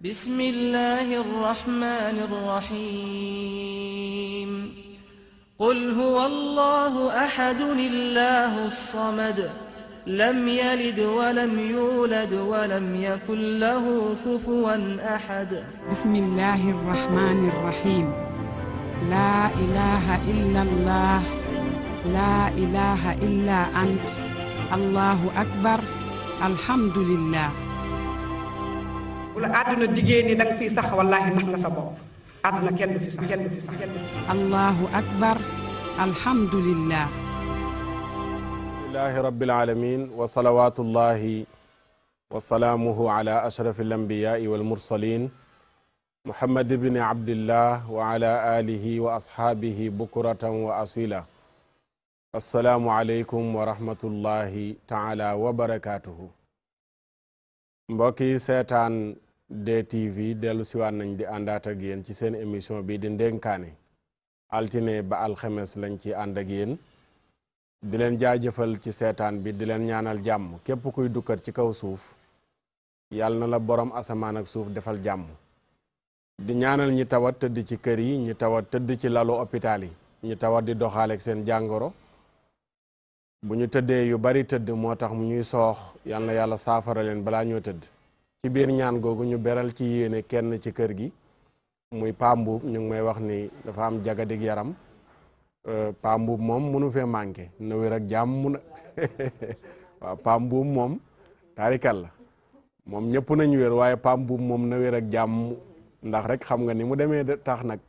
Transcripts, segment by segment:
بسم الله الرحمن الرحيم قل هو الله أحد الله الصمد لم يلد ولم يولد ولم يكن له كفوا أحد بسم الله الرحمن الرحيم لا إله إلا الله لا إله إلا أنت الله أكبر الحمد لله bu la àdduna diggée ni danga fiy sax wallaahi nax nga sa bopp àdduna kenn du fi sax الله أكبر الحمد لله لله رب العالمين وصلوات الله وسلامه على أشرف الأنبياء والمرسلين محمد بن عبد الله وعلى آله وأصحابه بكرة وأصيلا السلام عليكم ورحمة الله تعالى وبركاته mbokki seetaan DTV dellu siwaat nañ di àndaat ak yéen ci seen émission bi di ndénkaane altine ba alxemes lañ ci ànd ak yéen di leen jaajëfal ci seetaan bi di leen ñaanal jàmm képp kuy dukkat ci kaw suuf yàlla na la borom asamaan ak suuf defal jàmm di ñaanal ñi tawat tëdd ci kër yi ñi tawat tëdd ci lalu hôpital yi ñi tawat di doxaaleeg seen jàngoro bu ñu tëddee yu bari tëdd moo tax mu ñuy soox yàlla na yàlla saafara leen balaa ñoo tëdd ci biir ñaan googu ñu beral ci yéene kenn ci kër gi muy pambuub ñu ngi may wax ni dafa am jagadig yaram pambuub moom munu fee manqué na wér ak jàmm mun a waaw pambuub moom taarikal la moom ñëpp nañ wér waaye pambuub moom na wér ak jàmm ndax rek xam nga ni mu demee tax nag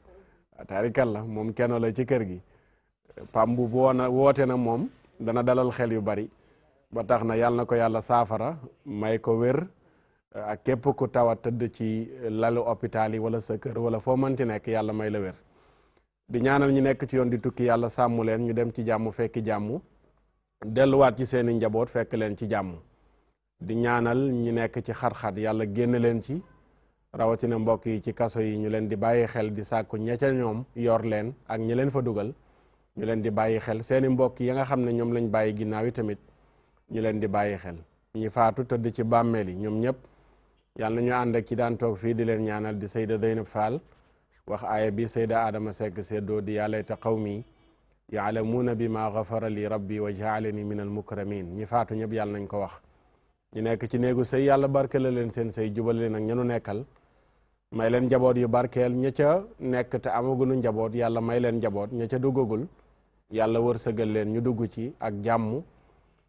taarikal la moom kenn la ci kër gi pambuub woote na moom dana dalal xel yu bari ba tax na yàlla na ko yàlla saafara may ko wér ak képp ku tawat tëdd ci lalu hôpital yi wala sa kër wala foo mënti nekk yàlla may la wér di ñaanal ñi nekk ci yoon di tukki yàlla sàmm leen ñu dem ci jàmm fekki jàmm delluwaat ci seeni njaboot fekk leen ci jàmm di ñaanal ñi nekk ci xat-xat yàlla génn leen ci rawatina mbokk yi ci kaso yi ñu leen di bàyyi xel di sàkku ña ca ñoom yor leen ak ñi leen fa dugal ñu leen di bàyyi xel seeni mbokk ya nga xam ne ñoom lañ bàyyi ginnaaw yi tamit ñu leen di bàyyi xel ñi faatu tëdd ci bàmmeel yi ñoom ñëpp yàlla na ñu ànd ak ci daan toog fii di leen ñaanal di Sayda Zeynab Fall wax aaya bi Sayda Adama Seck seddoo di yaa layta qawmi yaalamuuna bi ma gafara li rabbi wa jaalani min al mukramin ñi faatu ñëpp yàlla nañ ko wax ñu nekk ci néegu sëy yàlla barkeel leen seen sëy jubal leen ak ñanu nekkal may leen njaboot yu barkeel ña ca nekk te amagunu njaboot yàlla may leen njaboot ña ca duggagul yàlla wërsëgal leen ñu dugg ci ak jàmm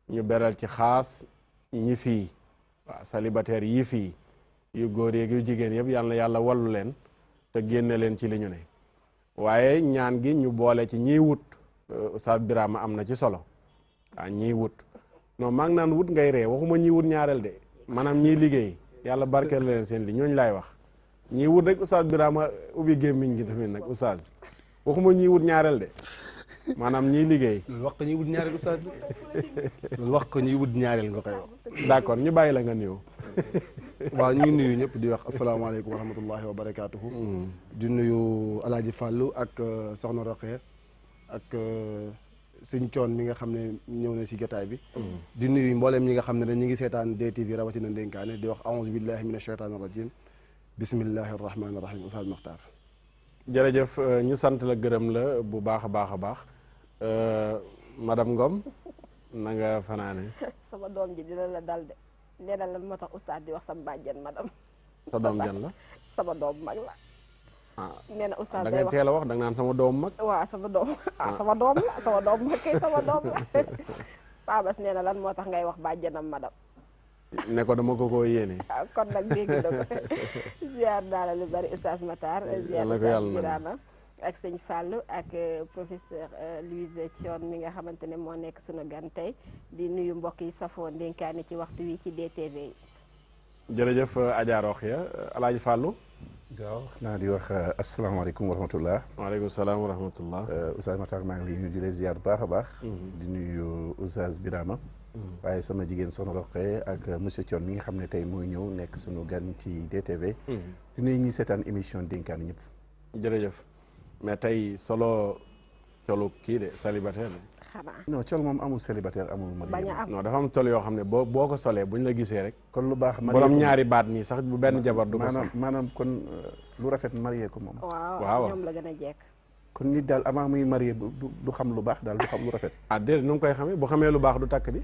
ñu beral ci xaas ñi fii waaw célibataire yi fii yu góor yeeg yu jigéen yëpp yàlla yàlla wallu leen te génne leen ci li ñu ne waaye ñaan gi ñu boole ci ñiy wut Oustaz Birama am na ci solo waaw ñiy wut non maa ngi naan wut ngay ree waxuma ñiy wut ñaareel de maanaam ñiy liggéey yàlla barkeel leen seen li ñooñu laay wax ñiy wut rek Oustaz Birama ubbi gémmiñ gi tamit nag Oustaz waxuma ñiy wut ñaareel de maanaam ñiy liggéey. loolu wax ko ñuy wut ñaareel Oustaz loolu wax ko ñuy wut ñaareel nga koy wax. d'accord ñu bàyyi la nga nuyu. waaw ñu ngi nuyu ñëpp di wax asalaamaaleykum wa rahmatullahi wa barakaatuhu. di nuyu Alaaji Fàllu ak Soxna Roqee ak sëñ Coon mi nga xam ne ñëw na si jotaay bi. di nuyu mboolem ñi nga xam ne ñu ngi seetaan DTV rawatina ndénkaane di wax aouzu billahi mina shaytaani rajim bismillahi rahmaani rahim Oustaz Makhtar. jërëjëf ñu sant la gërëm la bu baax a baax a baax madame Ngom na nga fanaane sama doom ji dina la dal de nee na lan moo tax oustaz di wax sama bàjjen madame sa doom jan la sama doom mag la nee na oustaz da day ngay wax teel a wax da nga naan sama doom mag waaw sama doom sama doom la sama doom mag kay sama doom la Pabas nee na lan moo tax ngay wax bàjjenam madame ne ko dama ko koo yéene kon nag dégg na ko ziar naa la lu bari oustaz Matar ziar yàlla ko oustaz yàlla Birama ak sëñ Fallou ak professeur Louise Thion mi nga xamante ne moo nekk sunu gan tey di nuyu mbokk yi safoo ndénkaane ci waxtu wi ci DTV yi. jërëjëf Adja Rokhaya Alaaji Fallou waaw naa di wax asalaamaaleykum wa rahmatullah. waaleykum salaam wa rahmatullah. Oustaz Matar maa ngi lay nuyu di la ziar bu baax a baax. di nuyu Oustaz Birama. waaye sama jigéen Soxna Roqee ak monsieur Thion mi nga xam ne tey mooy ñëw nekk sunu gan ci DTV. di nuyu ñi seetaan émission dénkaane ñëpp. jërëjëf mais tey solo colu kii de célibataire xanaa. non col moom amul célibataire amul marié. bañ a am non dafa am tol yoo xam ne boo ko solee buñ la gisee rek. kon lu baax borom ñaari baat nii sax bu benn jabar du ko sol. maanaam kon lu rafet marié ko moom. waaw ñoom la gën a jekk. kon nit daal avant muy marié du xam lu baax daal du xam lu rafet. ah déedéet nu ngi koy xamee bu xamee lu baax du takk di.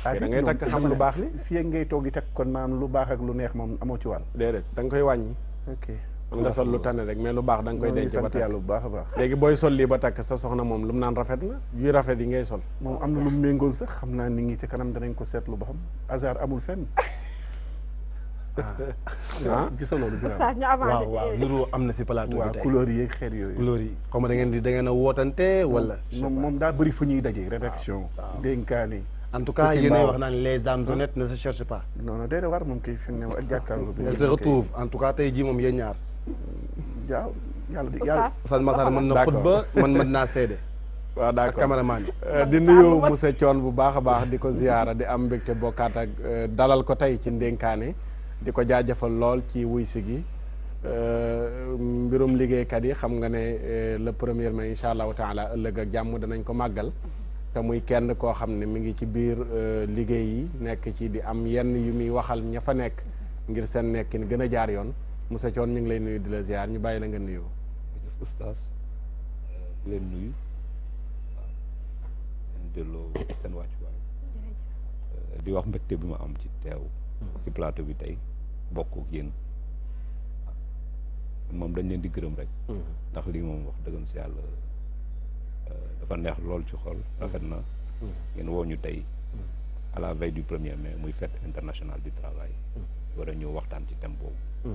da ngay takk xam lu baax li. fii ak ngay toog di takk kon maanaam lu baax ak lu neex moom amoo ci wàll. déedéet da nga koy wàññi. ok mën nga sol lu tane rek mais lu baax da nga koy denc ba takk yàlla bu baax a baax. léegi booy sol lii ba takk sa soxna moom lu mu naan rafet na yuy rafet yi ngay sol. moom am na lu mu méngool sax xam naa nit ñi ci kanam danañ ko seetlu ba xam hasard amul fenn. gisoo loolu Oustaz ñu avancé waaw nuru am na si plateau bi tey couleur yi xeet yooyu. couleur yi xaw ma da ngeen a wootante wala. moom daa bëri fu ñuy dajee rédaction. dénkaane. en tout cas yéen a wax naan les âmes honnêtes ne se cherchent pas. non non déedéet war moom kay fi mu ne ak jàkkaarloo bi. elles se retrouvent en tout cas tey jii moom yéen ñaar. waaw yàlla di Oustaz Makhtar mën na xutba man mën naa seede. waaw d'accord ak cameraman yi. di nuyu monsieur Thione bu baax a baax di ko ziyaara di am mbégte bokkaat ak dalal ko tey ci ndénkaane di ko jaajëfal lool ci wuy si gi mbirum liggéeykat yi xam nga ne le premier mai incha allahu taala ëllëg ak jàmm danañ ko màggal te muy kenn koo xam ne mi ngi ci biir liggéey yi nekk ci di am yenn yu muy waxal ña fa nekk ngir seen nekkin gën a jaar yoon monsieur Thione ñu ngi lay nuyu di la ziyaar ñu bàyyi la nga nuyu. jërëjëf oustaz di leen nuyu delloo seen wàccuwaay di wax mbégte bi ma am ci teew ci plateau bi tey bokk ak yéen moom dañ leen di gërëm rek ndax lii moom wax dëggam si yàlla dafa neex lool ci xol rafet na ngeen woo ñu tey à la veille du 1er mai muy fête internationale du travail war a ñëw waxtaan ci thème boobu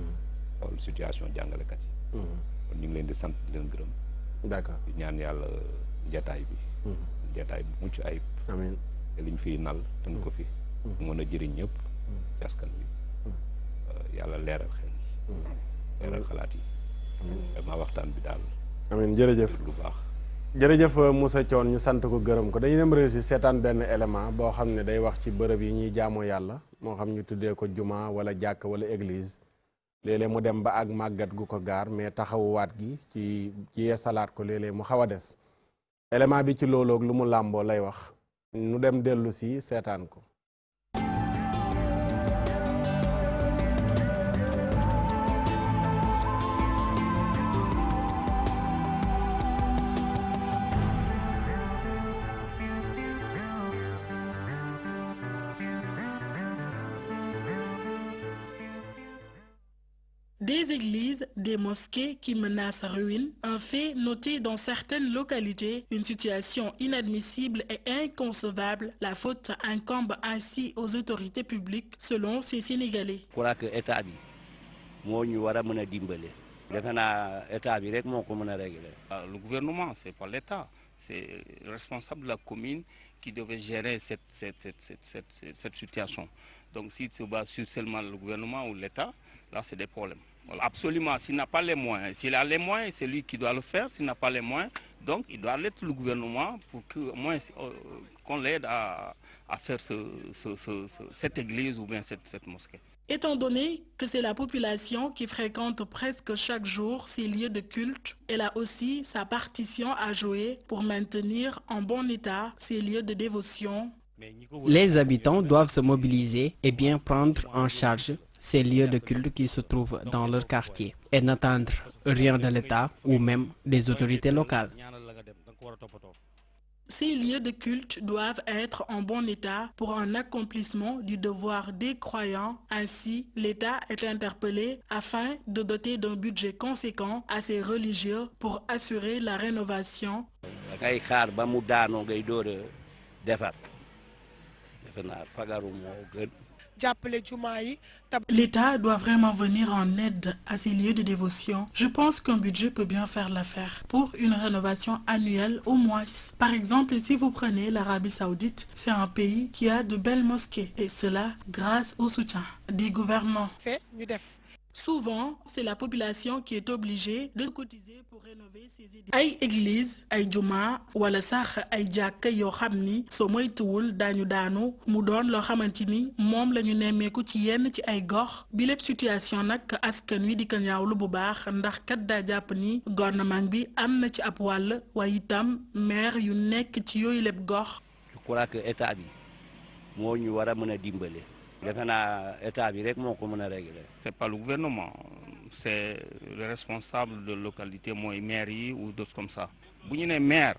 xool situation jàngalekat yi kon ñu ngi leen di sant di leen gërëm d'accord di ñaan yàlla njataay bi njataay bu mucc ayib amiin te liñ fiy nal tënk ko fi mën a jëriñ ñëpp ci askan wi yàlla leeral xel yi leeral xalaat yi vraiment waxtaan bi daal amiin jërëjëf lu baax jërëjëf Moussa Thione ñu sant ko gërëm ko dañuy dem réussi seetaan benn élément boo xam ne day wax ci bërëb yi ñuy jaamoo yàlla moo xam ñu tuddee ko juma wala jàkk wala église léeg-léeg mu dem ba ak màggat gu ko gaar mais taxawuwaat gi ci yeesalaat ko léeg-léeg mu xaw a des élément bi ci looloog lu mu làmboo lay wax nu dem dellu si seetaan ko. Des églises, des mosquées qui menacent ruine, un fait noté dans certaines localités, une situation inadmissible et inconcevable. La faute incombe ainsi aux autorités publiques, selon ces Sénégalais. Je crois que l'État moo ñu war a mën a dimbale. Defe naa État bi rek moo ko mën a régler. Le gouvernement, c'est pas l'État, c'est le responsable de la commune qui devait gérer cette situation. Donc s'il se base sur seulement le gouvernement ou l'État, là c'est des problèmes. Voilà, absolument, s'il n'a pas les moyens, s'il a les moyens, c'est lui qui doit le faire. S'il n'a pas les moyens, donc il doit l'être le gouvernement pour qu'on l'aide à faire cette église ou bien cette mosquée. Étant donné que c'est la population qui fréquente presque chaque jour ces lieux de culte, elle a aussi sa partition à jouer pour maintenir en bon état ces lieux de dévotion. Les habitants doivent se mobiliser et bien prendre en charge ces lieux de culte qui se trouvent dans leur quartier et n'attendre rien de l'État ou même des autorités locales. Ces lieux de culte doivent être en bon état pour un accomplissement du devoir des croyants. Ainsi, l'État est interpellé afin de doter d'un budget conséquent à ces religieux pour assurer la rénovation. L'État doit vraiment venir en aide à ces lieux de dévotion. Je pense qu'un budget peut bien faire l'affaire pour une rénovation annuelle au moins. Par exemple, si vous prenez l'Arabie Saoudite, c'est un pays qui a de belles mosquées et cela grâce au soutien des gouvernements. Souvent, c'est la population qui est obligée de cotiser pour rénover ses édifices. ay église ay juma wala sax ay jàkka yoo xam ni soo moytuwul daanu mu doon loo xamante ni moom la ñu nemmeeku ci yenn ci ay gox bi lépp situation nag askan wi di ko ñaawlu bu baax ndax kat daa jàpp ni gouvernement bi am na ci ab wàll waaye itam maire yu nekk ci yooyu lépp gox. Je crois que état bi moo ñu war a mën a dimbale. defe naa état bi rek moo ko mën a régler. C'est pas le gouvernement, c'est le responsable de localité mooy maire yi ou d'autres comme ça. bu ñu nee maire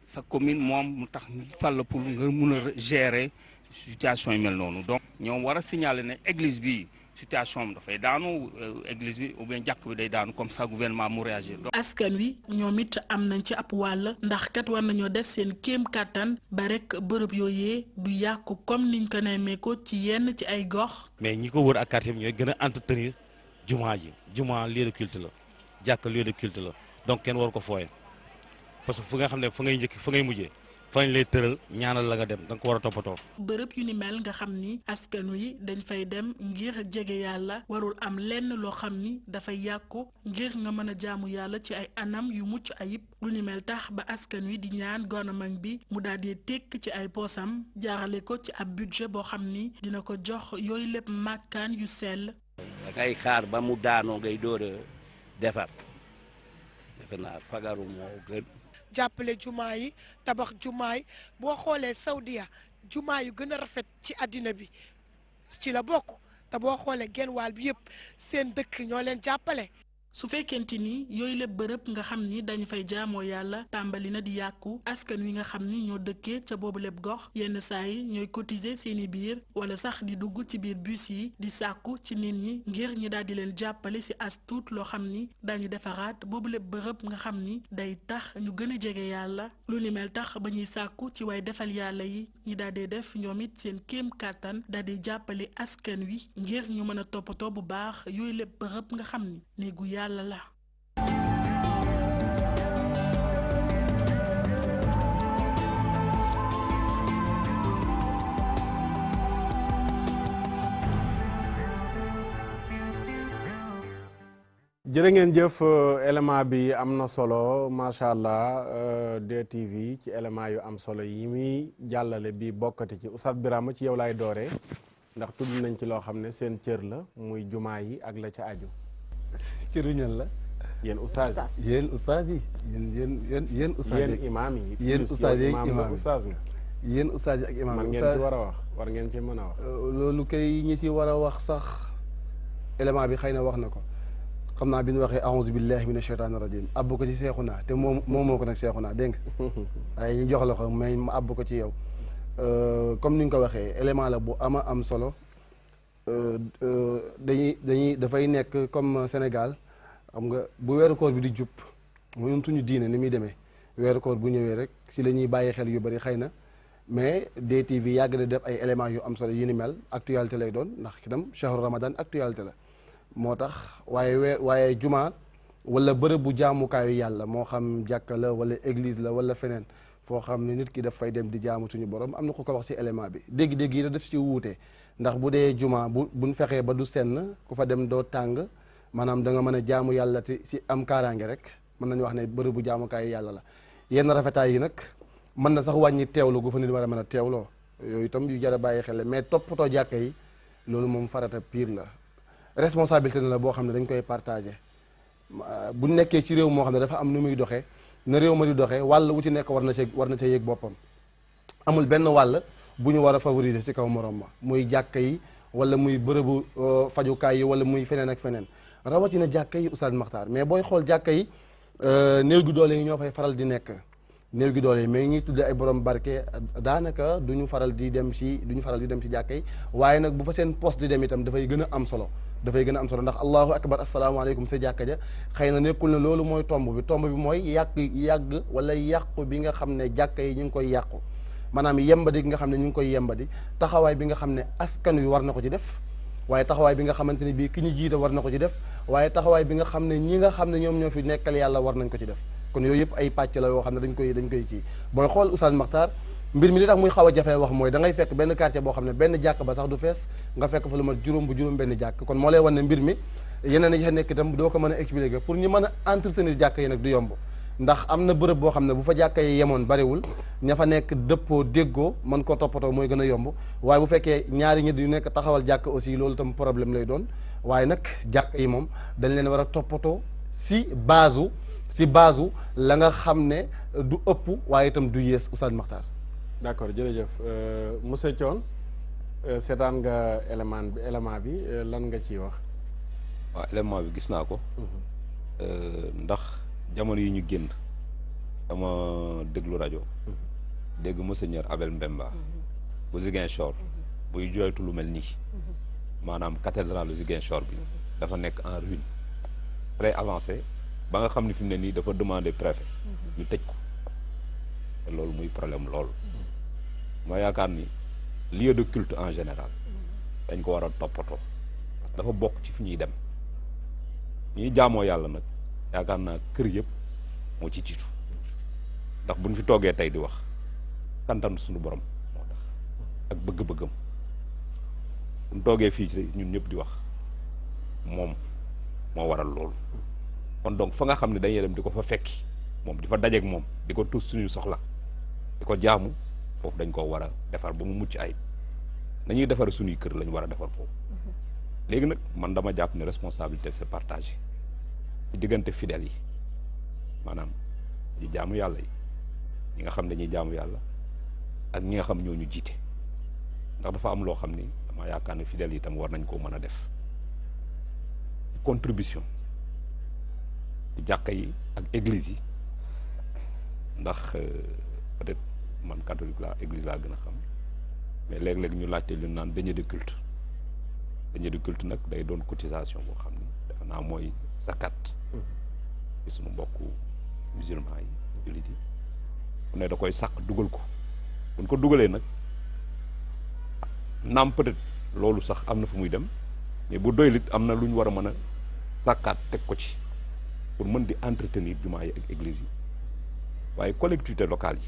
sa commune moom mu tax ñu fal la pour nga mun a gérer situation yi mel noonu donc ñoom war a signaler ne église bi situation am dafay daanu église bi ou bien jàkk bi day daanu comme ça gouvernement mu réagir. askan wi ñoom it am nañ ci ab wàll ndax kat war nañoo def seen kéem kàttan ba rek bërëb yooyee du yàqu comme niñ ko nemmeekoo ci yenn ci ay gox. mais ñi ko wër ak quartier bi ñooy gën a entretenir jumaa ji jumaa lieu de culte la jàkk lieu de culte la donc kenn war ko fooye parce que fu nga xam ne fa ngay njëkk fa ngay mujjee fa lañ lay tëral ñaanal la nga dem da nga ko war a toppatoo. bërëb yu ni mel nga xam ni askan wi dañ fay dem ngir jege yàlla warul am lenn loo xam ni dafay yàqu ngir nga mën a jaamu yàlla ci ay anam yu mucc ayib lu ni mel tax ba askan wi di ñaan gouvernement bi mu daal di tekk ci ay poosam jaarale ko ci ab budget boo xam ni dina ko jox yooyu lépp màkkaan yu sell. da ngay xaar ba mu daanoo ngay door a defar defe naa fagaru moo gën. jàppale jumaa yi tabax jumaa yi boo xoolee Saudiya jumaa yu gën a rafet ci àddina bi ci la bokk te boo xoolee genn wàll bi yëpp seen dëkk ñoo leen jàppale. su fekkente ni yooyu lépp bërëb nga xam ni dañu fay jaamoo yàlla tàmbali na di yàqu askan wi nga xam ni ñoo dëkkee ca boobu lépp gox yenn saa yi ñooy cotiser seeni biir wala sax di dugg ci biir bus yi di sàkku ci nit ñi ngir ñi daal di leen jàppale si as tuut loo xam ni dañu defaraat boobu lépp bërëb nga xam ni day tax ñu gën a jege yàlla lu ni mel tax ba ñuy sàkku ci way defal yàlla yi ñi daal di def ñoom it seen kéem kàttan daal di jàppale askan wi ngir ñu mën a toppatoo bu baax yooyu lépp bërëb nga xam ni néegu yàlla la. jërë ngeen jëf élément bi am na solo macha allah DTV ci élément yu am solo yi muy jàllale bi bokkati ci Oustaz Birama ci yow laay dooree ndax tudd nañ ci loo xam ne seen cër la muy jumaa yi ak la ca aju. cëru ñan la. yéen oustaz yi yéen oustaz yi yéen oustaz yéen imaam yi yéen oustaz yi imaam oustaz nga yéen oustaz yi ak imaam man ngeen ci war a wax war ngeen ci mën a wax loolu kay ñi ci war a wax sax élément bi xëy na wax na ko xam naa bi ñu waxee a'uuzu billahi mina shaytaani rajim abbu ko ci Seexuna te moom moo ko nag Seexuna dégg nga waaye ñu jox la ko mais ma abbu ko ci yow comme ni nga ko waxee élément la bu ama am solo dafay nekk comme Sénégal xam nga bu weeru koor bi di jub mu ñun tuñu diine ni muy demee weeru koor bu ñëwee rek si la ñuy bàyyi xel yu bëri xëy na mais DTV yàgg na def ay éléments yu am solo yu ni mel actualité lay doon ndax itam shahru ramadan actualité la moo tax waaye juma wala bërëb bu jaamukaayu yàlla moo xam jàkka la wala église la wala feneen foo xam ne nit ki daf fay dem di jaamu suñu borom am na ku ko wax si élément bi dégg-dégg yi daf si wuute ndax bu dee juma buñ fexee ba du senn ku fa dem doo tàng maanaam da nga mën a jaamu yàlla te si am kaaraange rek mën nañu wax ne bërëb bu jaamukaayu yàlla la yenn rafetaay yi nag mën na sax wàññi teewlu gu fa nit war a mën a teewloo yooyu itam yu jar a bàyyi xel mais toppatoo jàkka yi loolu moom farata pire la responsabilité na la boo xam ne dañ koy partagé bu nekkee ci réew moo xam ne dafa am nu muy doxee na réew ma di doxee wàll wu ci nekk war na ca yëg boppam amul benn wàll bu ñu war a favoriser ci kaw morom ma muy jàkka yi wala muy bërëbu fajukaay yi wala muy feneen ak feneen rawatina jàkka yi Oustaz Makhtar mais booy xool jàkka yi néew gi doole yi ñoo fay faral di nekk néew gi doole yi mais ñuy tuddee ay borom barke daanaka du ñu faral di dem ci jàkka yi waaye nag bu fa seen poste di dem itam dafay gën a am solo ndax allahu akbar asalaamaaleykum sa jàkka ja xëy na nekkul ne loolu mooy tomb bi mooy yàgg wala yàqu bi nga xam ne jàkka yi ñu ngi koy yàqu maanaam yembadi gi nga xam ne ñu ngi koy yembadi taxawaay bi nga xam ne askan wi war na ko ci def waaye taxawaay bi nga xamante ne bii ki ñu jiite war na ko ci def waaye taxawaay bi nga xam ne ñi nga xam ne ñoom ñoo fi nekkal yàlla war nañ ko ci def kon yooyu yëpp ay pàcc la yoo xam ne dañ koy kii booy xool Oustaz Makhtar mbir mi li tax muy xaw a jafee wax mooy da ngay fekk benn quartier boo xam ne benn jàkk ba sax du fees nga fekk fa lu mat juróom benn jàkk kon moo lay wan ne mbir mi yeneen yi nekk itam doo ko mën a expliquer pour ñu mën a entretenir jàkka yi nag du yomb ndax am na bërëb boo xam ne bu fa jàkka yi yemoon bariwul ña fa nekk dëppoo déggoo mën ko toppatoo mooy gën a yomb waaye bu fekkee ñaari nit yu nekk taxawal jàkka aussi loolu itam problème lay doon waaye nag jàkka yi moom dañ leen war a toppatoo si base la nga xam ne du ëpp waaye itam du yées Oustaz Makhtar. d'accord jërëjëf monsieur Thione seetaan nga élément bi lan nga ciy wax. waaw élément bi gis naa ko. ndax jamono yi ñu génn dama déglu rajo. dégg monseigneur Abel Mbemba. bu Ziguinchor. buy jooytu lu mel nii. maanaam cathédrale Ziguinchor bi. dafa nekk en ruine. très avancé ba nga xam ne fi mu ne nii dafa demander préfet. ñu tëj ko. te loolu muy problème lool. ma yaakaar ni lieu de culte en général dañ ko war a toppatoo parce que dafa bokk ci fi ñuy dem ñuy jaamoo yàlla nag yaakaar naa kër yëpp moo ci jiitu ndax buñ fi toogee tey di wax kantan suñu borom moo tax ak bëgg-bëggam buñ toogee fii ci ñun ñëpp di wax moom moo waral loolu kon donc fa nga xam ne dañuy dem di ko fa fekki moom di fa dajeek moom di ko tuus suñu soxla di ko jaamu foofu dañ ko war a defar ba mu mucc ayib nañuy defar suñuy kër lañu war a defar foofu léegi nag man dama jàpp ne responsabilité c'est partagé ci diggante fidèles yi maanaam ñi jaamu yàlla yi ñi nga xam dañuy jaamu yàlla ak ñi nga xam ñoo ñu jiite ndax dafa am loo xam ni dama yaakaar ne fidèles yi itam war nañ koo mën a def contribution ci jàkka yi ak église yi ndax peut-être man catholique laa église laa gën a xam mais léeg-léeg ñu laajte lu naan deniers de culte nag day doon cotisation boo xam ni defe naa mooy zakat ci suñu mbokku musulman yi jullit yi mu ne da koy sàq dugal ko buñ ko dugalee nag naam peut-être loolu sax am na fu muy dem mais bu doylit am na lu ñu war a mën a sàkkaat teg ko ci pour mën di entretenir jumaa yi ak église yi waaye collectivité locale yi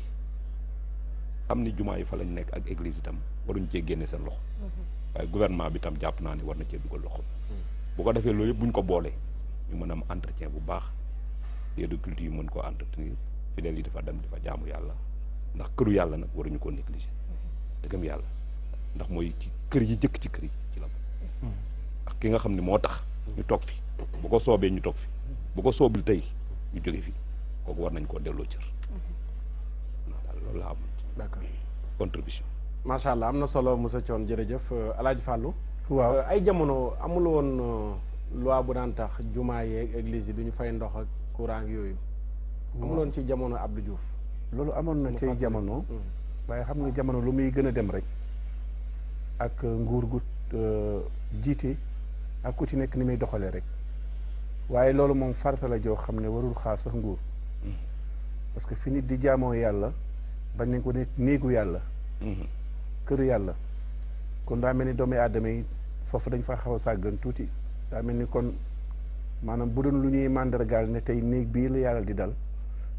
xam ni jumaa yi fa lañ nekk ak église itam waruñ cee génne seen loxo waaye gouvernement bi tam jàpp naa ni war na cee dugal loxo bu ko defee loolu yëpp buñ ko boolee ñu mën a am entretien bu baax lieu de culte yi mën koo entretenir fidèles yi dafa dem di fa jaamu yàlla ndax këru yàlla nag waruñu koo négliger dëggam yàlla ndax mooy ci kër yi jëkk ci kër yi ci la ndax ki nga xam ne moo tax ñu toog fi bu ko soobee ñu toog fi bu ko soobil tey ñu jóge fi kooku war nañ koo delloo cër naa daal loolu laa am d'accord contribution macha allah am na solo monsieur Thione jërëjëf Alaaji Fàllu waaw ay jamono amul woon loi bu daan tax jumaa yeeg église yi du ñu fay ndox ak courant yooyu amul woon ci jamono Abdou Diouf loolu amoon na ci jamono waaye xam nga jamono lu muy gën a dem rek ak nguur gu jiite ak ku ci nekk ni muy doxalee rek waaye loolu moom farata la joo xam ne warul xaar sax nguur parce que fi nit di jaamoo yàlla bañ nañ ko ne néegu yàlla këru yàlla kon daa mel ni doomu aadama yi foofu dañ fa xaw a sàggan tuuti daa mel ni kon maanaam bu doon lu ñuy màndargaal ne tey néeg bii la yàlla di dal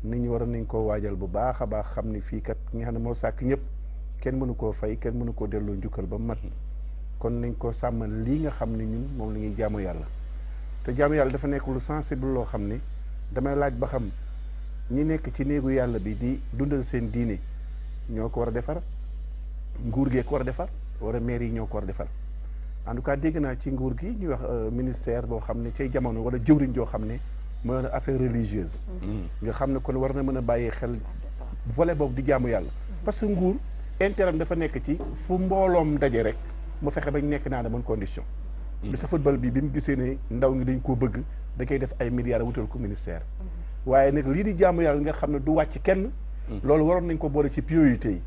nit ñi war nañ koo waajal bu baax a baax xam ni fii kat ñi nga xam ne moo sàkk ñëpp kenn mënu koo fay kenn mënu koo delloo njukkal ba mat kon nañ ko sàmmal lii nga xam ne ñun moom la ñuy jaamu yàlla te jaamu yàlla dafa nekk lu sensible loo xam ne damay laaj ba xam ñi nekk ci néegu yàlla bi di dundal seen diine ñoo ko war a defar nguur gee ko war a defar wala maire yi ñoo ko war a defar en tout cas dégg naa ci nguur gi ñuy wax ministère boo xam ne cay jamono wala jëwriñ joo xam ne mooy affaire religieuse nga xam ne kon war na mën a bàyyi xel volet boobu di jaamu yàlla parce que nguur intérêt dafa nekk ci fu mbooloom daje rek mu fexe bañ nekk naa de bonne condition bi sa football bi mu gisee ne ndaw ngi dañ koo bëgg da koy def ay milliards wutal ko ministère waaye nag lii di jaamu yàlla nga xam ne du wàcc kenn loolu waroon nañ ko boole ci priorité yi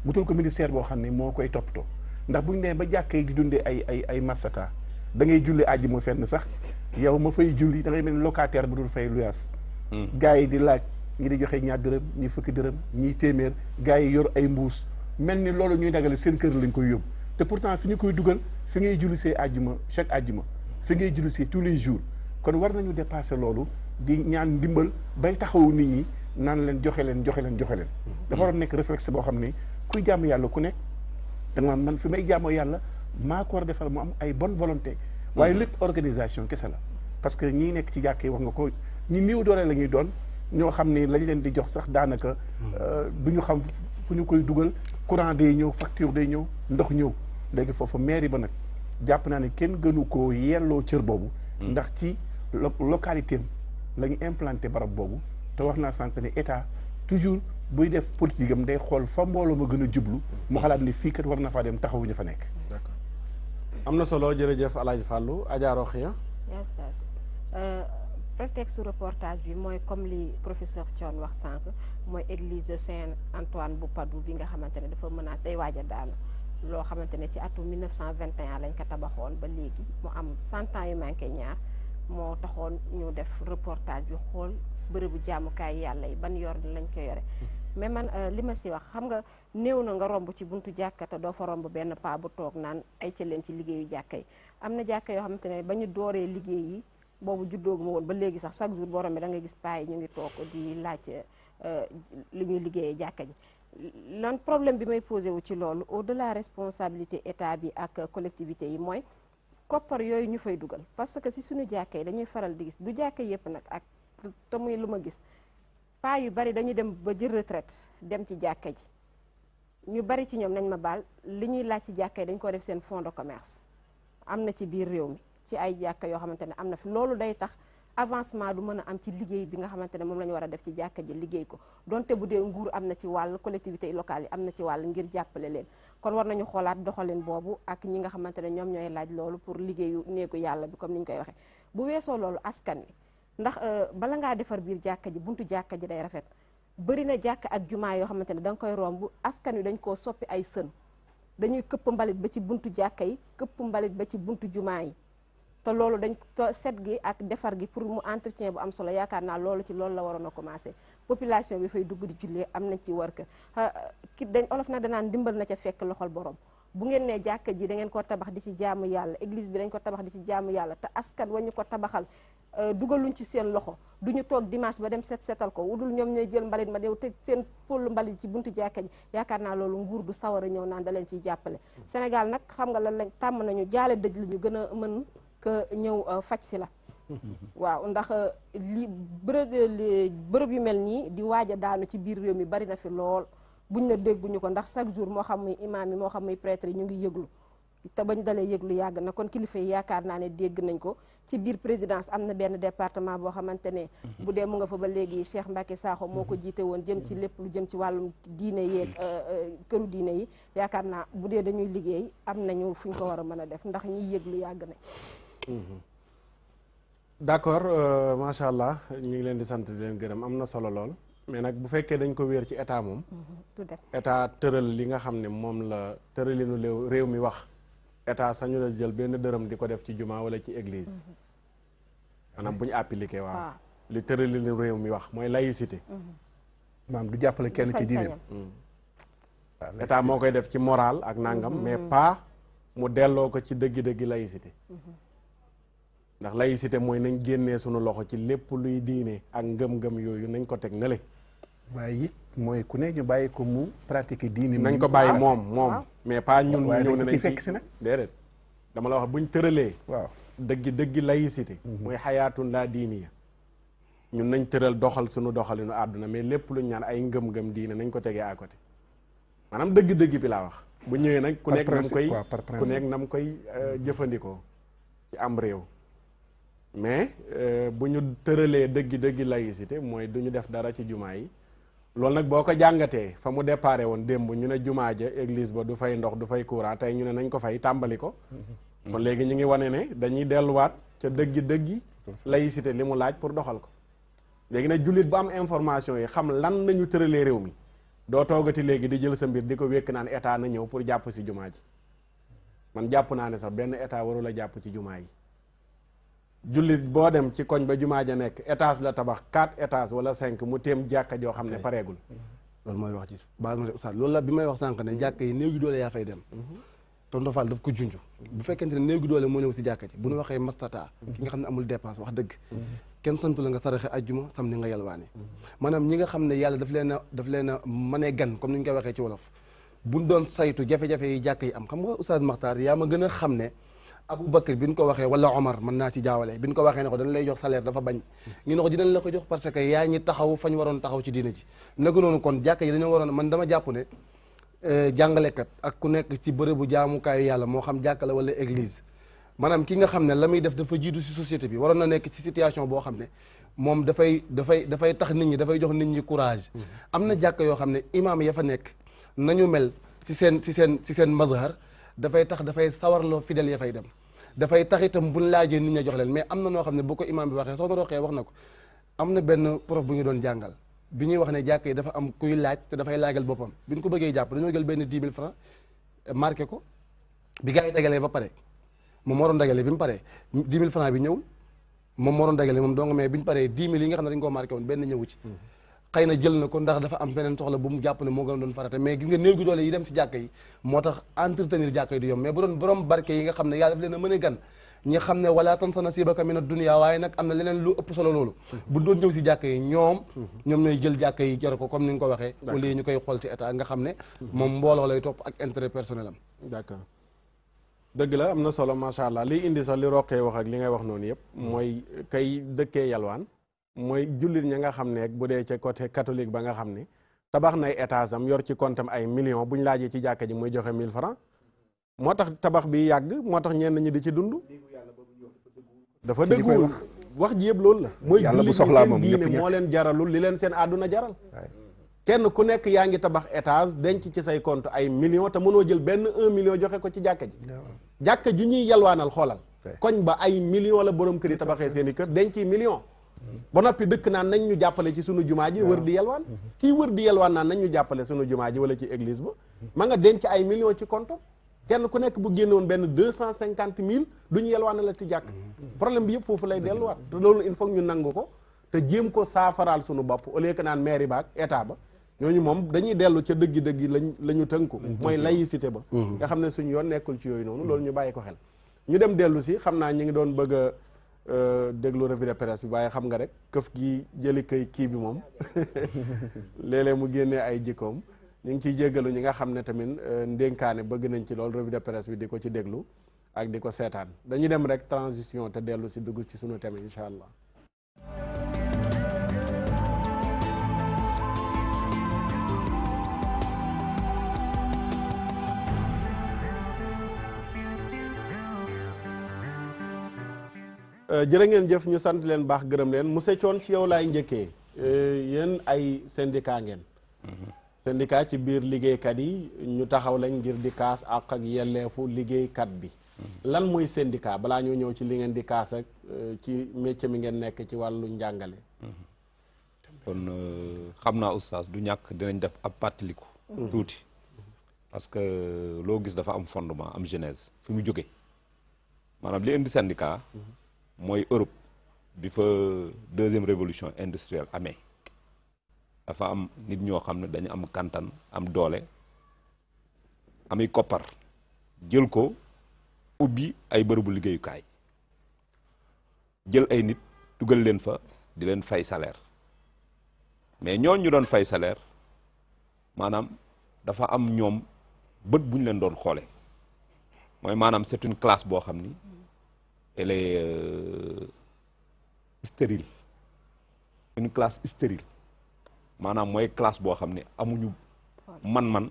wutal ko ministère boo xam ne moo koy toppatoo ndax buñu nee ba jàkkee di dundee ay masata da ngay julli àjji mu fenn sax yow ma fay julli da ngay mel ni locataire bu dul fay luyaas gars yi di laaj ñi di joxe ñaar dërëm ñi fukki dërëm ñi téeméer gars yi yor ay mbuus mel ni loolu ñuy dagale seen kër lañ koy yóbbu te pourtant fi ñu koy dugal fi ngay julli see àjjuma chaque àjjuma fi ngay julli see tous les jours kon war nañu dépasser loolu di ñaan ndimbal bay taxawu nit ñi naan leen joxe leen dafa war a nekk réflexe boo xam ne kuy jàmm yàlla ku nekk danga man fi may jaamoo yàlla maa ko war a defal mu am ay bonne volonté waaye lépp organisation kese la parce que ñii nekk ci jàkk yi wax nga ko ñi néew doole la ñuy doon ñoo xam ni lañ leen di jox sax daanaka du ñu xam fu ñu koy dugal courant day ñëw facture day ñëw ndox ñëw léegi foofu mairie ba nag jàpp naa ne kenn gënu koo yelloo cër boobu ndax ci localité la ñu implanté barab boobu te wax naa sànq ne état toujours buy def politique am day xool fa mbooloo ma gën a jublu mu xalaat ni fii kat war na faa dem taxawuñu fa nekk. d'accord am na solo jërëjëf El Hadj Fallou Adja Rokhia. Oustaz prétexte reportage bi mooy comme li professeur Thione wax sànq mooy église de Saint-Antoine bu Padoue bi nga xamante ne dafa menace day waaj a daanu loo xamante ne ci atum 1921 lañ ko tabaxoon ba léegi mu am 100 ans yu manqué ñaar moo taxoon ñu def reportage bi xool bërëbu jaamukaay yàlla yi ban yor lañ ko yore mais man li ma si wax xam nga néew na nga romb ci buntu jàkka te doo fa romb benn paa bu toog naan ay ca leen ci liggéeyu jàkka yi am na jàkka yoo xamante ne ba ñu dooree liggéey yi boobu juddoogu ma woon ba léegi sax chaque jour boo rombee da ngay gis paa yi ñu ngi toog di laaj lu ñuy liggéeyee jàkka ji lan problème bi may posé wu ci loolu au delà responsabilité état bi ak collectivité yi mooy koppar yooyu ñu fay dugal parce que si suñu jàkka yi dañuy faral di gis du jàkka yëpp nag ak te muy lu ma gis paa yu bari dañuy dem ba jël retraite dem ci jàkka ji ñu bari ci ñoom nañ ma baal li ñuy laaj ci jàkka yi dañ ko def seen fonds de commerce am na ci biir réew mi ci ay jàkka yoo xamante ne am na fi loolu day tax avancement du mën a am ci liggéey bi nga xamante ne moom la ñu war a def ci jàkka ji liggéey ko donte bu dee nguur am na ci wàll collectivité locale yi am na ci wàll ngir jàppale leen kon war nañu xoolaat doxalin boobu ak ñi nga xamante ne ñoom ñooy laaj loolu pour liggéeyu néegu yàlla bi comme ni ñu koy waxee bu weesoo loolu askan wi ndax bala ngaa defar biir jàkka ji buntu jàkka ji day rafet bëri na jàkka ak jumaa yoo xamante ne da nga koy romb askan wi dañ koo soppi ay sën dañuy këpp mbalit ba ci buntu jàkka yi këpp mbalit ba ci buntu jumaa yi te loolu dañ set gi ak defar gi pour mu entretien bu am solo yaakaar naa loolu ci loolu la waroon a commencé population bi fay dugg di jullee am nañ ci war kër ki dañ olof nag danaan dimbal na ca fekk loxol borom bu ngeen nee jàkka ji da ngeen ko tabax di ci jaamu yàlla église bi dañ ko tabax di ci jaamu yàlla te askan wañu ko tabaxal dugaluñ ci seen loxo duñu toog dimanche ba dem setal ko wudul ñoom ñooy jël mbalit ma dew te seen pôle mbalit ci buntu jàkka ji yaakaar naa loolu nguur du sawar a ñëw naan da leen ciy jàppale Sénégal nag xam nga lan lañ tàmm nañu jaale dëj li ñu gën a mën que ñëw faj si la waaw ndax li bërëb yu mel nii di waaj a daanu ci biir réew mi bari na fi lool buñ na dégguñu ko ndax chaque jour moo xam muy imaam yi moo xam muy prêtre yi ñu ngi yëglu te bañ dalee yëglu yàgg na kon kilifa yi yaakaar naa ne dégg nañ ko ci biir présidence am na benn département boo xamante ne bu dee mu nga fa ba léegi Cheikh Mbacké Sakho moo ko jiite woon jëm ci lépp lu jëm ci wàllum diine yeeg këru diine yi yaakaar naa bu dee dañuy liggéey am nañu fu ñu ko war a mën a def ndax ñiy yëglu yàgg nañ d'accord macha allah ñu ngi leen di sant di leen gërëm am na solo lool mais nag bu fekkee dañ ko wéer ci état moom état tëral li nga xam ne moom la tëralinu réew mi wax état sañu la jël benn dërëm di ko def ci jumaa wala ci église maanaam bu ñu appliqué waaw li tëralinu réew mi wax mooy laïcité maanaam du jàppale kenn ci diine état moo koy def ci moral ak nangam mais pas mu delloo ko ci dëggi-dëggi laïcité ndax laïcité mooy nañ génnee sunu loxo ci lépp luy diine ak ngëm-ngëm yooyu nañ ko teg nale waaye it mooy ku ne ñu bàyyi ko mu pratiquer diine nañ ko bàyyi moom mais pas ñun ñëw ne nañ fekk si nag déedéet dama la wax buñ tëralee waaw dëggi laïcité mooy xayaatun laa diiniya ñun nañ tëral doxal sunu doxalinu àdduna mais lépp luñ ñaan ay ngëm-ngëm diine nañ ko tegee à côté maanaam dëgg-dëgg bi laa wax bu ñëwee nag ku nekk nam koy jëfandikoo ci am réew mais bu ñu tëralee dëggi laïcité mooy du ñu def dara ci jumaa yi loolu nag boo ko jàngatee fa mu déparé woon démb ñu ne jumaa ja église ba du fay ndox du fay courant tey ñu ne nañ ko fay tàmbali ko kon léegi ñu ngi wane ne dañuy delluwaat ca dëggi laïcité li mu laaj pour doxal ko léegi nag jullit bu am information yi xam lan nañu tëralee réew mi doo toogati léegi di jël sa mbir di ko wékk naan état na ñëw pour jàpp si jumaa ji man jàpp naa ne sax benn état warul a jàpp ci jumaa yi jullit boo dem ci koñ ba jumaa ja nekk étage la tabax 4 étages wala 5 mu téem jàkka joo xam ne pareegul loolu mooy wax ji baal ma de oustaz loolu la bi may wax sànq ne jàkka yi néew gi doole yaa fay dem tonton Fall daf ko junj bu fekkente ne néew gi doole moo ñëw si jàkka ji bu ñu waxee mastata ki nga xam ne amul dépense wax dëgg kenn santu la nga saraxe ajjuma sam ni nga yalwaani maanaam ñi nga xam ne yàlla daf leen a mënee gan comme ni ñu koy waxee ci wolof buñ doon saytu jafe-jafe yi jàkka yi am xam nga oustaz Makhtar yaa ma gën a xam ne Aboubacar bi ñu ko waxee wala Omar mën naa ci jaawale bi ñu ko waxee ne ko dañ lay jox salaire dafa bañ ñu ne ko dinañ la ko jox parce que yaa ñi taxaw fañ waroon taxaw ci diina ji naka noonu kon jàkka yi dañoo waroon man dama jàpp ne jàngalekat ak ku nekk ci bërëbu jaamukaayu yàlla moo xam jàkka la wala église maanaam ki nga xam ne la muy def dafa jiitu ci société bi waroon na nekk ci situation boo xam ne moom dafay tax nit ñi dafay jox nit ñi courage am na jàkka yoo xam ne imaam ya fa nekk nañu mel ci seen mazhar dafay tax dafay sawarloo fidèle ya fay dem dafay tax itam buñ laajee nit ña jox leen mais am na noo xam ne bu ko imaam bi waxee soxna Roqee wax na ko am na benn prof bu ñu doon jàngal bi ñuy wax ne jàkka yi dafa am kuy laaj te dafay laajal boppam bi ñu ko bëggee jàpp dañoo jël benn 10 000 francs marqué ko bi gars yi dagalee ba pare moom moo doon dagalee bi mu paree 10 000 francs bi ñëwul moom moo doon dagalee moom donc mais bi ñu paree 10 000 yi nga xam ne dañu koo marqué woon benn ñëwu ci xëy na jël na ko ndax dafa am feneen soxla bu mu jàpp ne moo gën a doon farata mais gis nga néew gi doole yi dem ci jàkka yi moo tax entretenir jàkka yi du yomb mais bu doon borom barke yi nga xam ne yàlla daf leen a mën a gan ñi xam ne wala tansa nasiibaka mina dunya waaye nag am na leneen lu ëpp solo loolu bu doon ñëw si jàkka yi ñoom ñooy jël jàkka yi jore ko comme ni nga ko waxee au lieu ñu koy xool ci état nga xam ne moom mbooloo lay topp ak intérêt personnel am d'accord dëgg la am na solo macha allah liy indi sax li Roqee wax ak li ngay wax noonu yëpp mooy kay dëkkee yalwaan mooy jullit ña nga xam ne bu dee ca côté catholique ba nga xam ne tabax nay étage am yor ci comptam ay millions buñ laajee ci jàkka ji muy joxe 1000 francs moo tax tabax bi yàgg moo tax ñenn ñi di ci dund dafa dëgguwul wax ji yëpp loolu la mooy jullit ñi seen diine moo leen jaralul li leen seen àdduna jaral kenn ku nekk yaa ngi tabax étage denc ci say compte ay millions te mënoo jël benn 1 million joxe ko ci jàkka ji jàkka ju ñuy yalwaanal xoolal koñ ba ay millions la borom kër yi tabaxee seen i kër denc millions ba noppi dëkk naan nañ ñu jàppale ci sunu jumaa ji wër di yalwaan kii wër di yalwaan naan nañ ñu jàppale sunu jumaa ji wala ci église ba ma nga denc ay millions ci compte kenn ku nekk bu génnoon benn 250 000 du ñu yalwaan la ci jàkk problème bi yëpp foofu lay delluwaat te loolu il faut ñu nangu ko te jéem ko saafaraal sunu bopp au lieu que naan mairie ba ak état ba ñooñu moom dañuy dellu ca dëggi-dëggi la ñu tënku mooy laïcité ba nga xam ne suñu yoon nekkul ci yooyu noonu loolu ñu bàyyi ko xel ñu dem dellu si xam naa ñu ngi doon bëgg a déglu revue de presse bi waaye xam nga rek këf gi jëli kii bi moom léeg-léeg mu génnee ay jikkoom ñu ngi ciy jéggalu ñi nga xam ne tamit ndénkaane bëgg nañ ci loolu revue de presse bi di ko ci déglu ak di ko seetaan dañuy dem rek transition te dellu si dugg ci sunu thème incha allah. jërë ngeen jëf ñu sant leen baax gërëm leen monsieur Thione ci yow laay njëkkee yéen ay syndicat ngeen syndicat ci biir liggéeykat yi ñu taxaw lañ ngir di kaas àq ak yelleefu liggéeykat bi lan mooy syndicat balaa ñoo ñëw ci li ngeen di kaas ak ci métier mi ngeen nekk ci wàllu njàngale kon xam naa oustaz du ñàkk dinañ def ab pàttaliku tuuti parce que loo gis dafa am fondement am genèse fi mu jóge maanaam li indi syndicat mooy Europe bi fa deuxième révolution industrielle amee dafa am nit ñoo xam ne dañu am kantan am doole ami koppar jël ko ubbi ay bërëbu liggéeyukaay jël ay nit dugal leen fa di leen fay salaire mais ñooñu ñu doon fay salaire maanaam dafa am ñoom bët bu ñu leen doon xoole mooy maanaam c'est une classe boo xam ni elle est stérile une classe stérile maanaam mooy classe boo xam ne amuñu man-man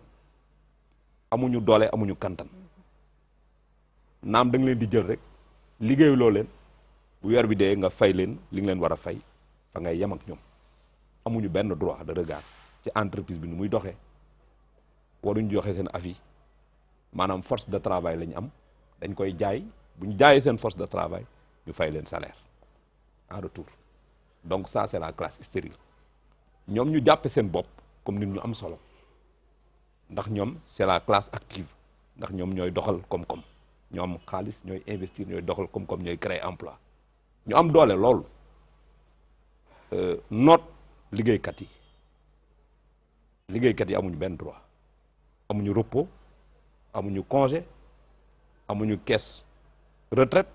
amuñu doole amuñu kantan naam da nga leen di jël rek liggéeyu loo leen bu weer bi dee nga fay leen li nga leen war a fay fa ngay yem ak ñoom amuñu benn droit de regard ci entreprise bi nu muy doxee waruñu joxe seen avis maanaam force de travail la ñu am dañ koy jaay bu ñu jaayee seen force de travail ñu fay leen salaire en retour donc ça c'est la classe stérile ñoom ñu jàppe seen bopp comme nit ñu am solo ndax ñoom c'est la classe active ndax ñoom ñooy doxal koom-koom ñoo am xaalis ñooy investir ñooy doxal koom-koom ñooy créer emploi ñu am doole loolu noot liggéeykat yi amuñu benn droit amuñu repos amuñu congé amuñu caisse retraite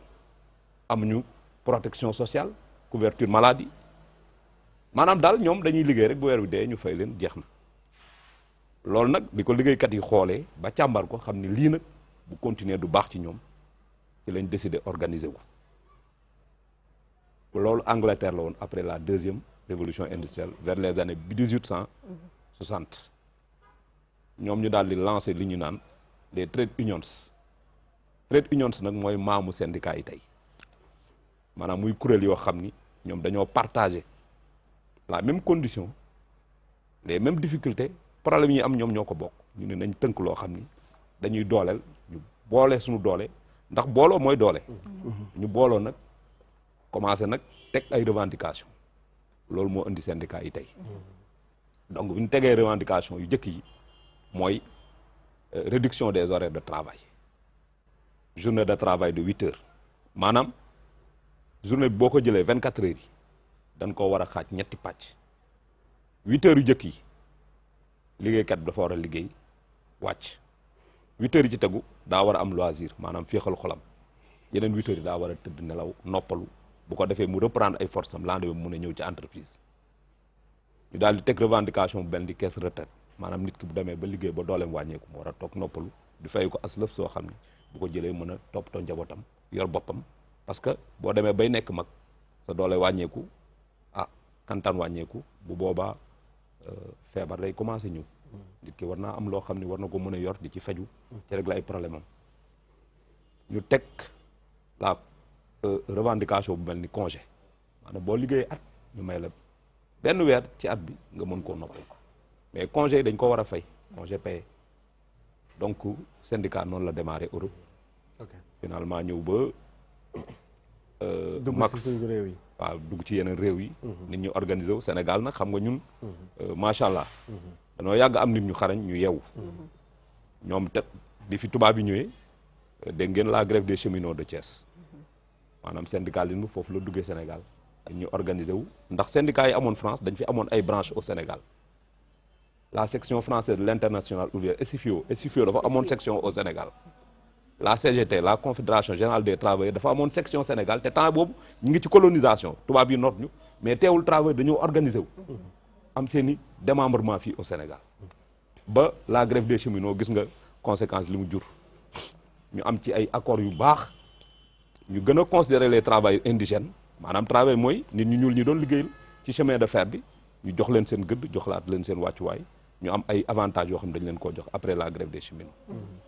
amuñu protection sociale couverture maladie maanaam daal ñoom dañuy liggéey rek bu weer bi dee ñu fay leen jeex na loolu nag bi ko liggéeykat yi xoolee ba càmbar ko xam ni lii nag bu continuer du baax ci ñoom ci lañ décidé organiser wu loolu Angleterre la woon après la deuxième révolution industrielle vers les années 1860 ñoom ñu daal di lancer li ñu naan les trade unions nag mooy maamu syndicat yi tey maanaam muy kuréel yoo xam ni ñoom dañoo partager la même condition les mêmes difficultés problème yi am ñoom ñoo ko bokk ñu ne nañ tënk loo xam ni dañuy dooleel ñu boole suñu doole ndax booloo mooy doole ñu booloo nag commencé nag teg ay revendication loolu moo indi syndicat yi tey donc bu ñu tegee revendication yu njëkk yi mooy réduction des horaires de travail journée de travail de 8 heures maanaam journée bi boo ko jëlee 24 heures yi dañ koo war a xaaj ñetti pàcc 8 heures yu njëkk yi liggéeykat bi dafa war a liggéey wàcc 8 heures yi ci tegu daa war a am loisir maanaam féexal xolam yeneen 8 heures yi daa war a tëdd nelaw noppalu bu ko defee mu reprendre ay force am lendemain mu mun a ñëw ci entreprise ñu daal di teg revendication bu benn di caisse retraite maanaam nit ki bu demee ba liggéey ba dooleem wàññeeku mu war a toog noppalu di fay ko aslëf soo xam ne bu ko jëlee mën a toppatoo njabootam yor boppam parce que boo demee bay nekk mag sa doole wàññeeku kantaan wàññeeku bu boobaa feebar day commencé ñëw nit ki war naa am loo xam ne war na ko mën a yor di ci faju ci régler ay problème am ñu teg la revendication bu mel ni congé maanaam boo liggéeyee at ñu may la benn weer ci at bi nga mën koo noppal mais congé yi dañ ko war a fay congé payé donc syndicat noonu la démarré Europe finalement ñëw ba dugg ci suñu réew yi waaw dugg ci yeneen réew yi nit ñu organisé wu Sénégal nag xam nga ñun macha allah dañoo yàgg am nit ñu xarañ ñu yeewu ñoom te bi fi tubaab yi ñëwee dégg ngeen la grève des cheminots de Thiès maanaam syndicalisme foofu la duggee Sénégal nit ñu organisé wu ndax syndicat yi amoon France dañ fi amoon ay branches au Sénégal la section française de l'internationale ouvrière SFIO dafa amoon section au Sénégal la CGT la confédération générale des travailleurs dafa amoon section Sénégal te temps boobu ñu ngi ci colonisation tubaab yi noot ñu mais teewul travailleurs dañoo organisé wu am seen i démembrement fii au Sénégal ba la grève des cheminots gis nga conséquence li mu jur ñu am ci ay accords yu baax ñu gën a considérer les travailleurs indigènes maanaam travail mooy nit ñu ñuul ñi doon liggéeyal ci chemin de fer bi ñu jox leen seen gëdd joxlaat leen seen wàccuwaay ñu am ay avantages yoo xam ne dañ leen koo jox après la grève des cheminots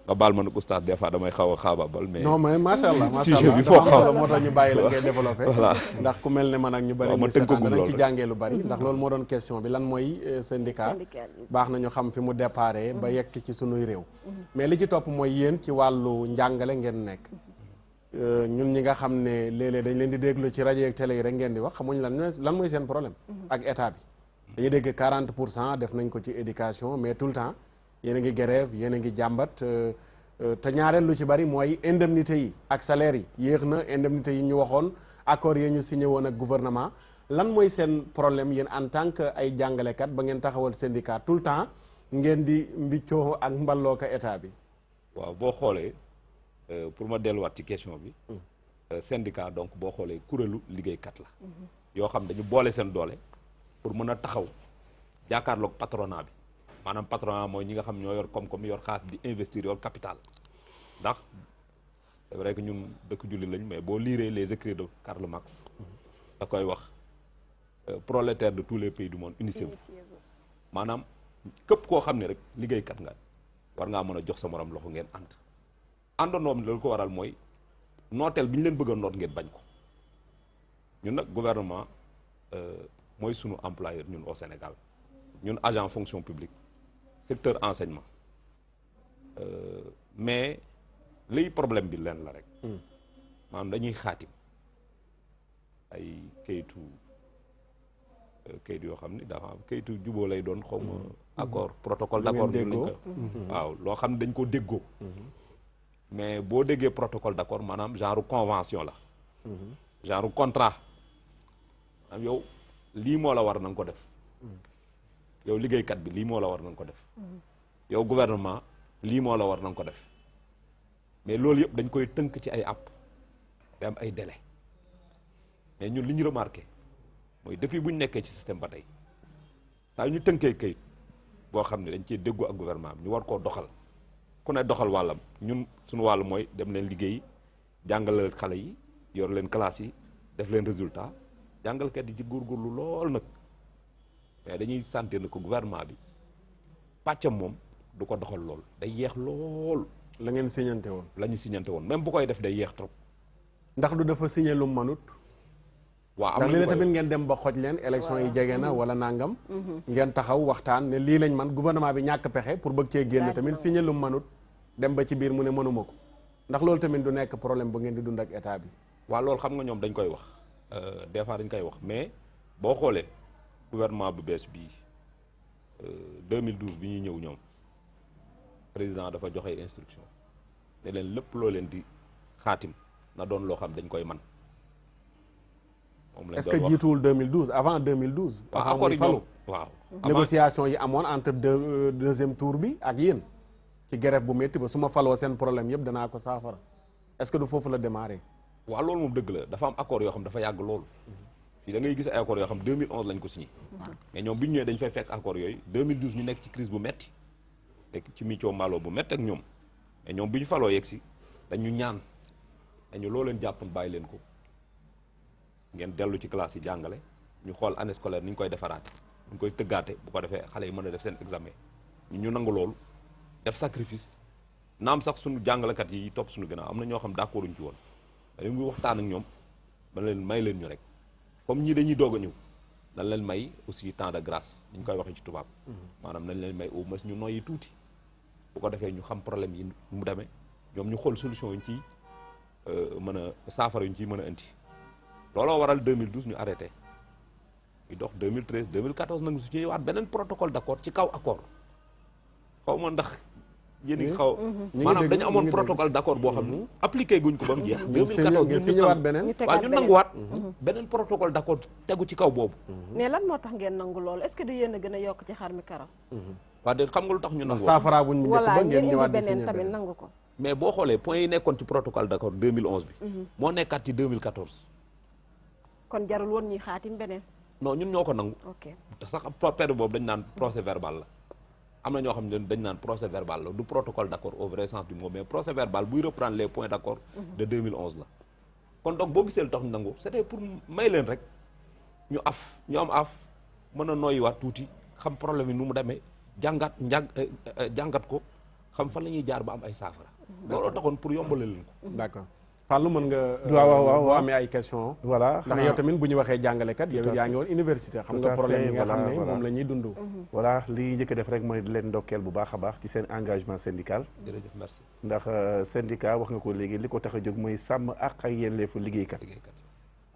nga baal ma nag oustaz des fois damay xaw a xaabaabal mais non mais macha allah sujet bi foo xaw moo tax ñu bàyyi la ngay développé voilà ndax ku mel ne man ak ñu bëri ñu seetaan danañ ci jàngee lu bëri ndax loolu moo doon question bi lan mooy syndicat baax nañu xam fi mu déparé ba yegg si ci sunuy réew mais li ci topp mooy yéen ci wàllu njàngale ngeen nekk ñun ñi nga xam ne léeg-léeg dañ leen di déglu ci rajo ak télé yi rek ngeen di wax xamuñ lan mooy seen problème ak état bi dañuy dégg 40% def nañ ko ci éducation mais tout le temps yéen a ngi grève yéen a ngi jàmbat te ñaareel lu ci bari mooy indemnité yi ak salaire yi yéex na indemnité yi ñu waxoon accord yi ñu signé woon ak gouvernement lan mooy seen problème yéen en tant que ay jàngalekat ba ngeen taxawal syndicat tout le temps ngeen di mbiccoo ak mballoo ko état bi. waaw boo xoolee pour ma delluwaat ci question bi syndicat donc boo xoolee kuréelu liggéeykat la yoo xam dañu boole seen doole pour mën a taxaw jàkkaarloog patronat bi maanaam patronat mooy ñi nga xam ñoo yor koom-koom yor xaalis di investir yor capital ndax c'est vrai que ñun dëkk julli lañ mais boo liiree les écrits de Karl Marx da koy wax prolétaires de tous les pays du monde unissez-vous maanaam képp koo xam ne rek liggéeykat nga war ngaa mën a jox sa morom loxo ngeen ànd àndandoom loolu ko waral mooy nooteel bi ñu leen bëgg a noot ngeen bañ ko ñun nag gouvernement mooy sunu employeur ñun au Sénégal ñun agent fonction publique secteur enseignement mais liy problème bi leen la rek maanaam dañuy xaatim ay kayitu yoo xam ni dafa kayitu juboo lay doon xaw ma accord protocole d'accord waaw loo xam ne dañ ko déggoo mais boo déggee protocole d'accord maanaam genre convention la genre contrat am yow lii moo la war na nga ko def yow liggéeykat bi lii moo la war na nga ko def yow gouvernement lii moo la war na nga ko def mais loolu yëpp dañ koy tënk ci ay app day am ay délai mais ñun li ñu remarqué mooy depuis bu ñu nekkee ci système ba tey saa yu ñu tënkee kayit boo xam ne dañ cee déggoo ak gouvernement bi ñu war koo doxal ku ne doxal wàllam ñun suñu wàll mooy dem leen liggéey jàngal xale yi yor leen classe yi def leen résultat jàngalkat yi ci góorgóorlu lool nag mais dañuy sentir ne ko gouvernement bi pàccam moom du ko doxal lool day yeex lool. la ngeen signante woon. la ñu signante woon même bu koy def day yeex trop. ndax du dafa signé lu manut. waaw am na tamit ngeen dem ba xoj leen élection yi jege na wala nangam. ngeen taxaw waxtaan ne lii lañ man gouvernement bi ñàkk pexe pour bëgg cee génn tamit signé lu manut dem ba ci biir mu ne mënuma ko ndax loolu tamit du nekk problème bu ngeen di dund ak état bi. waaw loolu xam nga ñoom dañ koy wax des fois dañ koy wax mais boo xoolee gouvernement bu bees bii 2012 bi ñuy ñëw ñoom président dafa joxe instruction ne leen lépp loo leen di xaatim na doon loo xam dañ koy man moom lañ est-ce que jiituwul 2012 avant 2012. waaw accord yi ñoom waaw. négociation yi amoon entre deuxième tour bi ak yéen ci grève bu métti ba su ma faloo seen problème yëpp danaa ko saafara est-ce que du foofu la démarré. waaw loolu moom dëgg la dafa am accord yoo xam dafa yàgg loolu fii da ngay gis ay accords yoo xam 2011 lañ ko signé mais ñoom bi ñu ñëwee dañu fay fekk accords yooyu 2012 ñu nekk ci crise bu metti nekk ci miccoo maaloo bu metti ak ñoom mais ñoom bi ñu faloo yegg si dañu ñaan dañu loo leen jàppoon bàyyi leen ko ngeen dellu ci classe yi jàngale ñu xool année scolaire ni ñu koy defaraate ñu koy tëggaate bu ko defee xale yi mën a def seen examen ñu nangu loolu def sacrifice naam sax suñu jàngalekat yi topp suñu gannaaw am na ñoo xam d'accord uñ ci woon dañu ngi waxtaan ak ñoom ba leen may leen ñu rek comme ñii dañuy doog a ñëw dañ leen may aussi temps de grâce ni ñu koy waxee ci tubaab maanaam nañ leen may au moins ñu noyyi tuuti bu ko defee ñu xam problème yi mu demee ñoom ñu xool solution yuñ ciy mën a saafara yuñ ciy mën a indi looloo waral 2012 ñu arrêté ñu dox 2013 2014 nag su ci waat beneen protocole d'accord ci kaw accord xaw ma ndax yéen ngi xaw maanaam dañu amoon protocole d'accord boo xam ni appliqué guñ ko ba mu jeex 2014 ñu ñëwaat beneen waaw ñu nanguwaat beneen protocole d'accord tegu ci kaw boobu mais lan moo tax ngeen nangu loolu est-ce que du yéen a gën a yokk ci xar mi karaw waaw de xam nga lu tax ñu nangu saafara buñ njëkk ba ngeen ñëwaat di beneen tamit nangu ko mais boo xoolee points yi nekkoon ci protocole d'accord 2011 bi moo nekkaat ci 2014 kon jarul woon ñuy xaatim beneen non ñun ñoo ko nangu ok te sax période boobu dañ naan procès verbal la am na ñoo xam ne dañ naan procès verbal la du protocole d'accord au vrai sens du mot mais procès verbal buy reprendre les points d'accord de 2011 la kon donc boo gisee lu tax ñu nangu c'était pour may leen rek ñu am af mën a noyyiwaat tuuti xam problème yi nu mu demee jàngat ko xam fan la ñuy jaar ba am ay saafara looloo taxoon pour yombale leen ko d'accord Fallou mën nga waaw boo amee ay question voilà ndax yow tamit bu ñu waxee jàngalekat yow yaa ngi woon université xam nga problème yi nga xam ne moom la ñuy dund voilà li njëkk def rek mooy leen ndokkeel bu baax a baax ci seen engagement syndical jërëjëf merci ndax syndicat wax nga ko léegi li ko tax a jóg mooy sàmm ak ay yelleefu liggéeykat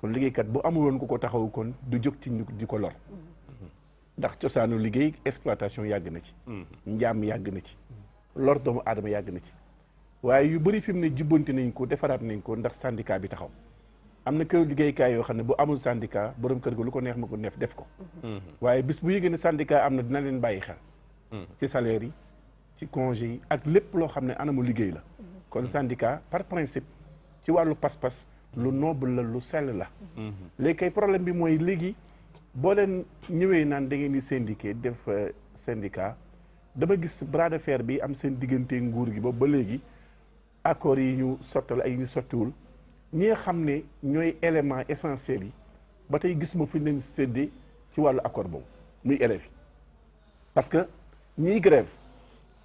kon liggéeykat bu amul woon ku ko taxaw kon du jóg ci di ko lor ndax cosaanu liggéey exploitation yàgg na ci njaam yàgg na ci lor doomu aadama yàgg na ci waaye yu bëri fi mu ne jubbanti nañ ko defaraat nañ ko ndax syndicat bi taxaw am na kër liggéeykaay yoo xam ne bu amul syndicat borom kër ga lu ko neex ma ko neef def ko waaye bis bu yëgee ne syndicat am na dina leen bàyyi xel ci salaire yi ci congé yi ak lépp loo xam ne anamu liggéey la kon syndicat par principe ci wàllu pas-pas lu noble la lu sell la léegi kay problème bi mooy léegi boo leen ñëwee naan da ngeen di syndiqué def syndicat dama gis bras de fer bi am seen diggante nguur gi ba léegi accords yi ñu sottal ay ñu sottiwul ñi nga xam ne ñooy élément essentiel yi ba tey gis ma fu ñu leen séddee ci wàllu accord boobu muy élèves yi parce que ñiy grève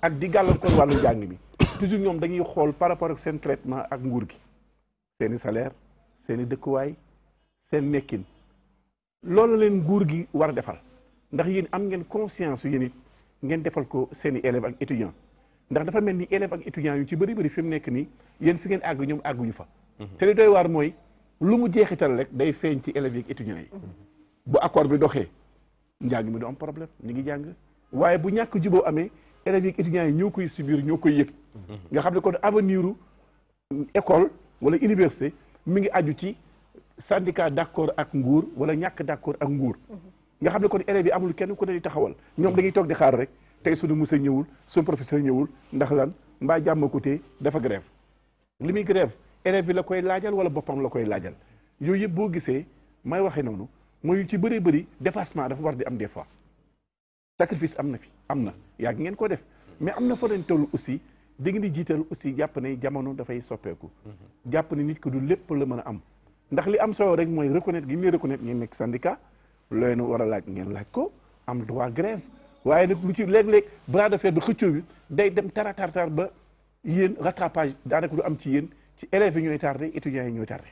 ak di gàllankoor wàllu njàng mi toujours ñoom dañuy xool par rapport ak seen traitement ak nguur gi seeni salaire seeni dëkkuwaay seen nekkin loolu leen nguur gi war a defal ndax yéen am ngeen conscience yéen it ngeen defal ko seeni élèves ak étudiants ndax dafa mel ni élèves ak étudiants yu ci bëri fi mu nekk nii yéen fi ngeen àgg ñoom àgguñu fa te li doy waar mooy lu mu jeexital rek day feeñ ci élèves yi ak étudiants yi bu accord bi doxee njàng mi du am problème ñu ngi jàng waaye bu ñàkk juboo amee élèves yi ak étudiants yi ñoo koy subir ñoo koy yëg nga xam ne kon avenir u école wala université mi ngi aju ci syndicat d'accord ak nguur wala ñàkk d'accord ak nguur nga xam ne kon élèves yi amul kenn ku ne di taxawal ñoom dañuy toog di xaar rek tey suñu monsieur ñëwul suñu professeur ñëwul ndax lan mbaa jàmm ko tee dafa grève li muy grève élèves yi la koy laajal wala boppam la koy laajal yooyu yëpp boo gisee may waxee noonu mooy ci bëree bëri dépassement dafa war di am des fois sacrifice am na fi am na yàgg ngeen ko def mais am na fa leen toll aussi da ngeen di jiital aussi jàpp ne jamono dafay soppeeku jàpp ne nit ko du lépp la mën a am ndax li am solo rek mooy reconnaître gi ñu reconnaître ngeen nekk syndicat looy war a laaj ngeen laaj ko am droit grève waaye nag lu ci léeg-léeg bras de fer de xëccoo bi day dem taratartar ba yéen rattrapage daanaka du am ci yéen ci élèves yi ñooy tardé étudiants yi ñooy tardé.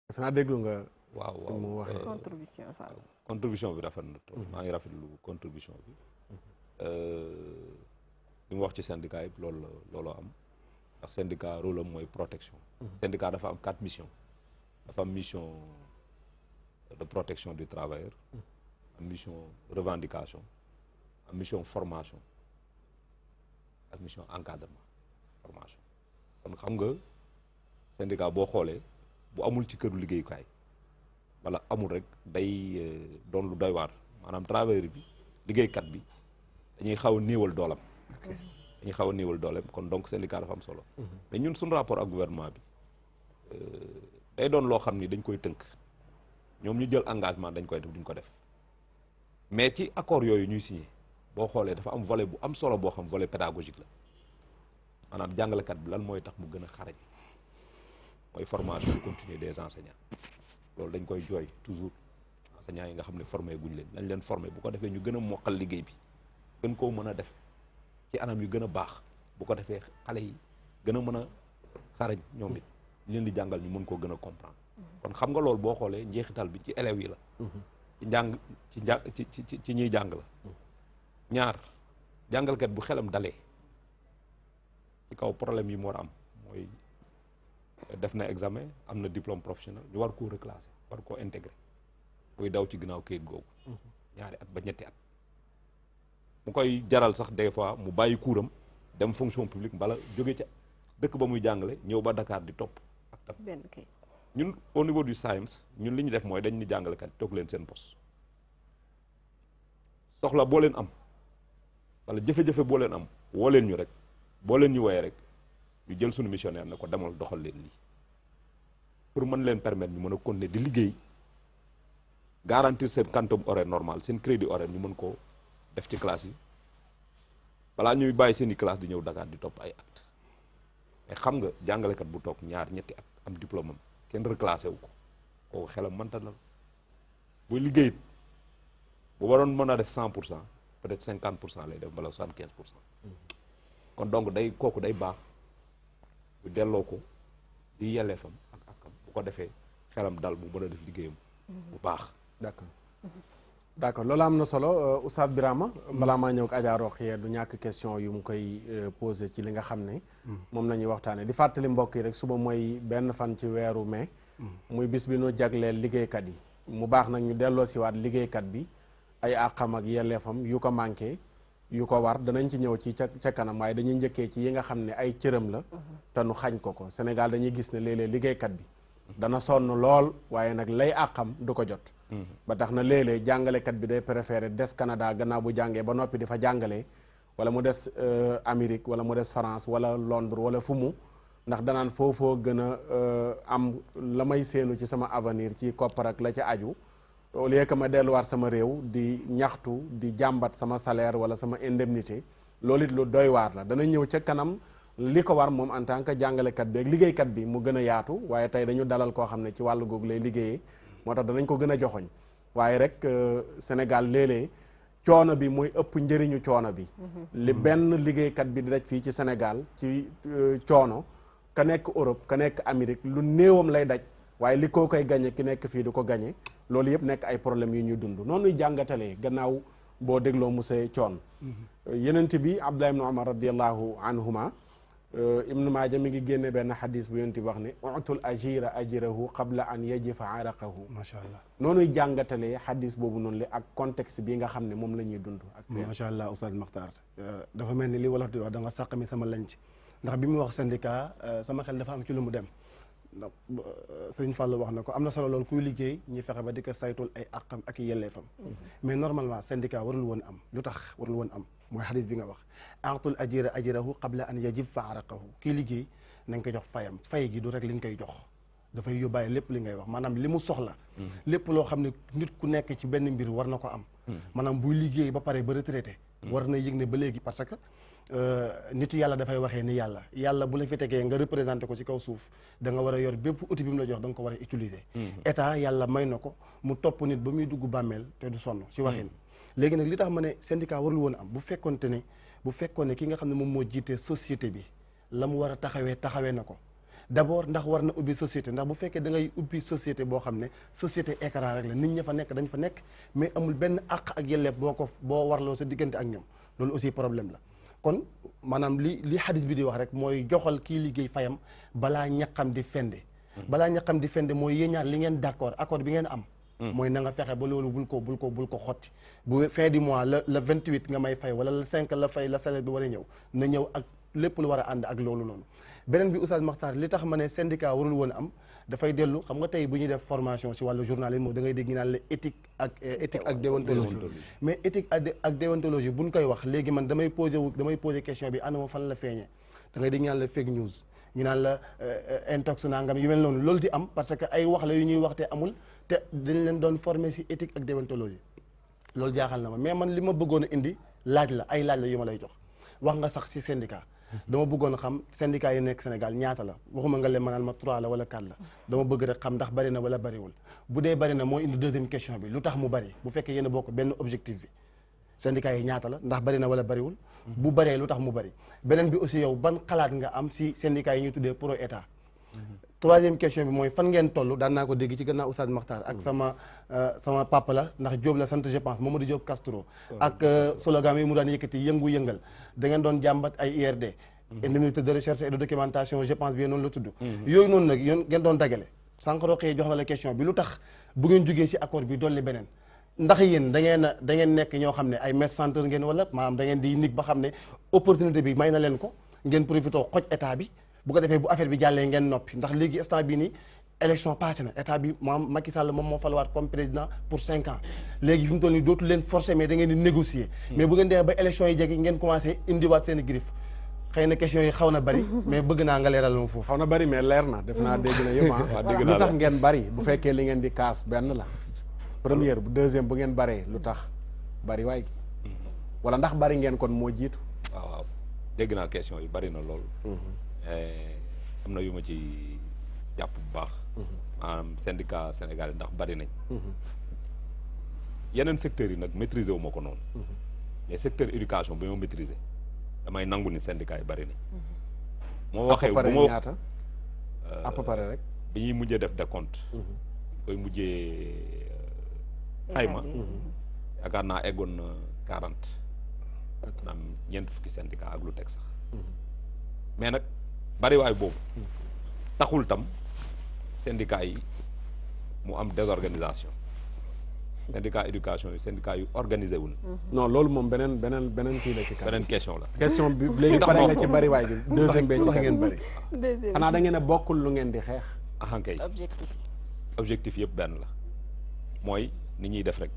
defe naa déglu nga. waaw mu waxee contribution bi rafet na trop. maa ngi rafetlu contribution bi. li mu wax ci syndicat yi looloo am ndax syndicat rôle am mooy protection. syndicat dafa am 4 missions. dafa am mission de protection du travailleur. am mission revendication. am mission formation. ak mission encadrement formation. kon xam nga syndicat boo xoolee bu amul ci këru liggéeyukaay wala amul rek day doon lu doy waar maanaam travailleur bi liggéeykat bi dañuy xaw a néewal doolam. dañuy xaw a néewal dooleem kon donc syndicat dafa am solo. mais ñun suñu rapport ak gouvernement bi day doon loo xam ni dañ koy tënk ñoom ñu jël engagement dañ koy def duñ ko def mais ci accord yooyu ñuy signé boo xoolee dafa am volet bu am solo boo xam volet pédagogique la maanaam jàngalekat bi lan mooy tax mu gën a xarañ mooy formation continue des enseignants loolu dañ koy jooy toujours enseignants yi nga xam ne formé guñ leen nañ leen formé bu ko defee ñu gën a mokkal liggéey bi gën koo mën a def ci anam yu gën a baax bu ko defee xale yi gën a mën a xarañ ñoom it ñu leen di jàngal ñu mën koo gën a comprendre kon xam nga loolu boo xoolee njeexital bi ci élèves yi la ci njàng ci ñiy jàng la ñaar jàngalkat bu xelam dalee ci kaw problème yi mu war a am mooy def na examen am na diplôme professionnel ñu war koo reclasser war koo intégrer muy daw ci ginnaaw kayit googu 2 at ba 3 at mu koy jaral sax des fois mu bàyyi kuuram dem fonction publique mbala jóge ca dëkk ba muy jàngale ñëw ba Dakar di topp ak tam ñun au niveau du science ñun li ñu def mooy dañ ni jàngalekat toog leen seen poste soxla boo leen am wala jafe-jafe boo leen am woo leen ñu rek boo leen ñu woyee rek ñu jël suñu missionnaire ne ko demal doxal leen lii pour mën leen permettre ñu mën a continuer di liggéey garantir seen quantum horaire normal seen crédit horaire ñu mën koo def ci classe yi balaa ñuy bàyyi seen i classe di ñëw Dakar di topp ay at mais xam nga jàngalekat bu toog 2 ñetti at am diplôme am kenn reclassé wu ko kooku xelam mënta la buy liggéey bu waroon mën a def 100% peut-être 50% lay def wala 75%. kon donc day kooku day baax bu delloo ko di yelleefam ak akam bu ko defee xelam dal bu mën a def liggéeyam bu baax. d'accord loolu am na solo Oustaz Birama balaa maa ñëw ak Adja Rokhaya du ñàkk question yu mu koy posé ci li nga xam ne moom la ñuy waxtaane di fàttali mbokk yi rek suba mooy benn fan ci weeru mai muy bis bi nu jagleel liggéeykat yi mu baax nag ñu delloo siwaat liggéeykat bi ay àqam ak yelleefam yu ko manqué yu ko war danañ ci ñëw ci ca kanam waaye dañuy njëkkee ci yi nga xam ne ay cëram la te nu xañ ko Sénégal dañuy gis ne léeg-léeg liggéeykat bi dana sonn lool waaye nag lay àqam du ko jot ba tax na léeg-léeg jàngalekat bi day préféré des Canada gannaaw bu jàngee ba noppi di fa jàngale wala mu des Amérique wala mu des France wala Londres wala fu mu ndax danaan foofoo gën a am la may séenu ci sama avenir ci koppar ak la ca aju au lieu que ma delluwaat sama réew di ñaxtu di jàmbat sama salaire wala sama indemnité loolu it lu doy waar la dana ñëw ca kanam li ko war moom en tant que jàngalekat bi ak liggéeykat bi mu gën a yaatu waaye tey dañu dalal koo xam ne ci wàllu googu lay liggéeyee moo tax danañ ko gën a joxoñ waaye rek Sénégal léeg-léeg coono bi mooy ëpp njëriñu coono bi li benn liggéeykat bi di daj fii ci Sénégal ci coono ka nekk Europe ka nekk Amérique lu néewam lay daj waaye li koo koy gañe ki nekk fii du ko gañe loolu yëpp nekk ay problèmes yu ñuy dund noonuy jàngatalee gannaaw boo dégloo monsieur Thion yenent bi Abdullah ibn Umar radiallahu anhuma Ibnu Maaja mi ngi génne benn xadis bu yonent bi wax ne utul ajira ajrahu qabla an yajifa araqahu macha allah noonuy jàngatalee xadis boobu noonu la ak contexte bi nga xam ne moom la ñuy dund ak macha allah Oustaz Makhtar dafa mel ni li wolof di wax da nga sàq mi sama lanc ndax bi mu wax syndicat sama xel dafa am ci lu mu dem ndax Sëriñ Fallou wax na ko am na solo loolu kuy liggéey ñi fexe ba di ko saytul ay àqam ak yelleefam mais normalement syndicat warul woon am lu tax warul woon am mooy xadis bi nga wax a'tul ajira ajrahu qabla an yajib fa araqahu kii liggéey nañ ko jox fayam fay gi du rek li nga koy jox dafay yóbbaale lépp li ngay wax maanaam li mu soxla lépp loo xam ne nit ku nekk ci benn mbir war na ko am maanaam buy liggéey ba pare ba retraité war na yëg ne ba léegi parce que nitu yàlla dafay waxee ni yàlla bu la fi tegee nga représenté ko ci kaw suuf da nga war a yor bépp outil bi mu la jox da nga ko war a utiliser. état yàlla may na ko mu topp nit ba muy dugg bàmmeel te du sonn ci waxin. léegi nag li tax ma ne syndicat warul woon am bu fekkoon ne ki nga xam ne moom moo jiite société bi la mu war a taxawee na ko d'abord ndax war na ubbi société ndax bu fekkee da ngay ubbi société boo xam ne société écran rek la nit ña fa nekk dañ fa nekk mais amul benn àq ak yelleef boo warloo sa diggante ak ñoom loolu aussi problème la. kon maanaam li xadis bi di wax rek mooy joxal kii liggéey fayam balaa ñaqam di fende. balaa ñaqam di fende mooy yéen ñaar li ngeen d'accord accord bi ngeen am. mooy na nga fexe ba loolu bul ko xotti. bu fin du mois le 28 nga may fay wala le 5 la fay la salaire bi war a ñëw na ñëw ak lépp lu war a ànd ak loolu noonu. beneen bi Oustaz Makhtar li tax ma ne syndicat warul woon am dafay dellu xam nga tey bu ñuy def formation ci wàllu journalisme da ngay dégg ñu naan la éthique ak déontologie mais éthique ak déontologie buñ koy wax léegi man damay poser question bi anama fan la feeñee da ngay dégg ñu naan la fake news ñu naan la intox nangam yu mel noonu loolu di am parce que ay wax la yu ñuy wax te amul te dañ leen doon former ci éthique ak déontologie loolu jaaxal na ma mais man li ma bëggoon a indi laaj la yu ma lay jox wax nga sax ci syndicat dama bëggoon xam syndicat yi nekk Sénégal ñaata la waxuma nga leen mënaan ma 3 la wala 4 la dama bëgg rek xam ndax bari na wala bariwul bu dee bari na moo indi deuxième question bi lu tax mu bari bu fekkee yéen a bokk benn objectif bi syndicat yi ñaata la ndax bari na wala bariwul bu baree lu tax mu bari beneen bi aussi yow ban xalaat nga am si syndicat yi ñuy tuddee pro état troisième question bi mooy fan ngeen toll daan naa ko dégg ci gannaaw Oustaz Makhtar ak sama papa la ndax Diop la sant je pense Mamadou Diop Castro ak slogan yi mu daan yëkkati yëngu-yëngal da ngeen doon jàmbat ay IRD indemnité de recherche et de documentation je pense bien noonu la tudd yooyu noonu nag yoon ngeen doon dagale sànq roqee jox na la question bi lu tax bu ngeen jógee ci accord bi dolli beneen ndax yéen da ngeen nekk ñoo xam ne ay maître centre ngeen wala maanaam da ngeen di nig ba xam ne opportunité bi may na leen ko ngeen profité xoj état bi bu ko defee bu affaire bi jàllee ngeen noppi ndax léegi instant bi nii élection passé na état bi maam Macky Sall moom moo falwaat comme président pour 5 ans léegi fi mu toll nii dootu leen forcer mais da ngeen di négocier mais bu ngeen demee ba élection yi jege ngeen commencé indiwaat seen griffe xëy na question yi xaw na bari mais bëgg naa nga leeral ma foofu xaw na bari mais leer na def naa dégg na yëpp lu tax ngeen bari bu fekkee li ngeen di kaas benn la première bu deuxième bu ngeen baree lu tax bari waay gi wala ndax bari ngeen kon moo jiitu waaw dégg naa question yi bari na lool am na yu ma ci jàpp bu baax maanaam syndicat sénégalais ndax bari nañ yeneen secteurs yi nag maîtriser wu ma ko noonu mais secteur éducation bi ma maîtriser damay nangu ni syndicat yi bari nañ moo waxee bu ma ñaata à peu près rek bi ñuy mujjee def décompte koy mujjee xayma yaakaar naa eggoon na 40 naam ñeent fukki syndicat ak lu teg sax mais nag bariwaay boobu taxul tam syndicat yi mu am désorganisation syndicat éducation yi syndicat yu organisé wul non loolu moom beneen kii la ci beneen question la question bi léegi pare nga ci bariwaay bi deuxième bee ci ngeen bari xanaa da ngeen a bokkul lu ngeen di xeex ahankay objectif yëpp benn la mooy ni ñuy def rek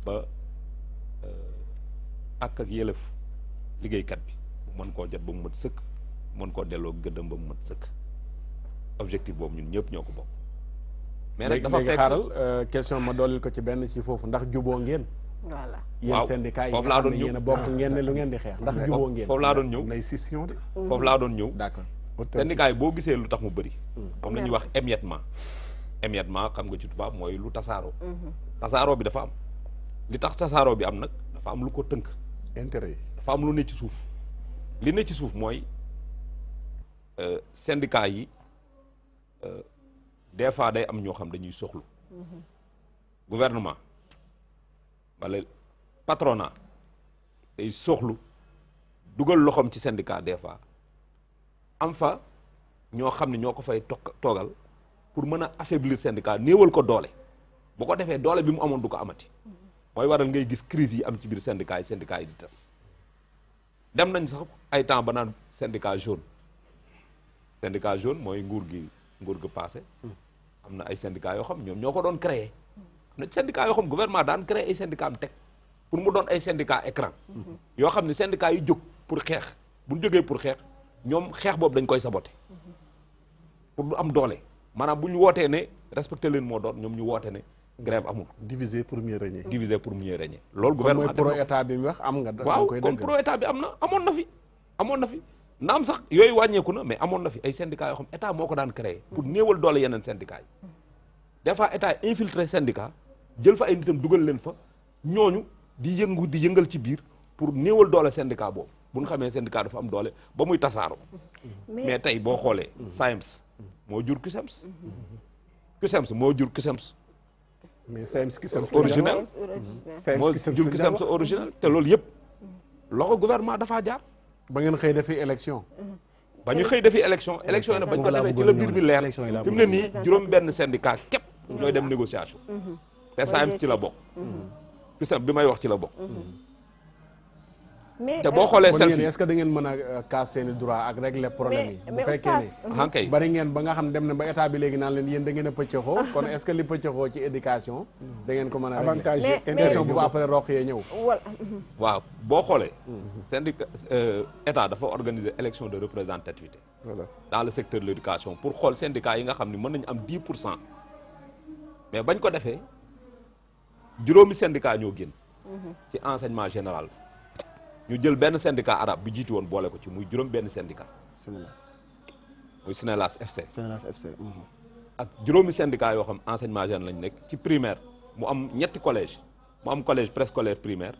ba ak yëlëf liggéeykat bi mën koo jot ba mu mat sëkk mën koo delloo gëddëm ba mu mat sëkk objectif boobu ñun ñëpp ñoo ko bokk mais nag dafa fekk xaaral question ma doolil ko ci benn ci foofu ndax juboo ngeen voilà yéen syndicat yi foofu laa doon ñëw yéen a bokk ngeen ne lu ngeen di xeex ndax juboo ngeen foofu laa doon ñëw nay scission de foofu laa doon ñëw d'accord syndicat yi boo gisee lu tax mu bëri comme la ñuy wax émiettement xam nga ci tubaab mooy lu tasaaroo tasaaroo bi dafa am li tax tasaaroo bi am nag dafa am lu ko tënk intérêt yi dafa am lu ne ci suuf li ne ci suuf mooy syndicat yi des fois day am ñoo xam dañuy soxlu gouvernement wala patronat day soxlu dugal loxoom ci syndicat des fois am fa ñoo xam ne ñoo ko fay toogal pour mën a affaiblir syndicat néewal ko doole bu ko defee doole bi mu amoon du ko amati mooy waral ngay gis crise yi am ci biir syndicat yi di tas dem nañ sax ay temps ba naan syndicat jaune mooy nguur gi passé am na ay syndicats yoo xam ñoom ñoo ko doon créer am na syndicats yoo xam gouvernement daan créer ay syndicats am teg pour mu doon ay syndicats écran yoo xam ne syndicats yi jóg pour xeex bu ñu jógee pour xeex ñoom xeex boobu dañ koy saboter pour du am doole maanaam bu ñu wootee ne respecté leen moo doon ñoom ñu woote ne grève amul. diviser pour mieux régner. diviser pour mieux régner. loolu gouvernement def pro état bi mu wax am nga. waaw comme pro état bi am na amoon na fi. amoon na fi naam sax yooyu wàññeeku na mais amoon na fi ay syndicats yoo xam état moo ko daan créé pour néewal doole yeneen syndicats yi des fois état infiltré syndicat jël fa ay nitam dugal leen fa ñooñu di yëngal ci biir pour néewal doole syndicat boobu bu ñu xamee syndicat dafa am doole ba muy tasaaroo mais tey boo xoolee SAEMS moo jur CUSEMS moo jur CUSEMS mais SAEMS CUSEMS original moo jur CUSEMS original te loolu yëpp loxo gouvernement dafaa jaar ba ngeen xëy defi élection ba ñu xëy defi élection yi nag bañ ko defee ci la biir bi leer fi mu ne nii juróom benn syndicat képp ñooy dem négociation te SAEMS ci la bokk CUSEMS bi may wax ci la bokk te boo xoolee est-ce que da ngeen mën a kaas seeni droit ak régler problème yi bu fekkee ne bari ngeen ba nga xam dem na ba état bi léegi naan leen yéen da ngeen a pëccëxoo kon est-ce que li pëccëxoo ci éducation da ngeen ko mën a régler question bu après roq yee ñëw waaw boo xoolee syndicat état dafa organiser élection de représentativité dans le secteur de l'éducation pour xool syndicat yi nga xam ne mën nañu am 10% mais bañ ko defee juróomi syndicat ñoo génn ci enseignement général ñu jël benn syndicat arabe bi jiitu woon boole ko ci muy juróom benn syndicat muy SNELAS FC ak juróomi syndicat yoo xam enseignement général lañ nekk ci primaire mu am ñetti collège mu am collège préscolaire primaire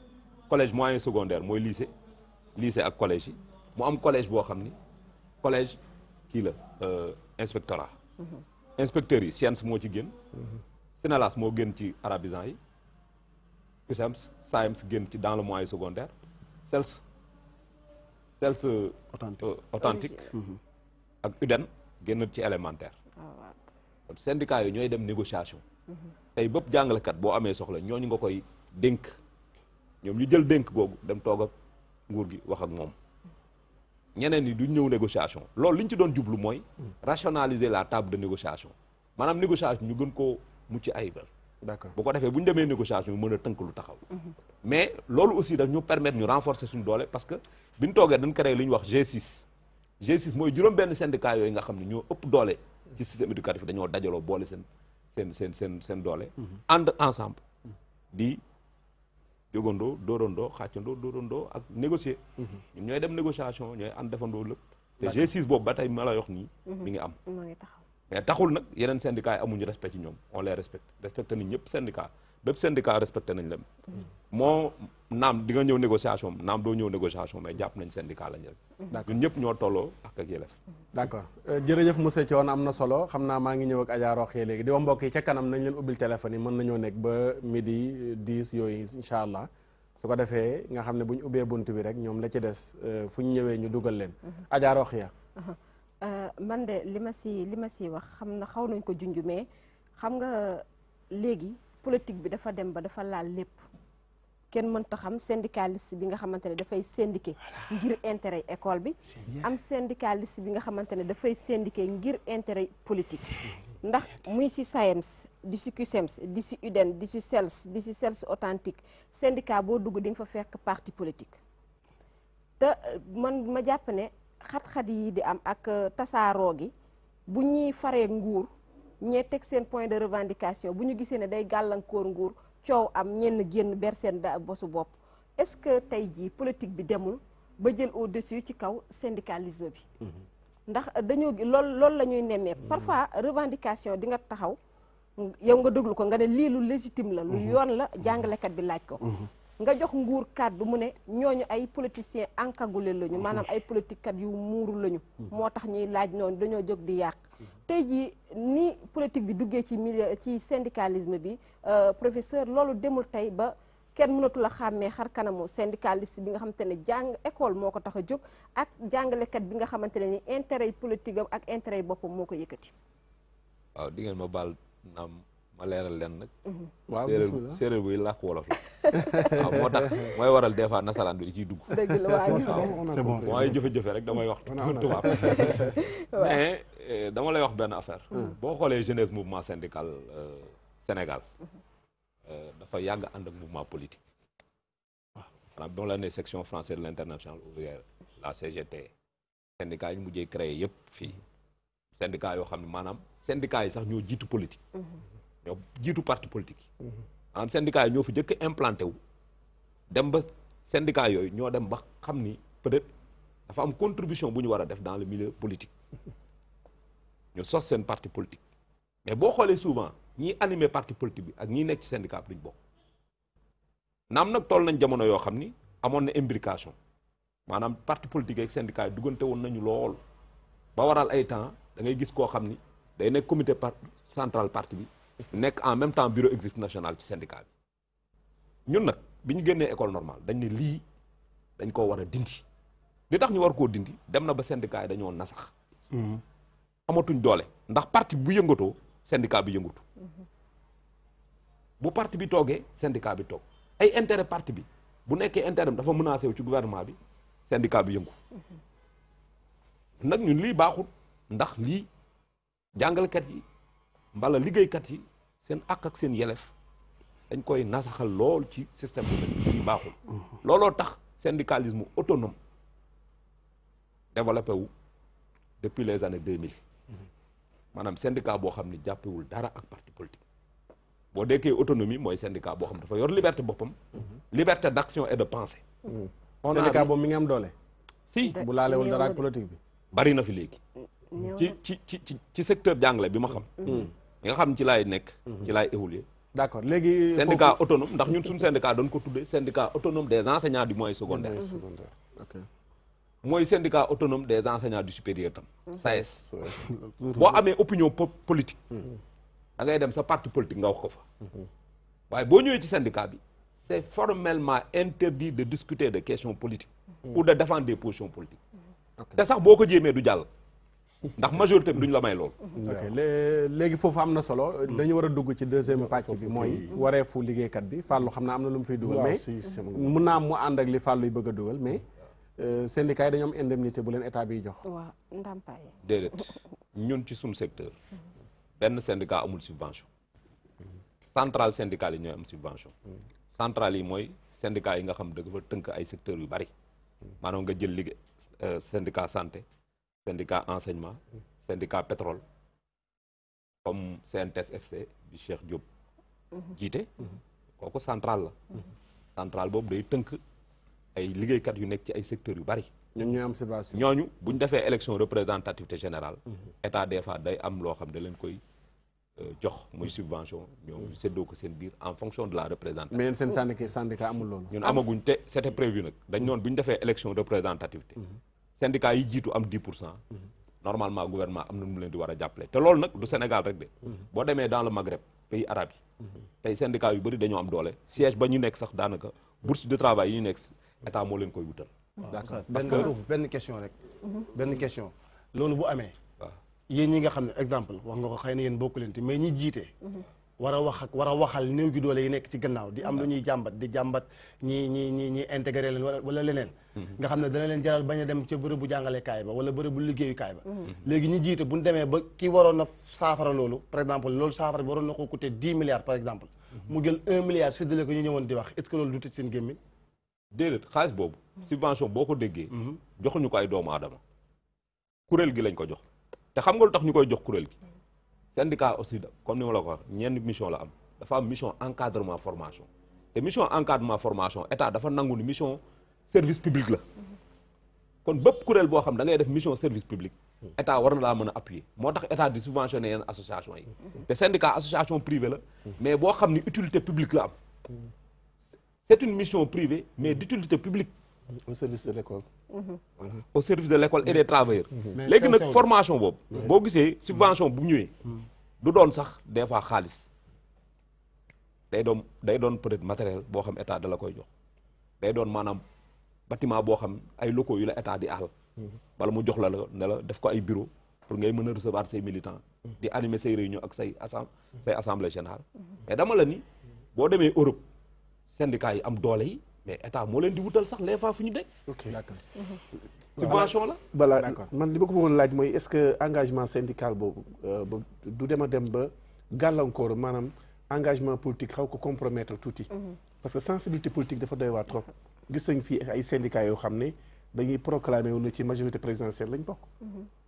collège moyen secondaire mooy lycée ak collège yi mu am collège boo xam ni collège kii la inspectorat inspecteurs yi SYENS moo ci génn SNELAS moo génn ci arabisant yi CUSEMS SAEMS génn ci dans le moyen secondaire CELS authentique ak UDEN génn ci élémentaire kon syndicat yooyu ñooy dem négociation tey bépp jàngalekat boo amee soxla ñooñu nga koy dénk ñoom ñu jël dénk googu dem toog ak nguur gi wax ak moom ñeneen ñi duñ ñëw négociation loolu li ñu ci doon jublu mooy rationaliser la table de négociation maanaam négociation ñu gën koo mucc ayibal d'accord bu ko defee bu ñu demee négociation mën a tënk lu taxaw mais loolu aussi daf ñu permettre ñu renforcer suñu doole parce que bi ñu toogee dañ créé li ñuy wax G6 mooy juróom benn syndicat yooyu nga xam ne ñoo ëpp doole ci système éducatif dañoo dajaloo boole seen doole ànd ensemble di jógandoo dóorandoo xàccandoo dóorandoo ak négocier ñun ñooy dem négociation ñooy ànd defandoo lépp te G6 boobu ba tey ma la wax nii mi ngi am mais taxul nag yeneen syndicats yi amuñu respect ci ñoom on les respecté nañ ñëpp syndicat bépp syndicat respecté nañ leen moo naam di nga ñëw négociation naam doo ñëw négociation mais jàpp nañ syndicat lañ rek ñun ñëpp ñoo tolloo ak yelef d'accord jërëjëf monsieur Thione am na solo xam naa maa ngi ñëw ak Adja Rokhaya léegi di wax mbokk yi ca kanam nañ leen ubbil téléphone yi mën nañoo nekk ba midi 10 yooyu incha allah su ko defee nga xam ne bu ñu ubbee bunt bi rek ñoom la ci des fu ñu ñëwee ñu dugal leen Adja Rokhaya man de li ma si wax xam na xaw nañ ko junj mais xam nga léegi politique bi dafa dem ba dafa laal lépp kenn mënta xam syndicaliste bi nga xamante ne dafay syndiqué ngir intérêt école bi am syndicaliste bi nga xamante ne dafay syndiqué ngir intérêt politique ndax muy si SAEMS di si CUSEMS di si UDEN di si CELS authentique syndicat boo dugg di nga fa fekk parti politique te man ma jàpp ne xat-xat yi di am ak tasaaroo gi bu ñuy faree nguur ñee teg seen point de revendication bu ñu gisee ne day gàllankoor nguur coow am ñenn génn ber seen bosu bopp est-ce que tey jii politique bi demul ba jël au-dessus ci kaw syndicalisme bi ndax dañoo loolu la ñuy nemmee parfois revendication di nga taxaw yow nga déglu ko nga ne lii lu légitime la lu yoon la jàngalekat bi laaj ko nga jox nguur kàddu mu ne ñooñu ay politiciens encagoulés lañu maanaam ay politique kat yu muuru lañu moo tax ñuy laaj noonu dañoo jóg di yàq tey jii ni politique bi duggee ci milieu ci syndicalisme bi professeur loolu demul tey ba kenn mënatu la xàmmee xar kanamu syndicaliste bi nga xamante ne jàng école moo ko tax a jóg ak jàngalekat bi nga xamante ne ni intérêt politique am ak intérêt yi boppam moo ko yëkkati. waaw di ngeen ma baal naam ma leeral leen nag. waaw séeréer buy làkk wolof la. waaw moo tax mooy waral des fois nasaraan bi di ciy dugg. dëgg la waa gis nga c'est bon mooy jëfe-jëfe rek damay wax tubaab. mais dama lay wax benn affaire. boo xoolee jeunesse mouvement syndical Sénégal. dafa yàgg ànd ak mouvement politique. waaw maanaam ba la ne section française de l'internationale ouvrière la CGT. syndicat yi ñu mujjee créé yëpp fii. syndicat yoo xam ne maanaam syndicat yi sax ñoo jiitu politique. ñoo jiitu parti politique yi. maanaam syndicat yi ñoo fi jëkk implanté wu. dem ba syndicat yooyu ñoo dem ba xam ni peut-être dafa am contribution bu ñu war a def dans le milieu politique ñu sos seen parti politique mais boo xoolee souvent ñiy animé parti politique bi ak ñiy nekk ci syndicat bi duñ bokk naam nag toll nañ jamono yoo xam ni amoon na imbrication maanaam parti politique ak syndicat yi duggante woon nañu lool ba waral ay temps da ngay gis koo xam ni day nekk comité central parti bi nekk en même temps bureau exécutif national ci syndicat bi ñun nag bi ñu génnee école normale dañ ne lii dañ koo war a dindi li tax ñu war koo dindi dem na ba syndicat yi dañoo nasax amatuñ doole ndax parti bu yëngatoo syndicat bi yëngatu bu parti bi toogee syndicat bi toog ay intérêt parti bi bu nekkee intérêt dafa menacé wu ci gouvernement bi syndicat bi yëngu nag ñun lii baaxul ndax lii jàngalekat yi mbala liggéeykat yi seen àq ak seen yelef dañ koy nasaxal lool ci système bi lii baaxul looloo tax syndicalisme autonome développé wu depuis les années 2000 maanaam syndicat boo xam ne jàppewul dara ak parti politique boo dekkee autonomie mooy syndicat boo xam dafa yor liberté boppam liberté d'action et de pensée syndicat boobu mi ngi am doole si bu laalewul dara ak politique bi bari na fi léegi ci secteur jàngale bi ma xam mi nga xam ci laay nekk ci laay évoluer d'accord léegi syndicat autonome ndax ñun suñu syndicat doon ko tuddee syndicat autonome des enseignants du moyen secondaire ok mooy syndicat autonome des enseignants du supérieur tam SAES boo amee opinion politique da ngay dem sa parti politique nga wax ko fa waaye boo ñëwee ci syndicat bi c'est formellement interdit de discuter de questions politiques ou de défendre des positions politiques te sax boo ko jéemee du jàll ndax majorité bi duñ la may loolu ok léegi foofu am na solo dañu war a dugg ci deuxième pàcc bi mooy wareefu liggéeykat bi Fallou xam naa am na lu mu fiy dugal mais mun naa mu ànd ak li Fallou yi bëgg a dugal mais syndicat yi dañoo am indemnité bu leen état bi jox waaw ndàmpaay déedéet ñun ci suñu secteur benn syndicat amul subvention centrale syndicale yi ñooy am subvention centrale yi mooy syndicat yi nga xam dafa tënk ay secteurs yu bari maanaam nga jël liggéey syndicat santé syndicat enseignement syndicat pétrole comme CNTS FC bi Cheikh Diop jiite kooku centrale la centrale boobu day tënk ay liggéeykat yu nekk ci ay secteurs yu bari ñoom ñooy am subvention ñooñu buñ defee élection représentativité générale état des fois day am loo xam da leen koy jox muy subvention ñoom séddoo ko seen biir en fonction de la représentation mais yéen seen syndicat amul loolu ñun amaguñ te c'était prévu nag dañ noonu bu ñu defee élection représentativité syndicat yi jiitu am 10% normalement gouvernement am na mu leen di war a jàppale te loolu nag du Sénégal rek de boo demee dans le Maghreb pays arabe yi tey syndicat yu bëri dañoo am doole siège ba ñu nekk sax daanaka bourse de travail yi ñu nekk état moo leen koy wutal d'accord parce que benn question rek benn question loolu bu amee yéen ñi nga xam ne exemple wax nga ko xëy na yéen bokku leen te mais ñi jiite war a wax ak war a waxal néew gi doole yi nekk ci gannaaw di am lu ñuy jàmbat di jàmbat ñi intégré leen wala leneen nga xam ne dana leen jaral bañ a dem ca bërëbu jàngalekaay ba wala bërëbu liggéeyukaay ba léegi ñi jiite buñ demee ba ki waroon na saafara loolu par exemple loolu saafara bi waroon na ko coûter 10 milliards par exemple mu jël 1 milliard séddale ko ñu ñëwoon di wax est-ce que loolu du tëj seen gémmiñ déedéet xaalis boobu subvention boo ko déggee joxuñu ko ay doomu aadama kuréel gi lañ ko jox te xam nga lu tax ñu koy jox kuréel gi syndicat aussi comme ni ma la ko wax ñenn mission la am dafa am mission encadrement formation te mission encadrement formation état dafa nangu ni mission service public la kon bépp kuréel boo xam da ngay def mission service public état war na laa mën a appuyer moo tax état di subventionné yenn association yi te syndicat association privée la mais boo xam ni utilité publique la am c'est une mission privée mais d'utilité publique au service de l'école au service de l'école et des travailleurs léegi nag formation boobu boo gisee subvention bu ñëwee du doon sax des fois xaalis day doon peut-être matériel boo xam état da la koy jox day doon maanaam bâtiment boo xam ay locaux yu la état di aal wala mu jox la ne la def ko ay bureau pour ngay mën a recevoir say militants di animer say réunion ak say assemblée générale mais dama la ni boo demee Europe syndicats yi am doole yi mais état moo leen di wutal sax les fois fu ñu dégg. ok d'accord. subvention la. voilà man li ma ko bëggoon laaj mooy est-ce que engagement syndical boobu du dem a dem ba gàllankoor maanaam engagement politique xaw ko compromettre tuuti. parce que sensibilité politique dafa doy waa trop. gis nañ fii ay syndicats yoo xam ne dañuy proclamer wu ne ci majorité présidentielle lañ bokk.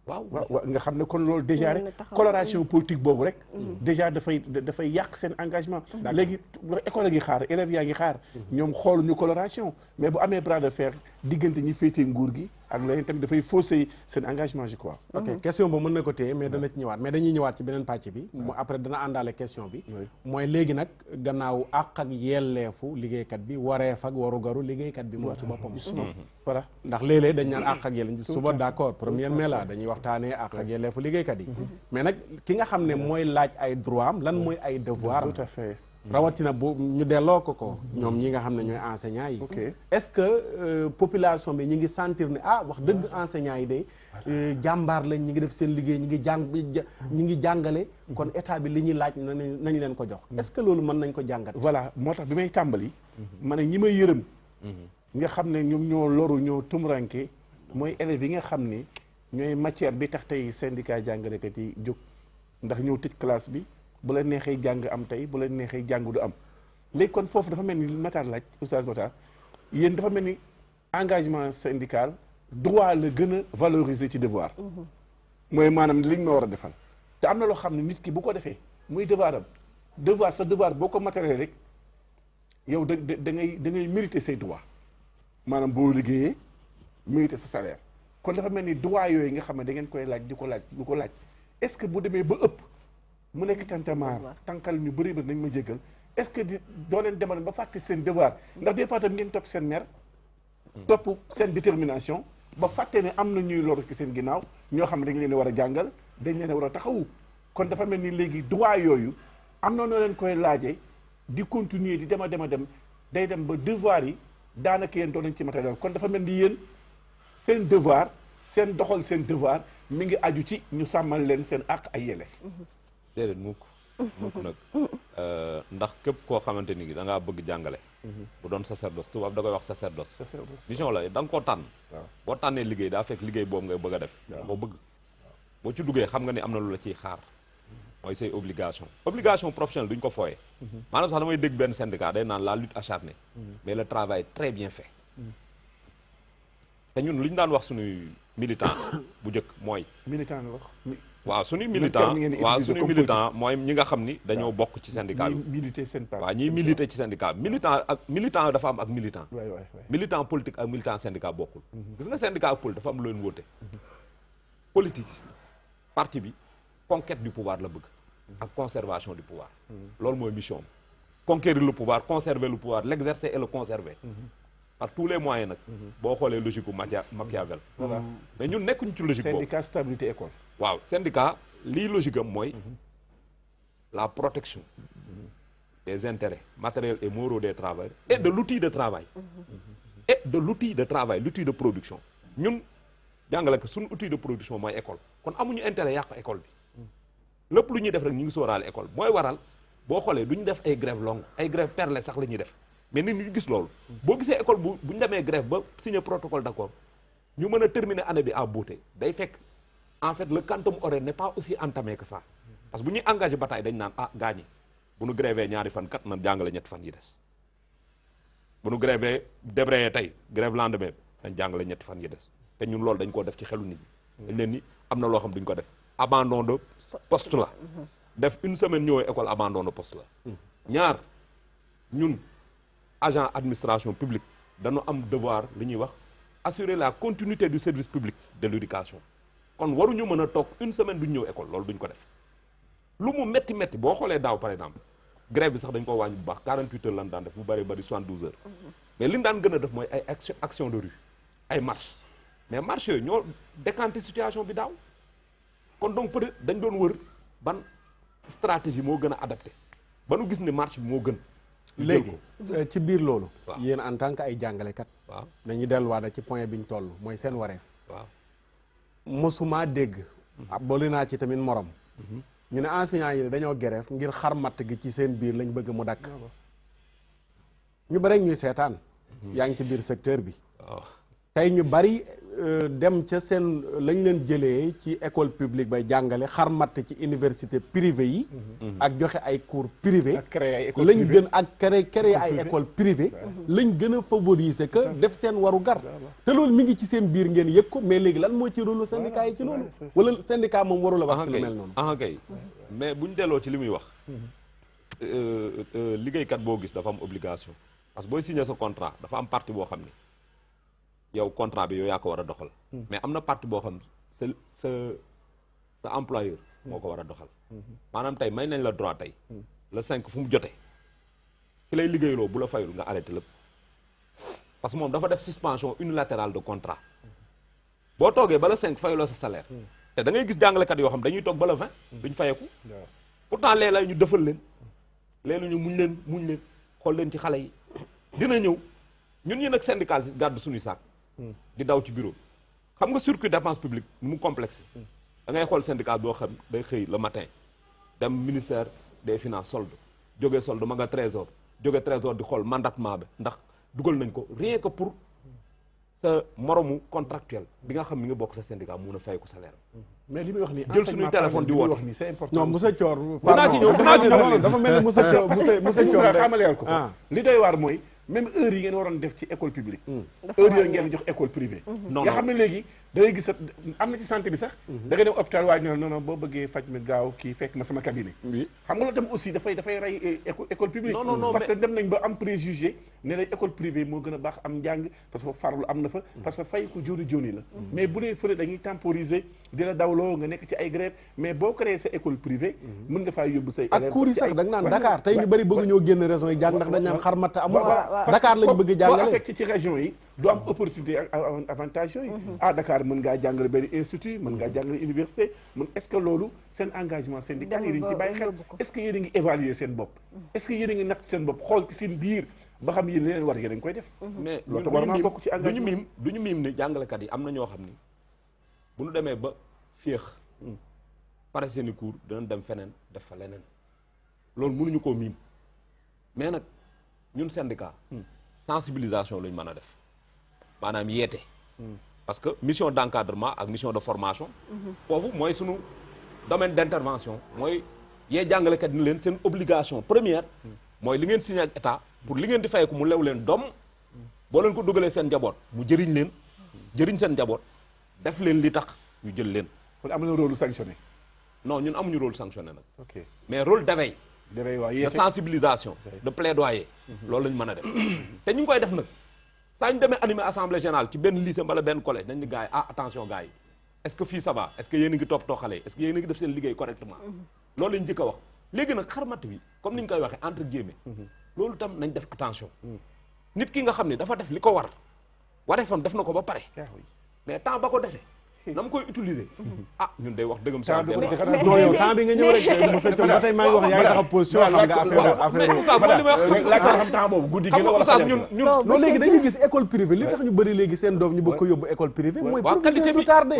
waaw nga xam ne kon loolu déjà rek coloration politique boobu rek déjà dafay yàq seen engagement léegi école gi xaar élèves yaa ngi xaar ñoom xooluñu coloration mais bu amee bras de fer diggante ñi féetee nguur gi ak leneen tamit dafay fausser seen engagement je crois. ok question boobu mën na ko téye mais dana ci ñëwaat mais dañuy ñëwaat ci beneen pàcc bi. après dana àndaale question bi. mooy léegi nag gannaaw àq ak yelleefu liggéeykat bi wareef ak warugaru liggéeykat bi moom ci boppam. voilà ndax léeg-léeg dañ naan àq ak yelleef suba d'accord premier mai la dañuy waxtaanee àq ak yelleefu liggéeykat yi. mais nag ki nga xam ne mooy laaj ay droit am lan mooy ay devoir am. tout à fait. rawatina bu ñu delloo ko ñoom ñi nga xam ne ñooy enseignants yi. est-ce que population bi ñi ngi sentir ne wax dëgg enseignants yi de jàmbaar lañ ñi ngi def seen liggéey ñi ngi jàngale kon état bi li ñuy laaj nañ leen ko jox. est-ce que loolu mën nañ ko jàngat. voilà moo tax bi may tàmbali. ma ne ñi may yërëm. nga xam ne ñoom ñoo loru ñoo tumuranke mooy élèves yi nga xam ne ñooy matière bi tax tey syndicat jàngalekat yi jóg ndax ñëw tëj classe bi. bu la neexee jàng am tey bu la neexee jàng du am léegi kon foofu dafa mel ni Matar laaj oustaz Matar yéen dafa mel ni engagement syndical droit la gën a valoriser ci devoir. mooy maanaam liñ ma war a defal te am na loo xam ne nit ki bu ko defee muy devoir am devoir sa devoir boo ko matériel rek yow da ngay mériter say droit maanaam boo liggéeyee mériter sa salaire kon dafa mel ni droit yooyu nga xam ne da ngeen koy laaj di ko laaj est-ce que bu demee ba ëpp. mu nekk tantamaar tànkal ñu bëri ba nañ ma jéggal est-ce que doo leen demal ba fàtte seen devoir ndax des fois tam ngeen topp seen mer topp seen détermination ba fàtte ne am na ñuy loru ci seen ginnaaw ñoo xam ne dañ leen war a jàngal dañ leen war a taxawu kon dafa mel ni léegi droit yooyu am na noo leen koy laajee di continuer di dem day dem ba devoir yi daanaka yéen doo nañ ci matériel kon dafa mel ni yéen seen devoir seen doxal seen devoir mi ngi aju ci ñu sàmmal leen seen àq ay yelleef. déedéet mukk nag ndax képp koo xamante ni da ngaa bëgg jàngale bu doon sacerdoce tubaab da koy wax sacerdoce mission la da nga koo tànn boo tànnee liggéey daa fekk liggéey boobu ngay bëgg a def boo bëgg boo ci duggee xam nga ni am na lu la ciy xaar mooy say obligation professionnelle duñ ko fooyee maanaam sax damay dégg benn syndicat day naan la lutte acharnée mais le travail très bien fait te ñun li ñu daan wax suñuy militant bu njëkk mooy militant la wax waaw suñuy militant mooy ñi nga xam ni dañoo bokk ci syndicat bi waaw ñiy militer ci syndicat bi militant dafa am ak militant militant politique ak militant syndicat bokkul gis nga syndicat ak politique dafa am lu leen wóote politique parti bi conquête du pouvoir la bëgg ak conservation du pouvoir loolu mooy mission bi conquérir le pouvoir conserver le pouvoir l'exercer et le conserver par tous les moyens nag boo xoolee logique u Machiavel mais ñun nekkuñu ci logique boobu syndicat stabilité école waaw syndicat lii logique am mooy la protection des intérêts matériels et moraux des travailleurs et de l'outil de travail l'outil de production ñun jàngale ko suñu outil de production mooy école kon amuñu intérêt yàq école bi lépp lu ñuy def rek ñu ngi sóoraale école mooy waral boo xoolee du ñu def ay grève longue ay grève perlée sax la ñuy def mais nit ñu gis loolu boo gisee école bu ñu demee grève ba signer protocole d'accord ñu mën a terminer année bi en beauté day fekk en fait le quantum horaire n'est pas aussi entamé que ça parce que bu ñuy engagé bataille dañ naan gaañi bu ñu grévé ñaari fan kat man jàngale ñetti fan yi des bu ñu grévé débrayé tey grève lendemain dañ jàngale ñetti fan yi des te ñun loolu dañ koo def ci xelu nit ñi dañ leen ni am na loo xam duñ ko def abandon de poste la def une semaine ñëwee école abandon de poste la ñaar ñun agent administration publique dañu am devoir li ñuy wax assurer la continuité du service public de l'éducation kon waruñu mën a toog une semaine duñ ñëw école loolu duñ ko def lu mu métti boo xoolee daaw par exemple grève bi sax dañ ko wàññi bu baax 48 heures lan daan def bu bëri 72 heures mais li ñu daan gën a def mooy ay action de rue ay marche mais marche yooyu ñoo décanté situation bi daaw kon donc peut-être dañ doon wër ban stratégie moo gën a adapté ba nu gis ne marche bi moo gën léegi ci biir loolu yéen en tant que ay jàngalekat waaw dañuy delluwaat ci point bi ñu toll mooy seen wareef waaw mosuma dégg boole naa ci tamit morom ñu ne enseignants yi dañoo grève ngir xar matt gi ci seen biir lañ bëgg mu dakk ñu bari ñuy seetaan yaa ngi ci biir secteur bi tey ñu bari dem ca seen lañ leen jëlee ci école publique bay jàngale xar matt ci université privée yi ak joxe ay cours privé lañ gën ak créer ay école privée lañ gën a favoriser que def seen waru gar te loolu mi ngi ci seen biir ngeen yëg ko mais léegi lan moo ci rôle syndicat yi ci loolu wala syndicat moom warul a wax ci lu mel noonu kay mais buñ delloo ci li muy wax liggéeykat boo gis dafa am obligation parce que booy signé sa contrat dafa am partie boo xam ne yow contrat bi yow yaa ko war a doxal mais am na partie boo xam sa employeur moo ko war a doxal maanaam tey may nañ la droit tey le 5 fu mu jotee ki lay liggéeyloo bu la fayul nga arrêté lépp parce que moom dafa def suspension unilatérale de contrat boo toogee ba le 5 fayuloo sa salaire te da ngay gis jàngalekat yoo xam dañuy toog ba le 20 duñ fayeku pourtant léeg-léeg ñu defal leen léeg-léeg ñu muñ leen xool leen ci xale yi dina ñëw ñun ñi nag syndical gàddu suñuy saak di daw ci bureau xam nga circuit dépense publique mu complexe da ngay xool syndicat boo xam day xëy le matin dem ministère des finances solde jógee solde ma nga trésor jóge trésor di xool mandatement bi ndax dugal nañ ko rien que pour sa moromu contractuel bi nga xam mi nga bokk sa syndicat mun a fay ko salaire mais li muy wax nii jël suñuy téléphone di woote c'est important non monsieur Thior dinaa ci ñëw dafa mel ni monsieur Thior xamaleel ko li doy waar mooy même heure yi ngeen waroon def ci école publique heure yooyu ngeen jox école privée nga xam ne léegi da ngay gis am na ci santé bi sax da ngay dem hôpital waaj na non boo bëggee faj mi gaaw kii fekk ma sama cabinet xam nga loolu tam aussi dafay rey école publique parce que dem nañ ba am préjugé ne lay école privée moo gën a baax am njàng parce que farlu am na fa parce que fay ko joni la mais bu dee fële dañuy temporiser di la dawloo nga nekk ci ay grève mais boo créé sa école privée mën nga faa yóbbu say ak cours yi sax da nga naan Dakar tey ñu bëri bëgg ñoo génn région yi jàng ndax dañ naan xarmata amu fa Dakar lañu bëgg jàngale boo affecté ci région yi du am opportunité ak avantage yooyu Dakar mën ngaa jàngale benn institut mën ngaa jàngale université est-ce que loolu seen engagement syndical yi dañ ci bàyyi xel est-ce que yéen a ngi évaluer seen bopp est-ce que yéen a ngi natt seen bopp xool ci seen biir ba xam yéen leen war yéen a ngi koy def mais loolu war naa bokk ci engagement duñu miim ne jàngalekat yi am na ñoo xam ni bu ñu demee ba féex pare seeni cours dinañ dem feneen def fa leneen loolu mënuñu koo miim mais nag ñun syndicat sensibilisation lañ mën a def maanaam yeete parce que mission d'encadrement ak mission de formation foofu mooy sunu domaine d'intervention mooy yee jàngalekat ni leen seen obligation première mooy li ngeen signé ak état pour li ngeen di fay ko mu lew leen doom boo leen ko dugalee seen njaboot mu jëriñ leen jëriñ seen njaboot def leen li tax ñu jël leen kon am na rôle sanctionné non ñun amuñu rôle sanctionné nag ok mais rôle d'éveil de sensibilisation de plaidoyer loolu lañ mën a def te ñu ngi koy def nag saa ñu demee animé assemblée générale ci benn lycée wala benn collège nañ ni gars yi attention gars yi est-ce que fii ça va est-ce que yéen a ngi toppatoo xale yi est-ce que yéen a ngi def seen liggéey correctement loolu lañ njëkk a wax léegi nag xarmat bi comme ni ñu koy waxee entre guillemets loolu tam nañ def attention nit ki nga xam ne dafa def li ko war wareefam def na ko ba pare mais temps ba ko dese na mu koy utiliser ñun day wax dëggam sa non yow temps bi nga ñëw rek monsieur Thion ba tey maa ngi wax yaa ngi taxaw position xam nga affaire xam temps boobu guddi gi la wala ñun non léegi dañuy gis école privée li tax ñu bëri léegi seen doom ñu bëgg ko yóbbu école privée mooy professeur du tardé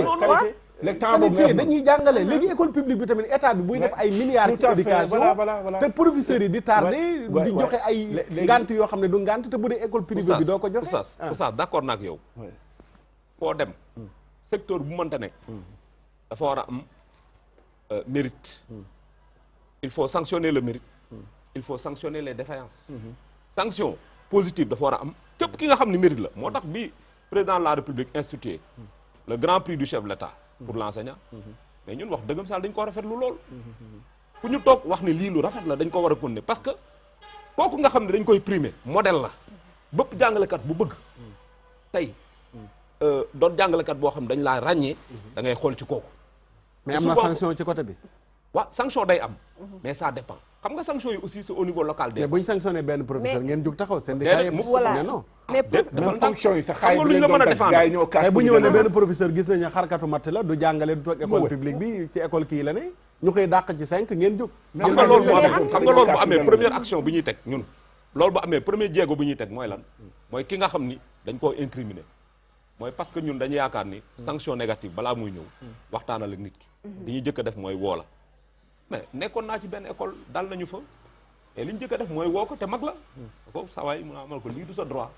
qualité dañuy jàngale léegi école publique bi tamit état bi buy def ay milliards ci éducation te professeurs yi di tardé di joxe ay ngant yoo xam ne du ngant te bu dee école privée bi doo ko joxe oustaz d'accord naak yow foo dem secteur bu mënta nekk dafa war a am mérite il faut sanctionner le mérite il faut sanctionner les défaillances sanction positive dafa war a am képp ki nga xam ne mérite la moo tax bi président de la république institué le grand prix du chef de l'État pour l'enseignant mais ñun wax dëggam saal dañ ko rafetlu lool fu ñu toog wax ne lii lu rafet la dañ ko war a continuer parce que kooku nga xam ne dañ koy primer modèle la bépp jàngalekat bu bëgg tey doon jàngalekat boo xam dañ laa ràññee da ngay xool ci kooku mais am na sanction ci côté bi waaw sanction day am mais ça dépend xam nga sanction yi aussi c'est au niveau local mais bu ñu sanctionné benn professeur ngeen jóg taxaw syndicat yi voilà non même fonction yi sax xam nga lu ñu la mën a défendre tey bu ñëw ne benn professeur gis nañu xarkatu matt la du jàngale du toog école publique bi ci école kii la ne ñu koy dàq ci 5 ngeen jóg xam nga loolu bu amee première action bi ñuy teg ñun loolu bu amee premier jéego bu ñuy teg mooy lan mooy ki nga xam ni dañ koo incriminer mooy parce que ñun dañu yaakaar ni sanction négative balaa muy ñëw waxtaanal ak nit ki li ñuy jëkk a def mooy woo la mais nekkoon naa ci benn école dal nañu fa et li ñu jëkk a def mooy woo ko te mag la ko sawaay mun a amal ko lii du sa droit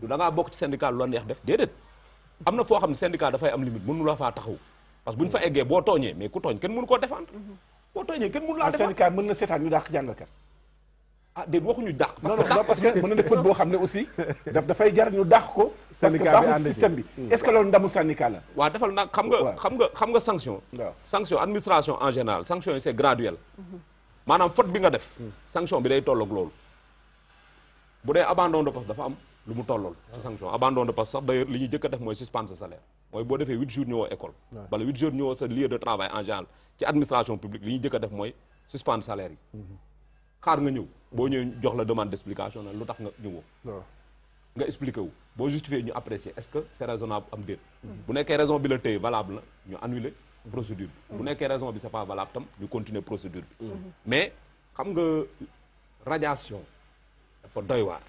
du da ngaa bokk ci syndicat lu la neex def déedéet am na foo xam ne syndicat dafay am limite mënu la faa taxaw parce que bu ñu fa eggee boo tooñee mais ku tooñ kenn mënu koo défendre boo tooñee kenn mënu laa défendre syndicat mën na seetaan ñu dàq jàngkat déet waxuñu dàq non parce que mën na def boo xam ne aussi dafay jar ñu dàq ko parce que baaxul système bi est-ce que loolu ndamu syndicat la waaw defal nag xam nga sanction sanction administration en général sanction yi c'est graduel maanaam faute bi nga def sanction bi day tolloog loolu bu dee abandon de poste dafa am lu mu tollool ci sanction abandon de poste sax d'ailleurs li ñuy jëkk a def mooy suspendre sa salaire mooy boo defee 8 jours ñëwoo école wala 8 jours ñëwoo sa lieu de travail en général ci administration publique li ñuy jëkk a def mooy suspendre salaire yi xaar nga ñëw boo ñëwee jox la demande d'explication na lu tax nga ñëwoo nga expliqué wu boo justifié ñu apprécier est-ce que c'est raisonnable am déet bu nekkee raison bi la téye valable na ñu annuler procédure bi bu nekkee raison bi c'est pas valable tam ñu continuer procédure bi mais xam nga radiation dafa doy waar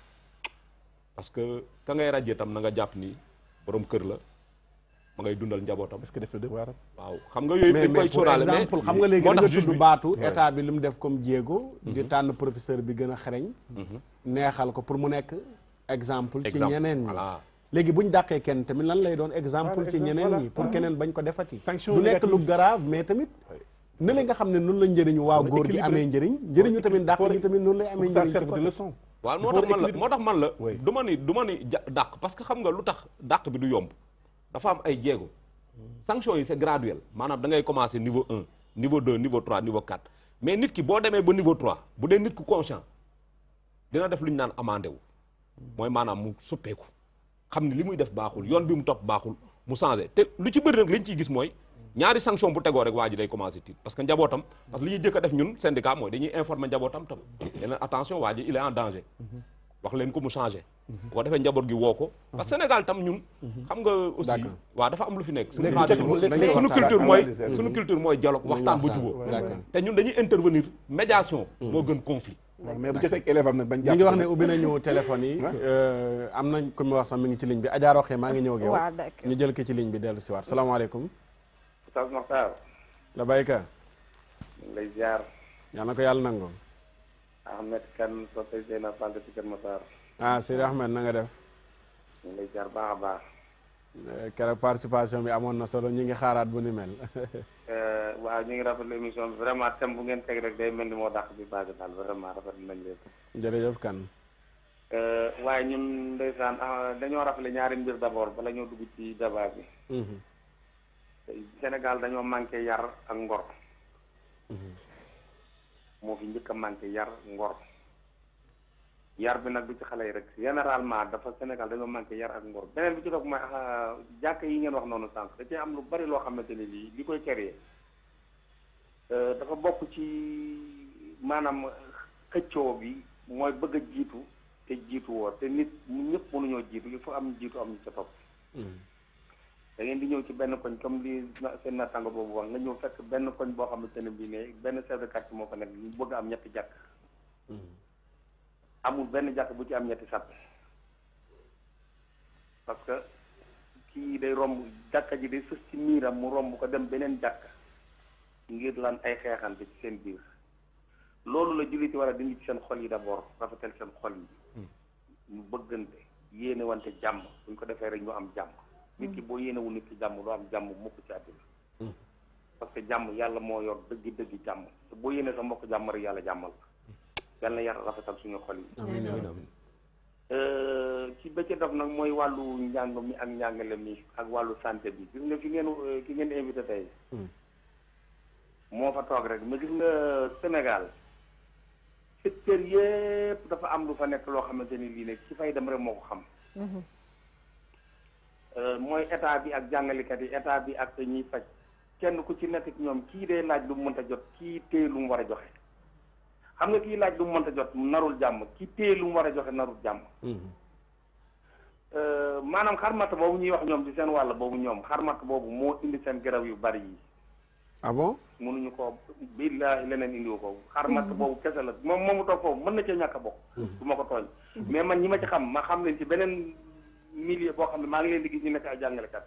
parce que ka ngay radier tam na nga jàpp ni borom kër la ma ngay dundal njabootam. est-ce que def na devoir waaw xam nga yooyu dañ koy sóoraale mais exemple xam nga léegi da nga tudd baatu état bi li mu def comme jéego di tànn professeur bi gën a xereñ neexal ko pour mu nekk exemple ci ñeneen ñi léegi bu ñu dàqee kenn tamit lan lay doon exemple ci ñeneen ñi pour keneen bañ ko defati du nekk lu grave mais tamit ne la nga xam ne noonu la njëriñu waaw góor gi amee njëriñu tamit dàq gi tamit noonu lay amee njëriñ ci waaw moo tax man la du ma ni dàq parce que xam nga lu tax dàq bi du yomb dafa am ay jéego sanction yi c'est graduel maanaam da ngay commencer niveau 1 niveau 2 niveau 3 niveau 4 mais nit ki boo demee ba niveau 3 bu dee nit ku conscient dina def lu ñu naan amandé wu mooy maanaam mu suppeeku xam ne li muy def baaxul yoon bi mu topp baaxul mu changé te lu ci bëri nag li ñu ciy gis mooy ñaari sanction bu tegoo rek waa ji day commencé tiit parce que njabootam parce que li ñuy jëkk a def ñun syndicat mooy dañuy informer njabootam tam leen attention waa ji il est en danger wax leen ko mu changé bu ko defee njaboot gi woo ko parce que Sénégal tam ñun xam nga aussi waaw dafa am lu fi nekk suñu culture mooy dialogue waxtaan bu jubóo te ñun dañuy intervenir médiation moo gën conflit mais bu jotee ak élève am nag bañ ñu ngi wax ne ubbi nañu téléphone yi am nañ ku mu wax sax mi ngi ci ligne bi Adja Roxee maa ngi ñëw ak yow ñu jël ki ci ligne bi dellu si waat salaamaaleykum Oustaz Makhtar la bayka lay ziar yal na ko yàlla nangu Ahmed Kane soppay Zeyna Fall ci Kër Massar ah Sidi Ahmed na nga def ñu lay ziar baax a baax keroog participation bi amoon na solo ñu ngi xaaraat bu ni mel waaw ñu ngi rafetlu émission bi vraiment thème bu ngeen teg rek day mel ni moo dàq bi base daal vraiment rafetlu nañ leen jërëjëf kan waaye ñun ndeysaan dañoo rafetlu ñaari mbir d'abord bala ñoo dugg ci débat bi Sénégal dañoo manqué yar ak ngor moo fi njëkk a manqué yar ngor yar bi nag du ci xale yi rek généralement dafa Sénégal dañoo manqué yar ak ngor beneen bi ci topp mooy jàkk yi ngeen wax noonu sànq da cee am lu bari loo xamante ne li koy créer dafa bokk ci maanaam xëccoo bi mooy bëgg a jiitu te jiitu woo te nit ñëpp mënuñoo jiitu il faut am jiitu am ñu ca topp da ngeen di ñëw ci benn koñ comme li seen naataango boobu wax nga ñëw fekk benn koñ boo xamante ne bii ne benn chef de quartier moo fa nekk ñu bëgg am ñetti jàkk amul benn jàkk bu ci am ñetti sàpp parce que kii day romb jàkka ji day sës ci miiram mu romb ko dem beneen jàkk ngir lan ay xeexante ci seen biir loolu la jullit yi war a dindi ci seen xol yi d'abord rafetal seen xol yi ñu bëggante yéene wante jàmm buñ ko defee rek ñu am jàmm nit ki boo yéenewul nit ki jàmm doo am jàmm mukk ci àddina parce que jàmm yàlla moo yor dëggi jàmm te boo yéene sa mbokk jàmm rek yàlla jàmmal yàlla na yàlla rafetal suñu xol yi ci bëccëg daf nag mooy wàllu njàng mi ak njàngale mi ak wàllu santé bi gis nga ki ngeen invité tey moo fa toog rek mais gis nga Sénégal secteur yépp dafa am lu fa nekk loo xamante ni lii ne ci fay dem rek moo ko xam mooy état bi ak jàngalekat yi état bi ak ñiy faj kenn ku ci nekk ci ñoom kii day laaj lu mu mënta jot kii téye lu mu war a joxe xam nga kii laaj lu mu mënta jot narul jàmm kii téye lu mu war a joxe narul jàmm maanaam xarmat boobu ñuy wax ñoom ci seen wàll boobu ñoom xarmat boobu moo indi seen garab yu bari yi ah bon mënuñu ko billaahi leneen indiwu ko xarmat boobu kese la moom moomu toog foofu mën na cee ñàkk a bokk du ma ko tooñ mais man ñi ma ci xam ma xam leen ci beneen milieu boo xam ne maa ngi leen di gis ñu nekk ay jàngalekat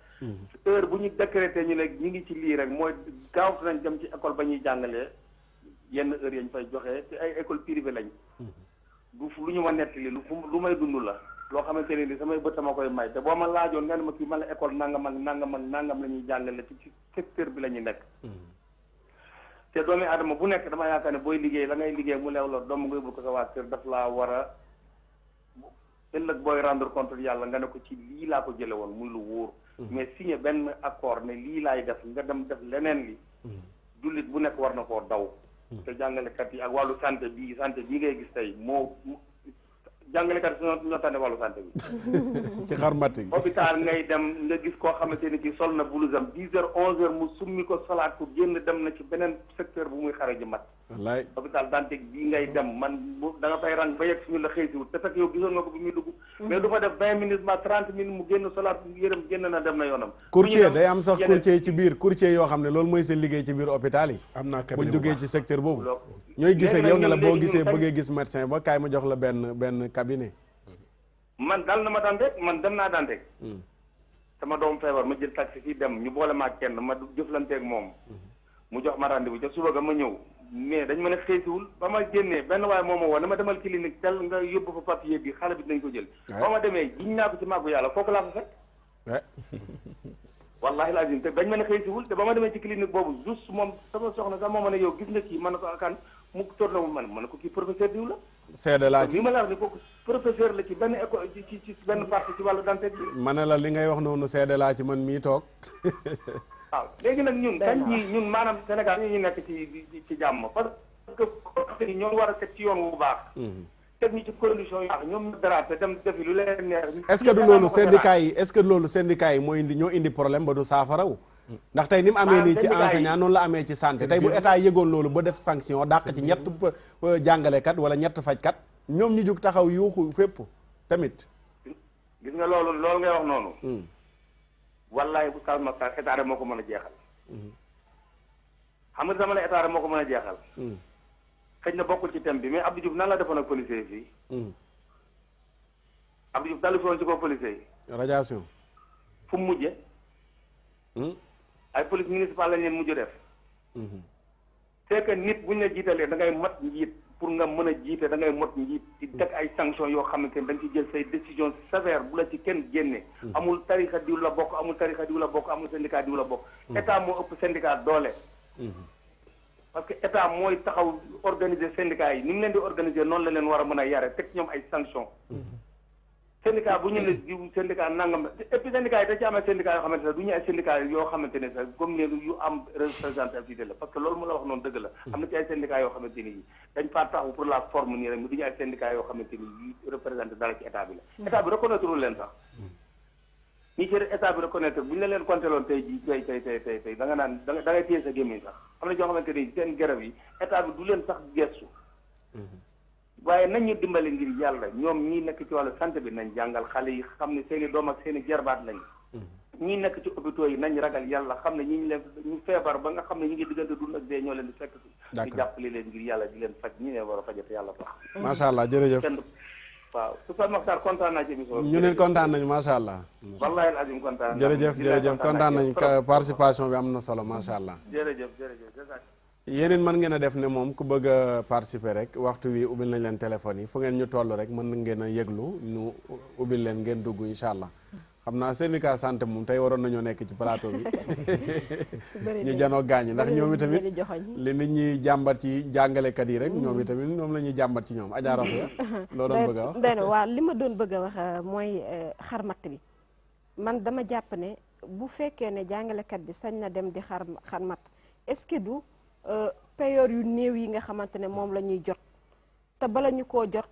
heure bu ñu décrété ñu ne ñu ngi ci lii rek mooy gaawtu nañ dem ci école ba ñuy jàngalee yenn heure yañ fay joxee te ay école privée lañ du lu ñu ma nettali lu may dund la loo xamante ne ni samay bët sama koy may te boo ma laajoon nga ne ma kii man la école nangam ak nangam ak nangam la ñuy jàngale ci secteur bi la ñu nekk te doomi adama bu nekk dama yaakaar ne booy liggéey la ngay liggéey mu leew la doom nga yóbbul ko sa waa kër daf laa war a ëllëg booy rendre compte yàlla nga ne ko ci lii laa ko jële woon muy lu wóor mais signé benn accord ne lii laay def nga dem def leneen li jullit bu nekk war na koo daw te jàngalekat yi ak wàllu santé bii ngay gis tey moo jàngalekat ñoo tànne wàllu santé bi. ci xarmat gi. hôpital ngay dem nga gis koo xamante ni ci sol na blousam 10 heures 11 heures mu summi ko solaat ko génn dem na ci beneen secteur bu muy xare ji mat. wallaay hôpital Dantec bii ngay dem man da nga fay rang ba yegg suñu la xëy si wut te fekk yow gisoon nga ko bi muy dugg. mais du fa def 20 minutes ma 30 minutes mu génn solaat yërëm génn na dem na yoonam. courtier day am sax courtier ci biir courtier yoo xam ne loolu mooy seen liggéey ci biir hôpital yi. am naa buñ jógee ci secteur boobu. ñooy gisee yow ne la boo gisee bëggee gis médecin ba kaay ma jox la benn cabinet. man dal na ma Dantec man dem naa Dantec. sama doom feebar ma jël taxi fii dem ñu boole ma kenn ma jëflanteeg moom. mu jox ma rendez-vous ca suba ga ma ñëw. mais dañ ma ne xëysiwul ba ma génnee benn waaye moo ma woo dama demal clinique tel nga yóbbu fa papier bi xale bi dinañ ko jël. ba ma demee jiñ naa ko ci màggu yàlla foofu laa fa fekk. wallahi lazim te dañ ma ne xëysiwul te ba ma demee ci clinique boobu juste moom sama soxna sax moo ma ne yow gis nga kii mën na ko akan mu tourné wu man ne ko kii professeur diw la. seede laa ci li ma la wax ni kooku professeur la ci benn école ci benn partie ci wàllu Dantec bi. ma ne la li ngay wax noonu seede laa ci man mii toog. waaw léegi nag ñun kañ ñun maanaam Sénégal ñu nekk ci jàmm parce que ñoo war a teg ci yoon wu baax. teg ñu ci condition yu baax ñoom ñu dara te dem defi lu leen neex. est-ce que du loolu syndicat yi est-ce que loolu syndicat yi moo indi ñoo indi problème ba du saafaraw. ndax tey ni mu amee nii ci enseignant noonu la amee ci santé tey bu état yëgoon loolu ba def sanction dàq ci ñett jàngalekat wala ñett fajkat ñoom ñu jóg taxaw yuuxu fépp tamit. gis nga loolu ngay wax noonu. wallahi bu Sall Makhtar état moo ko mën a jeexal. xam nga dama ne état moo ko mën a jeexal. xëy na bokkul ci thème bi mais Abdou Diouf nan la defoon ak policier yi fii. Abdou Diouf dalu fi woon ci kaw policier yi. radiation. fu mu mujjee. ay police municipale lañ leen mujj def. c'est que nit buñ la jiitalee da ngay mat njiit pour nga mën a jiite da ngay mot njiit di teg ay sanctions yoo xamante ne da nga ci jël say décision sévère bu la ci kenn génne. amul tarixa diw la bokk amul tarixa diw la bokk amul syndicat diw la bokk. état moo ëpp syndicat doole. parce que état mooy taxaw organiser syndicat yi ni mu leen di organiser noonu la leen war a mën a yare teg ñoom ay sanctions. syndicat bu ñu ne diw syndicat nangam et puis syndicat yi da ci am ay syndicat yoo xamante ne du ñu ay syndicat yoo xamante ne sax comme ne yu am représentativité la parce que loolu mu la wax noonu dëgg la. am na ci ay syndicats yoo xamante ni dañ faa taxaw pour la forme nii rek mais du ñu ay syndicats yoo xamante ni yu représenté dara ci état bi la. état bi reconnaître leen sax. ñi ci état bi reconnaître bu ñu la leen compté loon tey jii tey da nga naan da ngay téye sa gémmiñ sax am na ñoo xamante ni seen garab yi état bi du leen sax gestu. waaye nañ ñu dimbale ngir yàlla ñoom ñii nekk ci wàllu santé bi nañ jàngal xale yi xam ne seen i doom ak seen i jarbaat lañ. ñii nekk ci hôpitaux yi nañ ragal yàlla xam ne ñu feebar ba nga xam ne ñu ngi diggante dund ak dee ñoo leen di fekk si. d'accord ñu jàppale leen ngir yàlla di leen faj ñi ne war a fajate yàlla tax. macha allah jërëjëf. waaw Oustaz Makhtar kontaan naa ci émission bi. ñu ne kontaan nañu macha allah. wallaahi alazim kontaan jërëjëf kontaan nañu participation bi am na solo macha allah. jërëjëf. yéen mën ngeen a def ne moom ku bëgg a participer rek waxtu wi ubbil nañ leen téléphone yi fu ngeen ñu toll rek mën ngeen a yëglu ñu ubbil leen ngeen dugg incha allah xam naa syndicat santé moom tey waroon nañoo nekk ci plateau bi ñu janoo gaañi ndax ñoom itamit li nit ñi jàmbat ci jàngalekat yi rek ñoom itamit ñoom la ñuy jàmbat ci ñoom Adja Rokhaya loo doon bëgg a wax doy waaw li ma doon bëgg a wax mooy xarmat bi man dama jàpp ne bu fekkee ne jàngalekat bi sañ na dem di xarmat est-ce que du payoor yu néew yi nga xamante ne moom la ñuy jot te bala ñu koo jot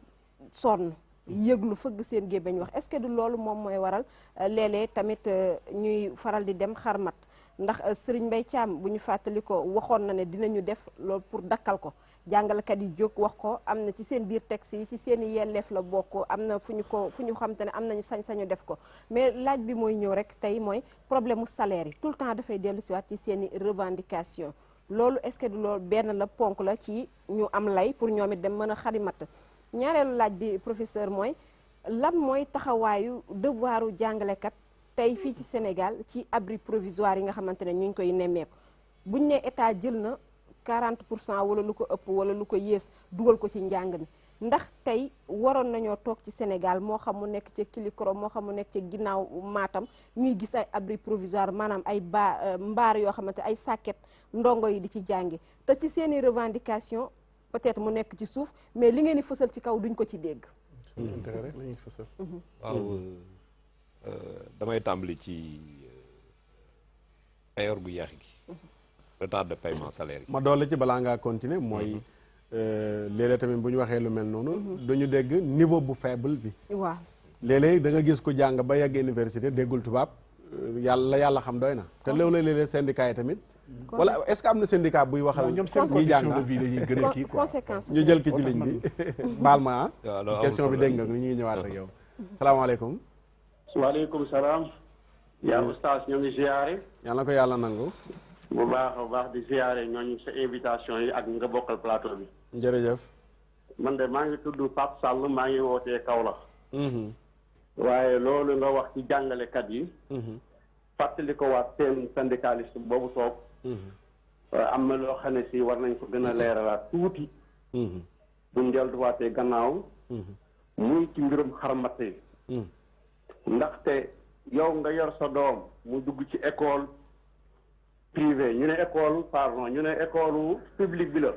sonn yëglu fëgg seen gémmiñ wax est-ce que du loolu moom mooy waral léeg-léeg tamit ñuy faral di dem xarmat ndax Serigne Mbaye Thiam bu ñu fàttali ko waxoon na ne dinañu def loolu pour dakkal ko jàngalekat yi jóg wax ko am na ci seen biir texte yi ci seen i yelleef la bokk am na fu ñu xam te ne am nañu sañ-sañu def ko mais laaj bi mooy ñëw rek tey mooy problème mu salaire yi tout le temps dafay dellu siwaat ci seen i revendication loolu est-ce que du loolu benn la ponk la ci ñu am lay pour ñoom it dem mën a xarimat ñaareelu laaj bi professeur mooy lan mooy taxawaayu devoiru jàngalekat tey fii ci Sénégal ci abri provisoire yi nga xamante ne ñu ngi koy nemmeeku buñ ne état jël na 40% wala lu ko ëpp wala lu ko yées dugal ko ci njàng mi ndax tey waroon nañoo toog ci Sénégal moo xam mu nekk ca Kilikoro moo xam mu nekk ca ginnaaw Matam ñuy gis ay abri provisoire maanaam ay mbaar yoo xamante ay sàkket ndongo yi di ci jàngi te ci seeni revendication peut-être mu nekk ci suuf mais li ngeen di fësal ci kaw duñ ko ci dégg. waaw damay tàmbali ci payoor gu yeex gi retard de paiement salaire yi. ma doole ci balaa ngaa continuer mooy léeg-léeg tamit bu ñu waxee lu mel noonu duñu dégg niveau bu faible bi waaw léeg-léeg da nga gis ko jàng ba yegg université déggul tubaab yàlla xam doy na te léeg-léeg syndicat yi tamit wala est-ce que am na syndicat buy waxal ñi jàng conséquence ñu jël ki ci ligne bi baal ma question bi dégg nga ñu ngi ñëwaat ak yow salaamaaleykum waaleykum salaam yaa oustaz ñoo ngi ziare yal na ko yàlla nangu bu baax a baax di ziare ñooñu sa invitation yi ak nga bokkal plateau bi jërëjëf man de maa ngi tudd Pape Sall maa ngi wootee Kaolack waaye loolu nga wax ci jàngalekat yi fàttali ko waat seen syndicaliste boobu toog am na loo xam ne si war nañ ko gën a leeralaat tuuti buñ delluwaatee gannaaw muy ci mbirum xarmat yi ndaxte yow nga yor sa doom mu dugg ci école privée ñu ne école pardon ñu ne école publique bi la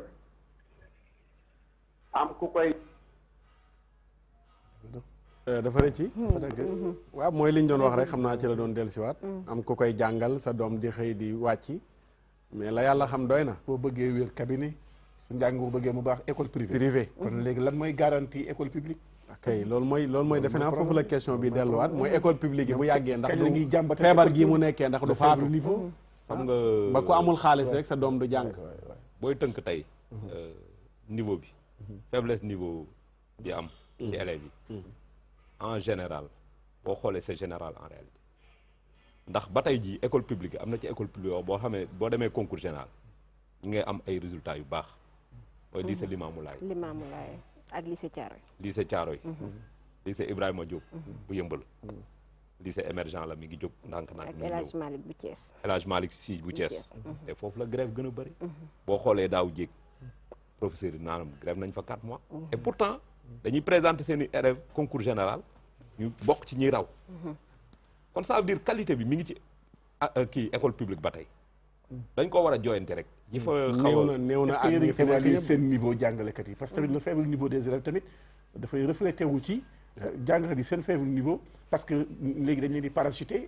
am ku koy dafa rëcci waaw mooy li ñu doon wax rek xam naa ci la doon dellusiwaat am ku koy jàngal sa doom di xëy di wàcc mais la yàlla xam doy na boo bëggee wér cabinet su njàng boo bëggee mu baax école privée kon léegi lan mooy garantie école publique kay loolu mooy defe naa foofu la question bi delluwaat mooy école publique yi bu yàggee ndax du feebar gii mu nekkee ndax du faatu xam nga ba ku amul xaalis rek sa doom du jàng booy tënk tey niveau bi faiblesse niveau bi am ci élèves yi en général boo xoolee c'est général en réalité ndax ba tey jii école publique am na ci école publique boo xamee boo demee concours général ñu ngay am ay résultats yu baax mooy lycée Limamoulaye ak lycée Thiaroye lycée Thiaroye lycée Ibrahima Diop bu Yëmbal lycée émergent la mi ngi jóg ndànk-ndànk El Hadj Malick bu Thiès El Hadj Malick Sy bu Thiès te foofu la grève gën a bëri boo xoolee daaw jéeg professeur yi naanam grève nañ fa 4 mois et pourtant dañuy présenter seen i élèves concours général ñu bokk ci ñuy raw kon ça veut dire qualité bi mi ngi ci kii école publique ba tey dañ ko war a jooyante rek ñi fa xaw a néew na ak ñi évaluer seen niveau jàngalekat yi parce que tamit le faible niveau des élèves tamit dafay reflété wu ci jàngalekat yi seen faible niveau parce que léegi dañ leen di parachuter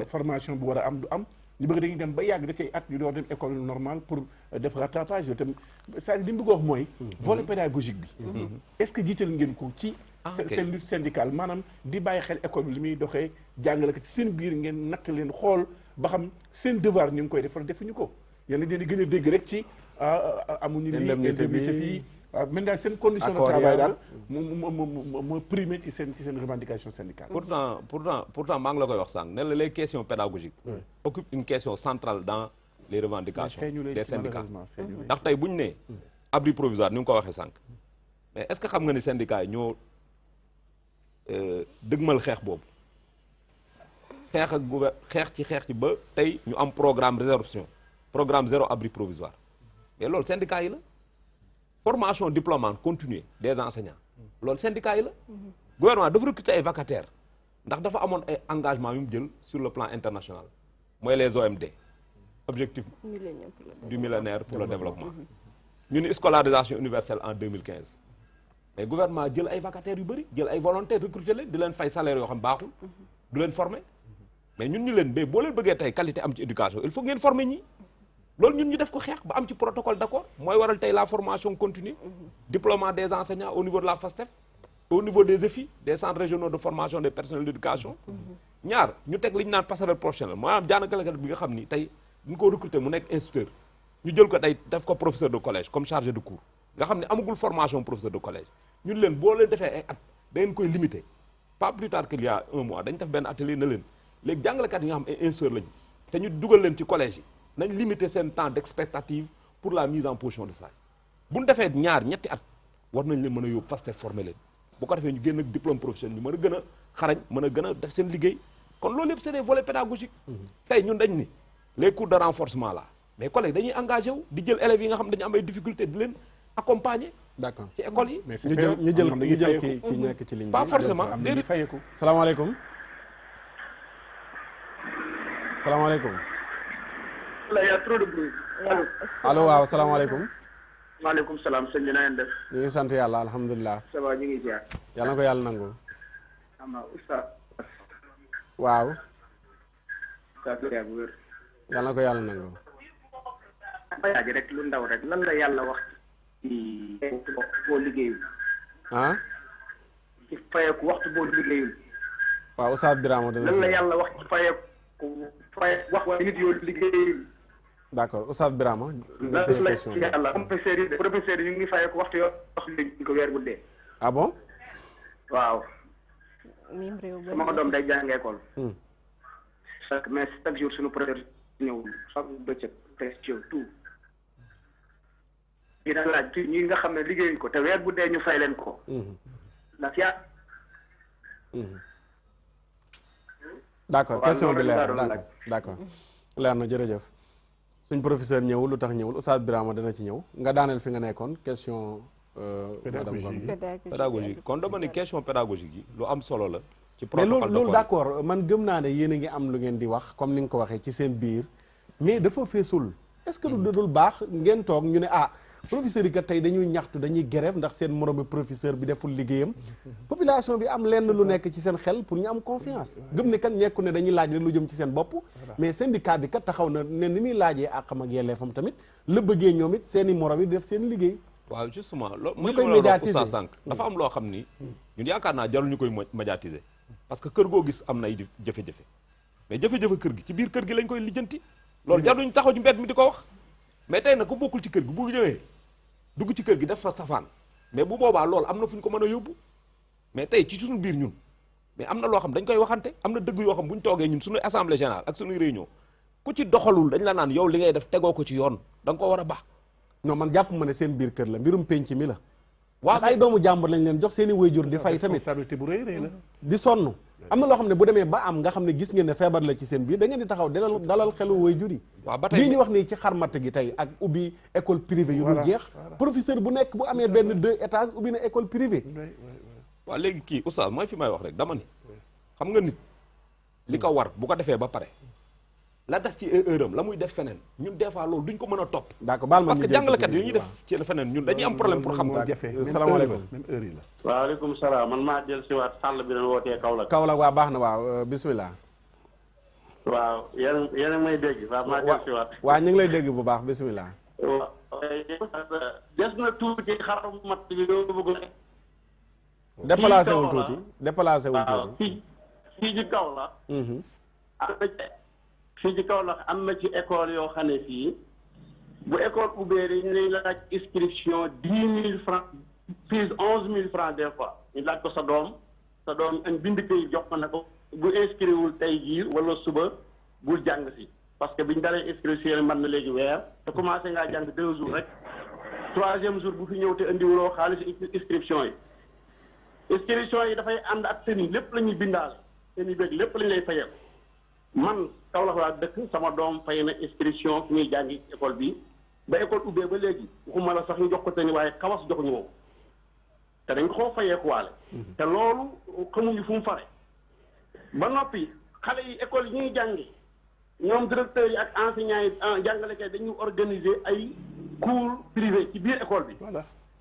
formation bu war a am du am ñu bëgg dañuy dem ba yàgg da cay at ñu door dem école normale pour def rattrapage yooyu tamit c'est-à-dire li mu bëgg wax mooy volet pédagogique bi est-ce que jiital ngeen ko ci seen lutte syndicale maanaam di bàyyi xel école bi li muy doxee jàngalekat ci seen biir ngeen natt leen xool ba xam seen devoir ñu ngi koy defal defuñu ko yéen di gën a dégg rek ci amuñu lii indemnité fii waaw même daal seen condition de travail daal moo primé ci seen revendication syndicale pourtant maa ngi la koy wax sànq ne la les questions pédagogiques occupent une question centrale dans les revendications des syndicats ndax tey bu ñu nee abri provisoire ni nga ko waxee sànq mais est-ce que xam nga ni syndicats yi ñoo dëgmal xeex boobu xeex ci ba tey ñu am programme résorption programme zéro abri provisoire mais loolu syndicats yi la formation diplômante continue des enseignants loolu syndicats yi la gouvernement dafa recruter ay vacataires ndax dafa amoon ay engagement yu mu jël sur le plan international mooy les OMD objectif du millénaire pour le développement ñu ni scolarisation universelle en 2015 mais gouvernement jël ay vacataires yu bëri jël ay volontaires recruter leen di leen fay salaire yoo xam baaxul du leen former mais ñun ñu leen boo leen bëggee tey qualité am ci éducation il faut ngeen former ñi loolu ñun ñu def ko xeex ba am ci protocole d'accord mooy waral tey la formation continue diplômement des enseignants au niveau de la FASTEF au niveau des EFI des centres régionaux de formation des personnels d'éducation ñaar ñu teg li ñu naan passerelle professionnelle maanaam jàngalekat bi nga xam ni tey duñ ko recruter mu nekk instituteur ñu jël ko tey def ko professeur de collège comme chargé de cours nga xam ne amagul formation professeur de collège ñun leen boo leen defee ay at da ngeen koy limiter pas plus tard qu'il y a 1 mois dañ def benn atelier na leen léegi jàngalekat yi nga xam ay instituteurs lañu te ñu dugal leen ci collège yi nañ limiter seen temps d'expectative pour la mise en position de stage bu ñu defee ñetti at war nañ leen mën a yóbbu FASTEF former leen bu ko defee ñu génn ak diplôme professionnel ñu mën a gën a xarañ mën a gën a def seen liggéey kon loolu yëpp c'est des volets pédagogiques tey ñun dañ ni les cours de renforcement là mais collègues dañuy engagé wu di jël élèves yi nga xam dañu am ay difficultés di leen accompagner d'accord ci école yi ñu jël ki nekk ci ligne bi pas forcément déedéet salaamaaleykum salaamaaleykum il y a trop de bruit allo waaw salaamaaleykum maaleykum salaam sëñ bi na ngeen def ñu ngi sant yàlla alhamdulilah ça va ñu ngi ziar yàlla na ko yàlla nangu ama oustaz waaw bu wér yàlla na ko yàlla nangu bayaji rek lu ndaw rek lan la yàlla wax waxtu boo liggéeyul. ah. ci fayeeku waxtu boo liggéeyul. waaw Oustaz Birama dana. lan la yàlla wax ci fayeeku wax waa nit yoo liggéeyul. d'accord Oustaz Birama. lan la yàlla professeur yi ñu ngi fayeeku waxtu yoo wax liggéey ko weer bu dee. ah bon. waaw. mim réew sama doom day jàng école. chaque jour suñu professeur ñëw chaque bëccëg presque tout. dina laaj ci ñi nga xam ne liggéeyuñ ko te weer bu dee ñu fay leen ko. ndax yaa. d'accord question bi leer na d'accord leer na jërëjëf. suñ professeur ñëwul lu tax ñëwul Oustaz Birama dana ci ñëw nga daaneel fi nga nekkoon question. pédagogique kon dama ni question pédagogique yi lu am solo la. ci mais protocole loolu d'accord man gëm naa ne yéen a ngi am lu ngeen di wax comme ni nga ko waxee ci seen biir mais dafa feesul est-ce que lu dul baax ngeen toog ñu ne ah professeur yi kat tey dañuy ñaxtu dañuy grève ndax seen moromu professeur bi deful liggéeyam population bi am lenn lu nekk ci seen xel pour ñu am confiance gëm ne kat ñekku ne dañuy laaj rek lu jëm ci seen bopp mais syndicat bi kat taxaw na ne ni muy laajee àqam ak yelleefam tamit la bëggee ñoom it seen i morom yi def seen liggéey. waaw justement loolu ñu koy médiatiser sànq dafa am loo xam ni ñun yaakaar naa jarul ñu koy médiatiser parce que kër goo gis am na ay jafe-jafe mais jafe-jafe kër gi ci biir kër gi lañ koy lijjanti loolu jarul ñu taxaw ci mbedd mi di ko wax mais tey nag ku bokkul ci kër gi bu ñëwee dugg ci kër gi def fa safaan mais bu boobaa loolu am na fu ñu ko mën a yóbbu mais tey ci suñu biir ñun mais am na loo xam dañ koy waxante am na dëgg yoo xam bu ñu toogee ñun suñuy assemblée générale ak suñuy réunion ku ci doxalul dañ la naan yow li ngay def tegoo ko ci yoon da nga ko war a baax. non man jàpp ma ne seen biir kër la mbirum penc mi la. waaw ay doomu jàmbur lañ leen jox seen i waajur di fay tamit responsabilité bu rëy rëy la. di sonn am na loo xam ne bu demee ba am nga xam ne gis ngeen ne feebar la ci seen biir da ngeen di taxaw dalal xelu waajur yi. waaw ba tey lii ñu wax nii ci xarmat gi tey ak ubbi école privée yu dul jeex. professeur bu nekk bu amee benn 2 étages ubbi na école privée. waaw léegi kii oustaz mooy fi may wax rek dama ni xam nga nit li ko war bu ko defee ba pare la def ci heuram la muy def feneen ñun des fois loolu duñ ko mën a topp. d'accord baal ma parce que jàngalekat yi ñuy def ci feneen ñun dañuy am problème pour xam ko. salaamaaleykum même heure yi la. waaleykum salaam man maa jël si waat sàll bi doon wootee Kaolack. Kaolack waa baax na waaw bismillah. waaw yéen a may dégg waaw maa jël si waat. waaw ñu ngi lay dégg bu baax bismillah. waaw des na tuuti xarum mat bi doo bëgg. déplacé wul tuuti déplacé wul tuuti. waaw fii ci Kaolack. fii ci Kaolack am na ci école yoo xam ne fii bu école ubbee dañu lay laaj inscription 10 000 francs prise 11 000 francs des fois ñu laaj ko sa doom an bind koy jox ko ne ko bu inscrit wul tey jii wala suba bul jàng si parce que biñu dalee inscription mën na léegi weer te commencé ngaa jàng 2 jours rek 3e jour bu fi ñëw te indiwuloo xaalis inscription yi dafay ànd ak seen lépp la ñuy bindaale seen i bëgg lépp lañ lay fayal man Kaolack laa dëkk sama doom fay na inscription fi ñuy jàngi école bi ba école ubbee ba léegi waxuma la sax ñu jox ko te ni waaye kawas joxuñu moom te dañ ko fayeekuwaale te loolu xamuñu fu mu fare ba noppi xale yi école yi ñuy jàngi ñoom directeurs yi ak enseignants yi jàngalekat dañuy organiser ay cours privé ci biir école bi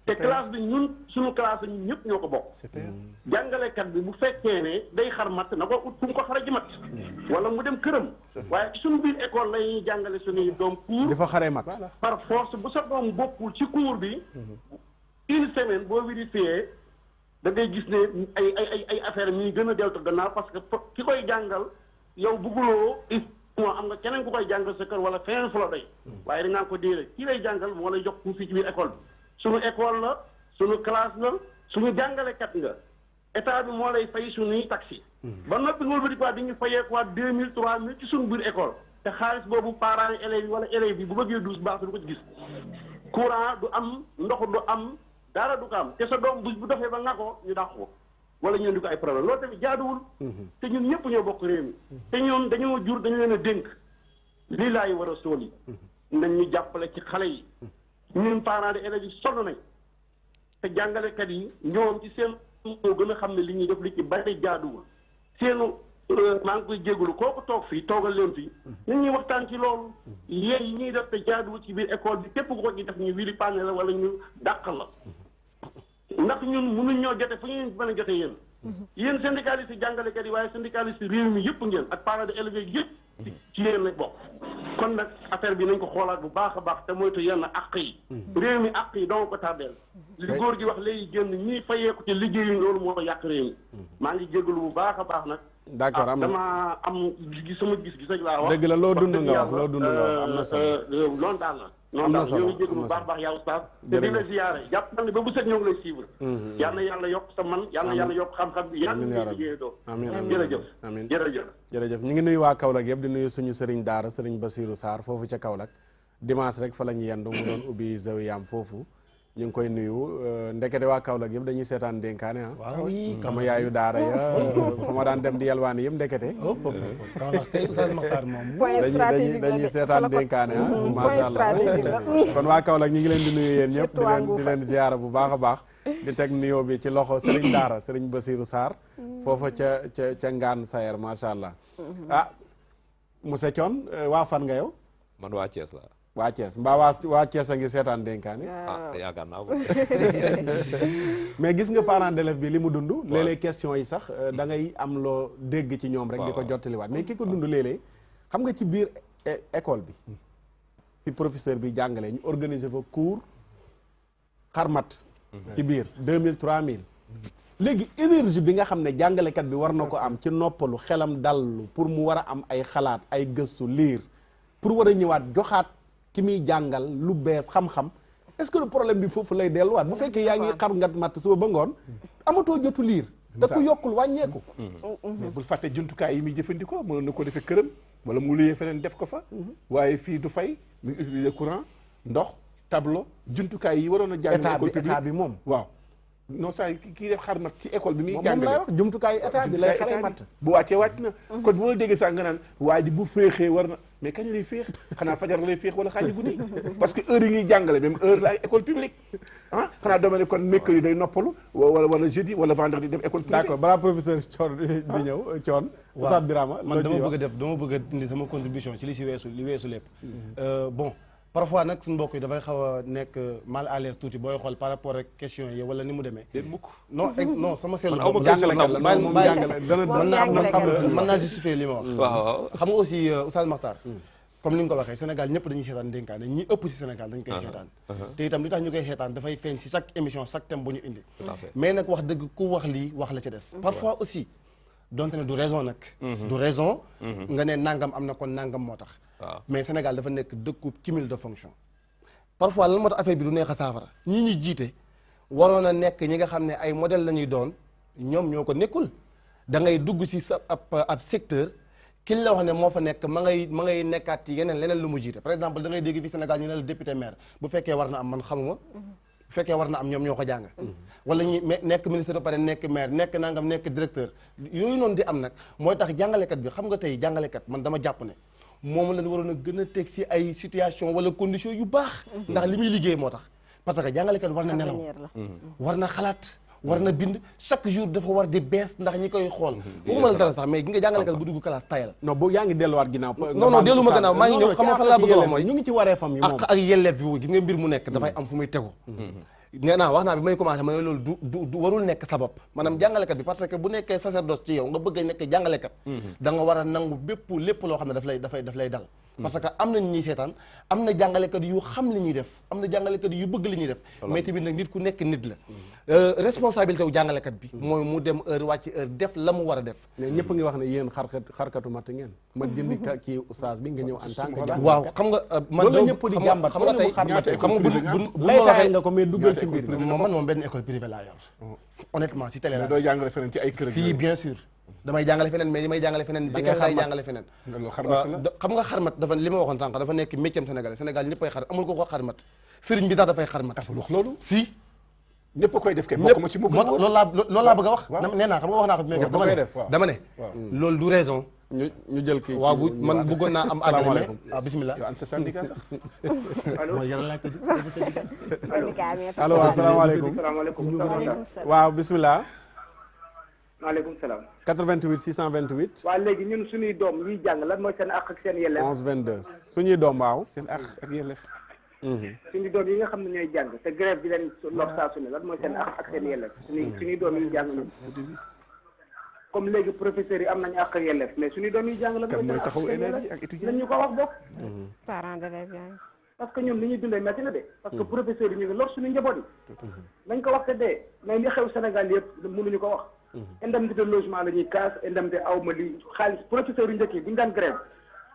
te classe bi ñun suñu classe ñun ñëpp ñoo ko bokk jàngalekat bi bu fekkee ne day xar matt na ko ut fu mu ko xara ji mat wala mu dem këram waaye ci suñu biir école lañuy jàngale suñuy doom cours dafa xaree mat par force bu sa doom bokkul ci cours bi une semaine boo vérifié da ngay gis ne ay affaire mi gën a deltu gannaaw parce que ki koy jàngal yow bugguloo moo am nga keneen ku koy jàngal sa kër wala feneen fu la doy waaye dañ naan ko déedéet kii lay jàngal moo lay jox cours fii ci biir école bi suñu école la suñu classe la suñu jàngalekat nga état bi moo lay fay suñuy taxi ba noppi loolu ba di quoi di ñu fayeekuwaat 2000 3000 ci suñu biir école te xaalis boobu parents yi élèves yi wala élèves bi bu bëggee douze baax du ko ci gis courant du am ndox du am dara du ko am te sa doom bu doxee ba nga ko ñu dàq ko wala ñu indi ko ay problème loolu tamit jaaduwul te ñun ñëpp ñoo bokk réew mi te ñoom dañoo jur dañu leen a dénk lii laay war a sool yi nañ ñu jàppale ci xale yi ñun parents de élèves yi sonn nañ te jàngalekat yi ñoom ci seen moo gën a xam ne li ñuy def li ci bari jaaduwul seenu maa ngi koy jégalu kooku toog fii toogal leen fii nit ñuy waxtaan ci loolu yéen yi ñuy def te jaaduwul ci biir école bi képp ku ko ci def ñu wili panne la wala ñu dàq la ndax ñun mënuñ ñoo jote fu ñu mën a jote yéen syndicaliste yi jàngalekat yi waaye syndicaliste réew mi yëpp ngeen ak parents de élèves yëpp ci yéen lañ bokk kon nag affaire bi nañ ko xoolaat bu baax a baax te moytu yenn àq yi réew mi àq yi dama ko tardeel li góor gi wax léegi génn ñii fayeeku ci liggéeyu loolu moo yàq réew mi maa ngi jégalu bu baax a baax nag d'accord am dama am sama gis-gis rek laa wax dëgg la loo dund nga wax loo dund nga wax am na solo loolu daal la noonu daal ñoo ngi jégalu bu baax a baax yaa oustaz te di la ziyaare jàpp na ne ba bu set ñoo ngi lay suivre yal na yàlla yokk sa man yal na yàlla yokk xam-xam bi yàlla na liggéey doo jërëjëf amiin jërëjëf ñu ngi nuyu waa Kaolack yëpp di nuyu suñu sëriñ daara sëriñ Basirou Sarr foofu ca Kaolack dimanche rek fa la ñu yendu mu doon ubbi zawiyaam foofu ñu ngi koy nuyu ndekete waa Kaolack yëpp dañuy seetaan dénkaane sama yaayu daara ya fa ma daan dem di yalwaani yëpp ndekete dañuy seetaan dénkaane macha allah kon waa Kaolack ñu ngi leen di nuyu yéen ñëpp di leen ziyaara bu baax a baax di teg nuyoo bi ci loxo sëriñ daara sëriñ Basirou Sarr foofa ca ngaan sayer macha allah monsieur Thione waa fan nga yow man waa Thiès la waa Thiès mbaa waa Thiès a ngi seetaan dénkaane yaakaar naa ko mais gis nga parent d'élève bi li mu dund léeg-léeg question yi sax da ngay am loo dégg ci ñoom rek di ko jottaliwaat mais ki ko dund léeg-léeg xam nga ci biir école bi fi professeur bi jàngale ñu organiser fa cours xarmat ci biir 2000 3000 léegi énergie bi nga xam ne jàngalekat bi war na ko am ci noppalu xelam dallu pour mu war a am ay xalaat ay gëstu liir pour war a ñëwaat joxaat ki muy jàngal lu bees xam-xam est-ce que le problème bi foofu lay delluwaat bu fekkee yaa ngi xar ngat matt suba ba ngoon amatoo jotu liir te ku yokkul wàññeeku mais bul fàtte jumtukaay yi muy jëfandikoo mënoon na ko defee këram wala mu luyee feneen def ko fa waaye fii du fay mu ngi utiliser courant ndox tableau jumtukaay yi waroon a jàng état bi moom waaw non saa kii def xar mat ci école bi muy jàngale moom lay wax jumtukaayu état bi lay xaree mat bu wàccee wàcc na kon bu ma déggee sax nga naan waaye di bu féexee war na mais kañ lay féex xanaa fajar lay féex wala xaaji guddi parce que heure yi ñuy jàngale même heure la ay école publique xanaa dama ne kon mercredi day noppalu wala jeudi wala vendredi dem école publique d'accord balaa professeur Thione di ñëw Thione Oustaz Birama man dama bëgg a indi sama contribution ci li weesu lépp bon parfois nag suñu mbokk yi dafay xaw a nekk mal à l'aise tuuti booy xool par rapport ak question yi wala ni mu demee. non sama seetlu bopp mën naa justifier li ma wax. waaw xam nga aussi Oustaz Makhtar comme ni nga ko waxee Sénégal ñëpp dañuy seetaan dénkaane ñi ëpp si Sénégal dañ koy seetaan. te itam li tax ñu koy seetaan dafay feeñ si chaque émission chaque thème bu ñu indi. mais nag wax dëgg ku wax lii wax la ci des. parfois aussi donte ne du raison nag. du raison. nga ne nangam am na kon nangam moo tax. mais Sénégal dafa nekk dëkku cumul de fonction parfois lan moo tax affaire bi du neex a saafara ñi ñuy jiite waroon a nekk ñi nga xam ne ay modèle la ñuy doon ñoom ñoo ko nekkul da ngay dugg si sa ab secteur ki la wax ne moo fa nekk ma ngay nekkaat ci yeneen leneen lu mu jiite par exemple da ngay dégg fi Sénégal ñu ne la député maire bu fekkee war na am man xamuma bu fekkee war na am ñoom ñoo ko jàng wala ñu nekk ministre ba pare nekk maire nekk nangam nekk directeur yooyu noonu di am nag mooy tax jàngalekat bi xam nga tey jàngalekat man dama jàpp ne moom lañ waroon a gën a teg si ay situation wala condition yu baax ndax li muy liggéey moo tax parce que jàngalekat war na nelaw war na xalaat war na bind chaque jour dafa war di bees ndax ñi koy xool boobu mën a dara sax mais gi nga jàngalekat bu dugg classe tayal non boo yaa ngi delluwaat ginnaaw non dellu ma gannaaw maa ngi ñëw xam nga fan laa bëgg a wax mooy ñu ngi ci waree fam yi moom ak yelleef bi gis nga mbir mu nekk dafay am fu muy tegu nee naa wax naa bi may commencé ma ne loolu du warul nekk sabab maanaam jàngalekat bi parce que bu nekkee sacerdoce ci yow nga bëgg a nekk jàngalekat da nga war a nangu lépp loo xam ne daf lay dal parce que am na ñuy seetaan am na jàngalekat yu xam li ñuy def am na jàngalekat yu bëgg li ñuy def mais tamit nag nit ku nekk nit la responsabilité wu jàngalekat bi mooy mu dem heure wàcc heure def la mu war a def mais ñëpp ngi wax ne yéen xarkatu matt ngeen ma jëndi ci oustaz bi nga ñëw en tant que jàngalekat waaw xam nga man loolu ñëpp di jàmbat xam nga tey xam nga lay taxee nga ko mais duggal ci mbir man moom benn école privée laa yor honnêtement si télé la doo jàngale feneen ci ay kër si bien sûr damay jàngale feneen mais damay jàngale feneen jëkkër lay jàngale feneen xam nga xarmat dafa li ma waxoon sànq dafa nekk métier Sénégal Sénégal ñëpp ay xar amul ko xarmat sëriñ bi tax dafay xarmat wax loolu si ñëpp koy def kay bokk ma ci loolu laa bëgg a wax nee naa xam nga wax naa ko bi may dama ne loolu du raison ñu jël kii waaw bu man bëggoon naa am àggale waaw bismillah yow an sa syndicat sax mooy yàlla laaj ko allo waaw salaamaaleykum waaw bismillah maaleykum salaam 88 628 waaw léegi ñun suñuy doom luy jàng lan mooy seen àq ak seen yelleef 11 22 suñuy doom waaw seen àq ak yelleef suñu doom yi nga xam ne ñooy jàng te grève bi leen lor saa su ne lan mooy seen àq ak seen yelleef suñuy doom yi jàng ñun comme léegi professeurs yi am nañu àq ak yelleef mais suñu doom yi jàng la mooy taxaw élèves yi ak étudiants nañ ñu ko wax bokk parents d'élèves yaa parce que ñun li ñuy dundee métti na de parce que professeurs yi ñu ngi lor suñu njaboot yi nañ ko wax te dee mais li xew Sénégal yëpp mënuñu ko wax indemnité de logement la ñuy kaas indemnité awma li xaalis professeurs yu njëkk yi bu ñu daan grève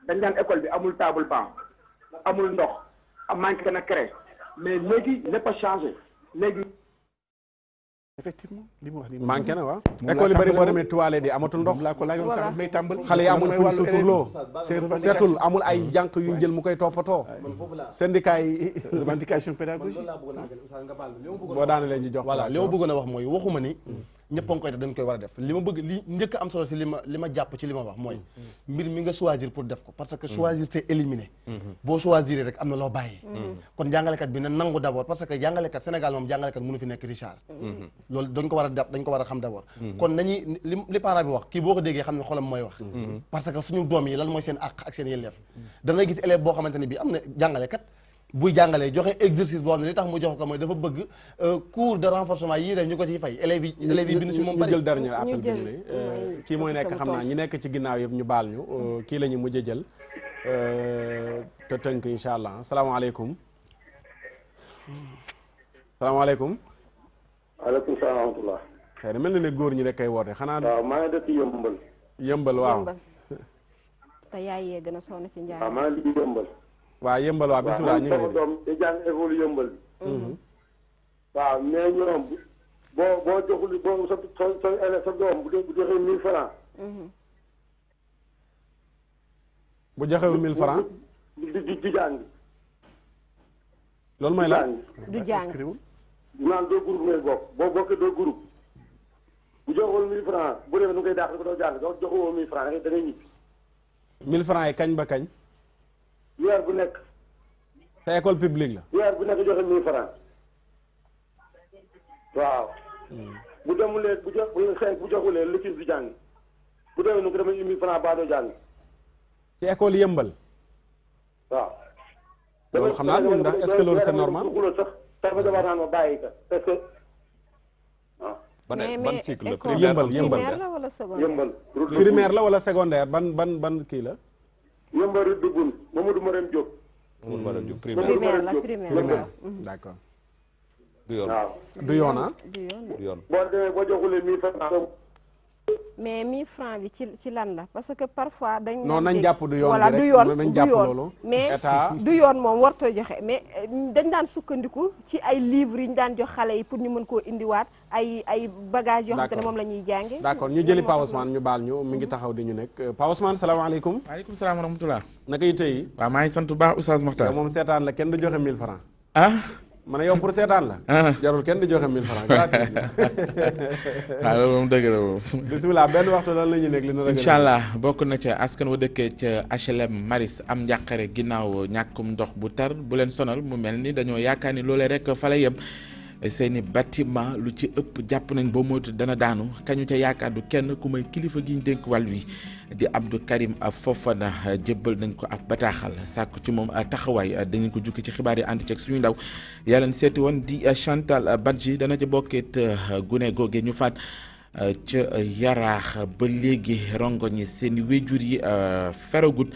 dañ daan école bi amul table banc amul ndox am manqué na craie mais léegi lépp a changé léegi effectivement li mu wax nii manqué na waaw école yi bari boo demee toilette yi amatul ndox laa ko laajoon sax may tàmbali xale yi amul fuñ suturloo seetul amul ay jànq yuñ jël mu koy toppatoo syndicat yi revendication pédagogique boo daane leen ñu jox voilà li ma bëggoon a wax mooy waxuma ni ñëpp a ngi koy def dañ koy war a def li ma bëgg li njëkk am solo si li ma jàpp ci li ma wax mooy mbir mi nga choisir pour def ko parce que choisir c'est éliminer boo choisir rek am na loo bàyyi kon jàngalekat bi na nangu d'abord parce que jàngalekat Sénégal moom jàngalekat mënu fi nekk Richard loolu dañ ko war a def dañ ko war a xam d'abord kon nañuy li parent bi wax kii boo ko déggee xam ne xolam mooy wax parce que suñu doom yi lan mooy seen àq ak seen yelleef da ngay gis élève boo xamante ne bii am na jàngalekat buy jàngalee joxe exercice boo xam ne li tax mu jox ko mooy dafa bëgg cours de renforcement yii def ñu ko ciy fay élèves yi bind si moom bari ñu jël dernier appel bi ñu ne kii mooy nekk xam naa ñi nekk ci ginnaaw yëpp ñu baal ñu kii la ñu mujj a jël te tënk incha allah salaamaaleykum salaamaaleykum aleykum salaam wa rahmatulah xëy na mel na ne góor ñi rek kay woote xanaa waaw maa ngi dëkk yëmbal yëmbal waaw te yaay yee gën a sonn ci njàng waaw maa ngi dëkk yëmbal waaw yëmbal waaw bisimilah ñu ngi sama doom di jàng école yëmbal bi waaw mais ñoom boo joxul boo sa doom bu joxee 1000 francs bu joxewul 1000 francs di jàng loolu mooy la du jàng naan doo groupe ngay bokk boo bokkee doo groupe bu joxul 1000 francs bu defee nu koy daax ko doo jàng doo joxoo 1000 francs da ngay ñibbi 1000 francs yi kañ ba kañ weer bu nekk te école publique la weer bu nekk joxe 1000 francs waaw bu demulee bu joxulee liggéey bi jàng bu demee nu ko demee 1000 francs ba doo jàng ci école yëmbal waaw loolu xam naa ñun ndax est-ce que loolu c'est normal sax sama jabar naan ma bàyyi ka parce que waaw ban cycle la primaire la wala secondaire yëmbal primaire la wala secondaire ban kii la yëmbal ru duggun Mamadou Marème Diop primaire la primaire d'accord du yoon waaw du yoon ah du yoon boo demee boo joxulee 1000 francs mais 1000 francs bi ci lan la parce que parfois dañ non nañ jàpp du yoon voilà du yoon mais état du yoon moom warta joxe mais dañ daan sukkandiku ci ay livres yi ñu daan jox xale yi pour ñu mën koo indiwaat ay bagages yoo xam te ne moom la ñuy jànge d'accord ñu jëli Pa Ousmane ñu baal ñu mi ngi taxaw di ñu nekk Pa Ousmane salaamaaleykum waaleykum salaam wa rahmatulah naka yi tey waaw maa ngi sant bu baax Oustaz Mokhtar moom seetaan la kenn du joxe 1000 francs ma ne yow pour seetaan la jarul kenn di joxe 1000 francs gratuit waaw loolu moom dëgg la moom bismillah benn waxtu lan la ñuy nekk li na incha allah bokk na ca askan wa dëkkee ca HLM Maris am njàqare ginnaaw ñàkkum ndox bu tar bu leen sonal mu mel ni dañoo yaakaar ni loolee rek fa la yem seeni bâtiment lu ci ëpp jàpp nañ boo moytu dana daanu kañu ca yaakaar du kenn ku may kilifa gi ñu dénk wàll wi di Abdou Karim Fofana jébbal nañ ko ab bataaxal sàkku ci moom taxawaay dañu ko jukki ci xibaar yi ànd ceeg suñu ndaw yàlla seeti woon di Chantal Badji dana ca bokkeet gune googe ñu faat ca Yaraax ba léegi rongoñ yi seeni wéjur yi feragut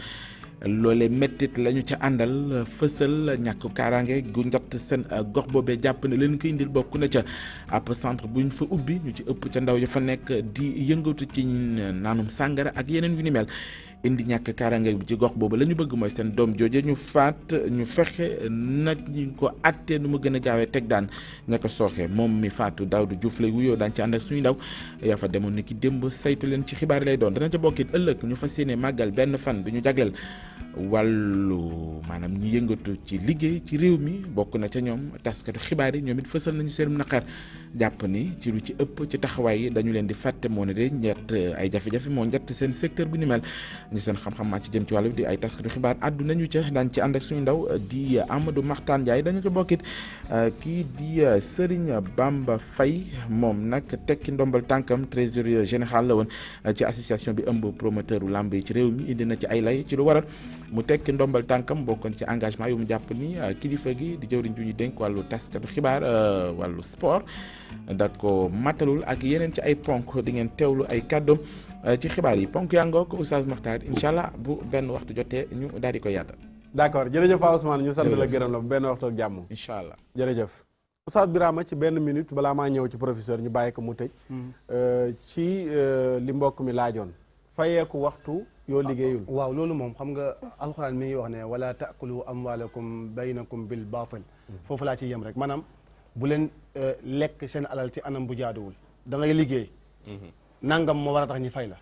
loole mettit la ñu ca àndal fësal ñàkk kaaraange gu njot seen gox boobee jàpp ne leen ko indil bokk na ca ab centre bu ñu fa ubbi ñu ci ëpp ca ndaw ya fa nekk di yëngatu ci naanum sàngara ak yeneen yu ni mel indi ñàkk kaaraange bi ci gox boobu la ñu bëgg mooy seen doom jooje ñu faat ñu fexe nag ñu ko attee nu mu gën a gaawee teg daan ña ko sooxee moom mi faatu Daouda Diouf lay wuyoo daan ci ànd ak suñu ndaw yaa fa demoon ni ki démb saytu leen ci xibaar lay doon dana ca bokkit ëllëg ñu fas yéene màggal benn fan bi ñu jagleel wàllu maanaam ñi yëngatu ci liggéey ci réew mi bokk na ca ñoom taskatu xibaar yi ñoom it fësal nañu seen naqar jàpp ni ci lu ci ëpp ci taxawaay yi dañu leen di fàtte moo ne de ñett ay jafe-jafe moo njett seen secteur bu ni mel ñu seen xam-xam maa ci jëm ci wàllu di ay taskatu xibaar àddu nañu ca daañ ci ànd ak suñu ndaw di Amadou Mahtar Ndiaye dañu ca bokkit kii di Serigne Bamba Faye moom nag tekki ndombal tànkam trésorier général la woon ci association bi ëmb promoteur u lamb yi ci réew mi indi na ci ay lay ci lu waral mu tekki ndombal tànkam bokkoon ci engagement yu mu jàpp ni kilifa gi di jëwriñ ju ñu dénk wàllu taskatu xibaar wàllu sport da ko matalul ak yeneen ci ay ponk di ngeen teewlu ay kàddoom ci xibaar yi ponk yaa ngoog Oustaz Makhtar incha allah bu benn waxtu jotee ñu daal di koy yaatal. d'accord jërëjëf Ousmane ñu sant la gërëm la bu benn waxtu ak jàmm. incha allah jërëjëf. Oustaz Birama ci benn minute balaa maa ñëw ci professeur ñu bàyyi ko mu tëj. ci li mbokk mi laajoon. fayeeku waxtu yoo liggéeyul. waaw loolu moom xam nga alxuraan mi ngi wax ne wala taakulu amwaalakum baynakum bil baatil foofu laa ci yem rek maanaam bu leen lekk seen alal ci anam bu jaaduwul da ngay liggéey. nangam moo war a tax ñi fay la.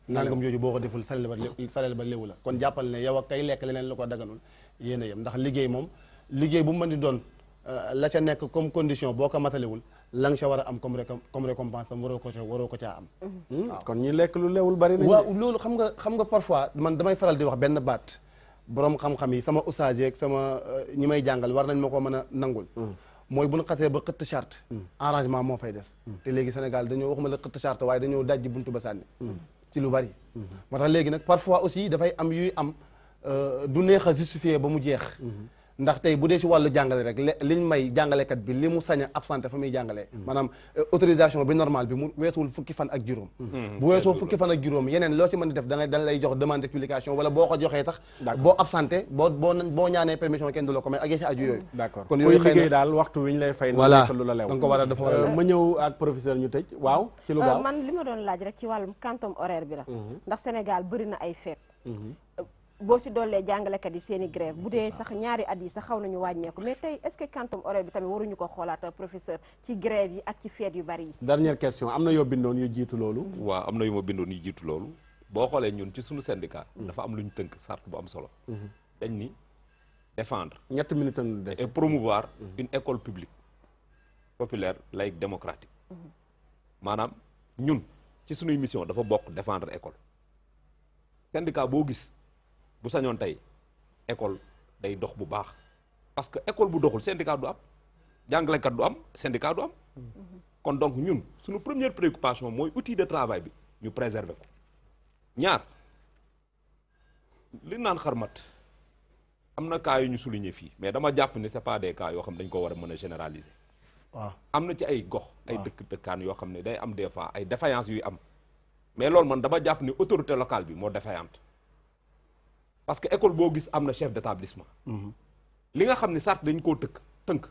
nangam jooju boo ko deful salel ba léwu la kon jàppal ne yow ak kay lekk leneen la ko daganul yéen a yem ndax liggéey moom liggéey bu mu mën di doon la ca nekk comme condition boo ko matalewul la nga ca war a am comme récompense am waroo ko caa am. waaw kon ñi lekk lu leewul bari nañ. waaw loolu xam nga parfois man damay faral di wax benn baat borom xam-xam yi sama ustaas yeeg sama ñi may jàngal war nañ ma ko mën a nangul. mooy bu ñu xasee ba xëtt charte. arrangement moo fay des. te léegi Sénégal dañoo waxuma la xëtt charte waaye dañoo dajji buntu ba sànni. ci lu bari. moo tax léegi nag parfois aussi dafay am yuy am du neex a justifier ba mu jeex. ndax tey bu dee si wàllu jàngale rek liñ may jàngalekat bi li mu sañ a absenté fa muy jàngalee. maanaam autorisation bi normal bi mu weesuwul fukki fan ak juróom. bu weesoo fukki fan ak juróom yeneen loo ci mën di def dañ lay jox demande d'explication wala boo ko joxee tax. boo absenté boo ñaanee permission kenn du la ko may ak yee si aju yooyu. d'accord kon yooyu xëy liggéey daal waxtu wi ñu lay fay. voilà lu la lew da nga ko war a dafa war a lew ma ñëw ak professeur ñu tëj waaw. ci lu gaaw man li ma doon laaj rek ci wàllum quantum horaire bi la. ndax Sénégal bëri na ay fête. boo si doolee jàngalekat yi seen i grève bu dee sax ñaari at yi sax xaw nañu wàññeeku mais tey est-ce que quantum horaire bi tamit waruñu ko xoolaat professeur ci grève yi ak ci fête yu bari yi. dernière question am na yoo bindoon yu jiitu loolu. waaw am na yu ma bindoon yu jiitu loolu. boo xoolee ñun ci suñu syndicat. dafa am lu ñu tënk charte bu am solo. dañ ni défendre. ñetti minutes nu des. et promouvoir une école publique populaire laïque démocratique. maanaam ñun ci suñuy mission dafa bokk défendre école. syndicat boo gis. bu sañoon tey école day dox bu baax parce que école bu doxul syndicat du am jàngalekat du am syndicat du am kon donc ñun suñu première préoccupation mooy outil de travail bi ñu préserver ko ñaar li naan xarmat am na cas yu ñu souligner fii mais dama jàpp ni c'est pas des cas yoo xam dañ ko war a mën a généraliser. waaw am na ci ay gox ay dëkkaan yoo xam ne day am des fois ay défaillances yuy am mais loolu man dama jàpp ni autorité locale bi moo défaillante parce que école boo gis am na chef d'établissement. li nga xam ne sart dañ koo tënk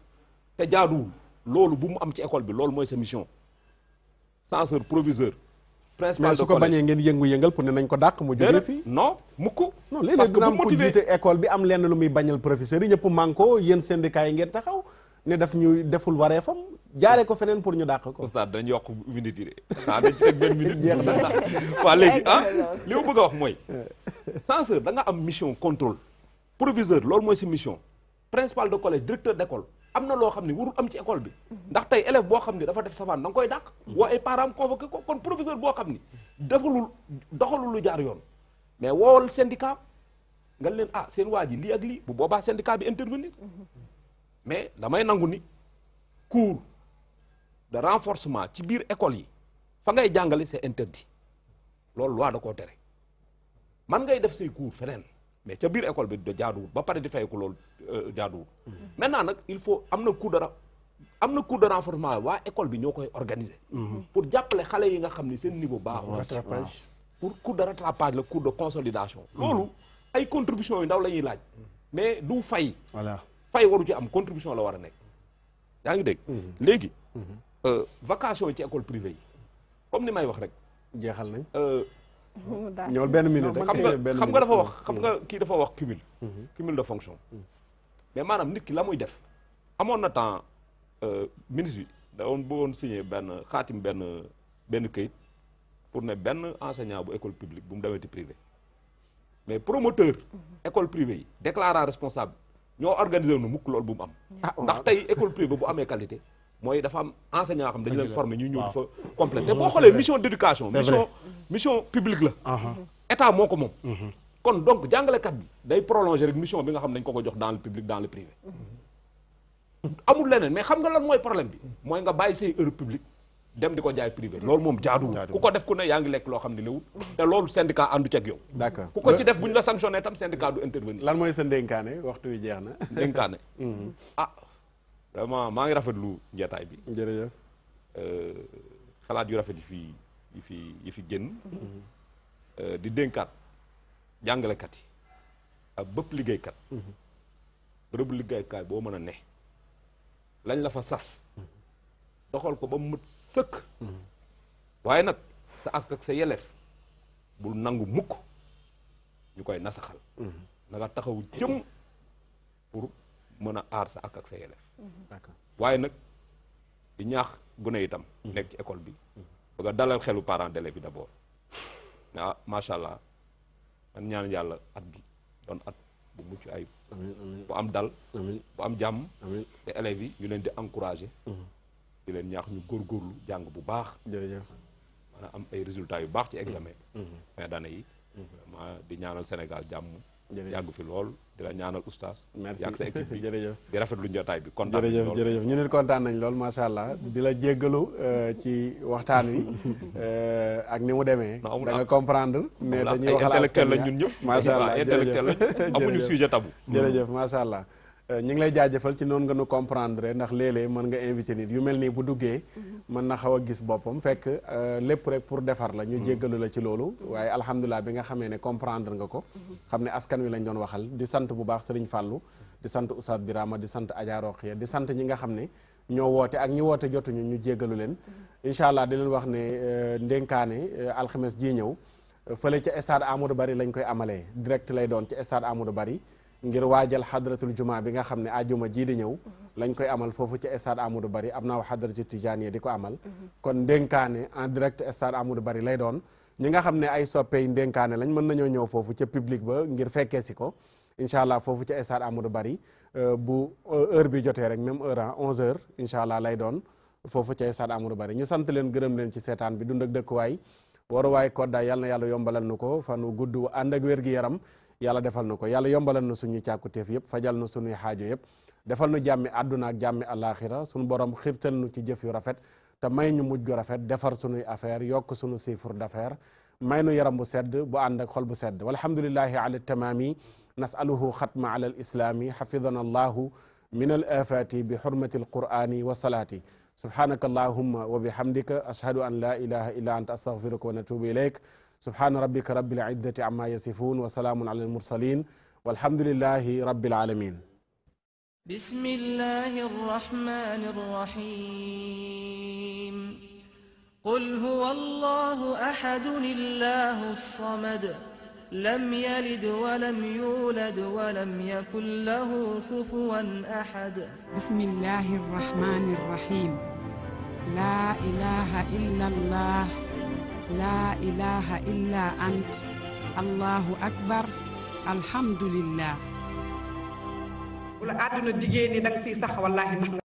te jaaduwul loolu bu mu am ci école bi loolu mooy sa mission censeur proviseur. principal mais de su ko collège bañee ngeen yëngu-yëngal pour ne nañ ko dàq mu jógee fii. non mukk non léeg-léeg dina am ko jiite école bi am lenn lu muy bañal professeur yi ñëpp manko yéen syndicat yi ngeen taxaw ne daf ñu deful wareefam jaaree ko feneen pour ñu dàq ko. oustaz dañ yokk minute yi de dañ ci teg benn minute jeex na waaw léegi li ma bëgg a wax mooy censeur da nga am mission contrôle proviseur loolu mooy si mission principal de collège directeur d'école am na loo xam ne warul am ci école bi ndax tey élève boo xam ne dafa def safaan da nga koy dàq woo ay parents convoqué ko kon proviseur boo xam ni defalul doxalul lu jaar yoon mais woowal syndicat nga leen seen waa ji lii ak lii bu boobaa syndicat bi intervenir mais damay nangu ni cours de renforcement ci biir école yi fa ngay jàngale c'est interdit loolu loi da koo tere man ngay def say cours feneen mais ca biir école bi da jaaduwul ba pare di fay ko loolu jaaduwul maintenant nag il faut am na cours de renforcement waa école bi ñoo koy organiser pour jàppale xale yi nga xam ni seen niveau baaxul pour cours de rattrapage la cours de consolidation loolu ay contribution yu ndaw la ñuy laaj mais du fay voilà fay waru ci am contribution la war a nekk yaa ngi dégg léegi vacation ci école privée yi comme ni may wax rek jeexal nañ ñëwal benn minute xam nga dafa wax xam nga kii dafa wax cumul de fonction mais maanaam nit ki la muy def amoon na temps ministre bi da woon bëggoon signé xaatim benn këyit pour ne benn enseignant bu école publique bu mu demeti privé mais promoteur école privée yi déclarant responsable ñoo organisé nu mukk loolu bu mu am ndax tey école privée bu amee qualité mooy dafa am enseignant xam dañu leen former ñu ñëw dafa complété boo xoolee mission d'éducation mission publique la état moo ko moom kon donc jàngalekat bi day prolonger rek mission bi nga xam dañ ko jox dans le public dans le privé amul leneen mais xam nga lan mooy problème bi mooy nga bàyyi say heure publique dem di ko jaay privé loolu moom jaaduwul ku ko def ku ne yaa ngi lekk loo xam ne léwul te loolu syndicat àndu ci ak yow d'accord ku ko ci def bu ñu la sanctionné tam syndicat du intervenir lan mooy sa ndénkaane waxtu wi jeex na ndénkaane ah vraiment maa ngi rafetlu njeetaay bi jërëjëf xalaat yu rafet yi fi génn di dénkaat jàngalekat yi ak bëpp liggéeykat bërëbu liggéeykaay boo mën a ne lañ la fa sas doxal ko ba mu mët sëkk waaye nag sa ak sa yelleef bul nangu mukk ñu koy nasaxal na nga taxaw jëm pour mën a aar sa ak sa yelleef waaye nag di ñaax gune itam nekk ci école bi bëgg a dalal xelu parents d'élèves bi d'abord ah macha allah man ñaan yàlla at gi doon at bu mucc ayib bu am dal bu am jàmm te élèves yi ñu leen di encourager di leen ñaax ñu góorgóorlu jàng bu baax jërëjëf maanaam am ay résultats yu baax ci examen fin d'année yi vraiment di ñaanal Sénégal jàmm yàgg fi lool di la ñaanal oustaz merci yàgg sa équipe bi jërëjëf di rafetlu njotaay bi kontaan nañ lool jërëjëf ñu nit kontaan nañ lool macha allah di la jéggalu ci waxtaan wi ak ni mu demee da nga comprendre mais dañuy waxal intellectuel la ñun ñëpp macha allah intellectuel la amuñu sujet tabou jërëjëf macha allah ñu ngi lay jaajëfal ci noonu nga nu comprendre ndax léeg-léeg mën nga invité nit yu mel nii bu duggee mën na xaw a gis boppam fekk lépp rek pour defar la ñu jéggalu la ci loolu waaye alhamdulilah bi nga xamee ne comprendre nga ko xam ne askan wi lañ doon waxal di sant bu baax Serigne Fallou di sant Oustaz Birama di sant Adja Rokhia di sant ñi nga xam ne ñoo woote ak ñi woote jotuñu ñu jéggalu leen incha allah di leen wax ne ndénkaane alxames jii ñëw fële ca stade Amadou Barry lañ koy amalee direct lay doon ci stade Amadou Barry ngir waajal xadratul juma bi nga xam ne ajuma jii di ñëw lañ koy amal foofu ci stade Amadou Barry am naa xadratu tijaaniya di ko amal kon ndénkaane en direct stade Amadou Barry lay doon ñi nga xam ne ay soppey ndénkaane lañ mën nañoo ñëw foofu ca public ba ngir fekkee si ko incha allah foofu ci stade Amadou Barry bu heure bi jotee rek même heure 11h incha allah lay doon foofu ci stade Amadou Barry ñu sant leen gërëm leen ci seetaan bi dund ak dëkkuwaay waruwaay koddaay yal na yàlla yombalal nu ko fan wu gudd ànd ak wér gi yaram yàlla defal na ko yàlla yombalal na suñuy càkkutéef yëpp fajal na suñuy xaajo yëpp defal nu jàmmi àdduna ak jàmmi àllaaxira suñu borom xirtal nu ci jëf yu rafet te may ñu mujj gu rafet defar suñuy affaire yokk suñu chiffre d'affaires may nu yaram bu sedd bu ànd ak xol bu sedd walhamdulillahi ala tamaami nasaluhu xatma ala al islaami xafidana allahu min al afati bi xurmati alqurani wa salaati subhanaka allahumma wa bihamdika ashhadu an la ilaha illa anta astaghfiruka wa natubu ilayk subhana rabbika rabbil izzati amma yasifun wa salaamun ala al mursalin walhamdulillahi rabbil alamin bismillahir rahmanir rahim qul huwa allahu ahadun illahus samad lam yalid wa lam yulad wa lam yakun lahu kufuwan ahad bismillahir rahmanir rahim la ilaha illa allah la ilaha illa ant allahu akbar alhamdulillah bu la àdduna diggée ni danga fiy sax wallaahi nax nga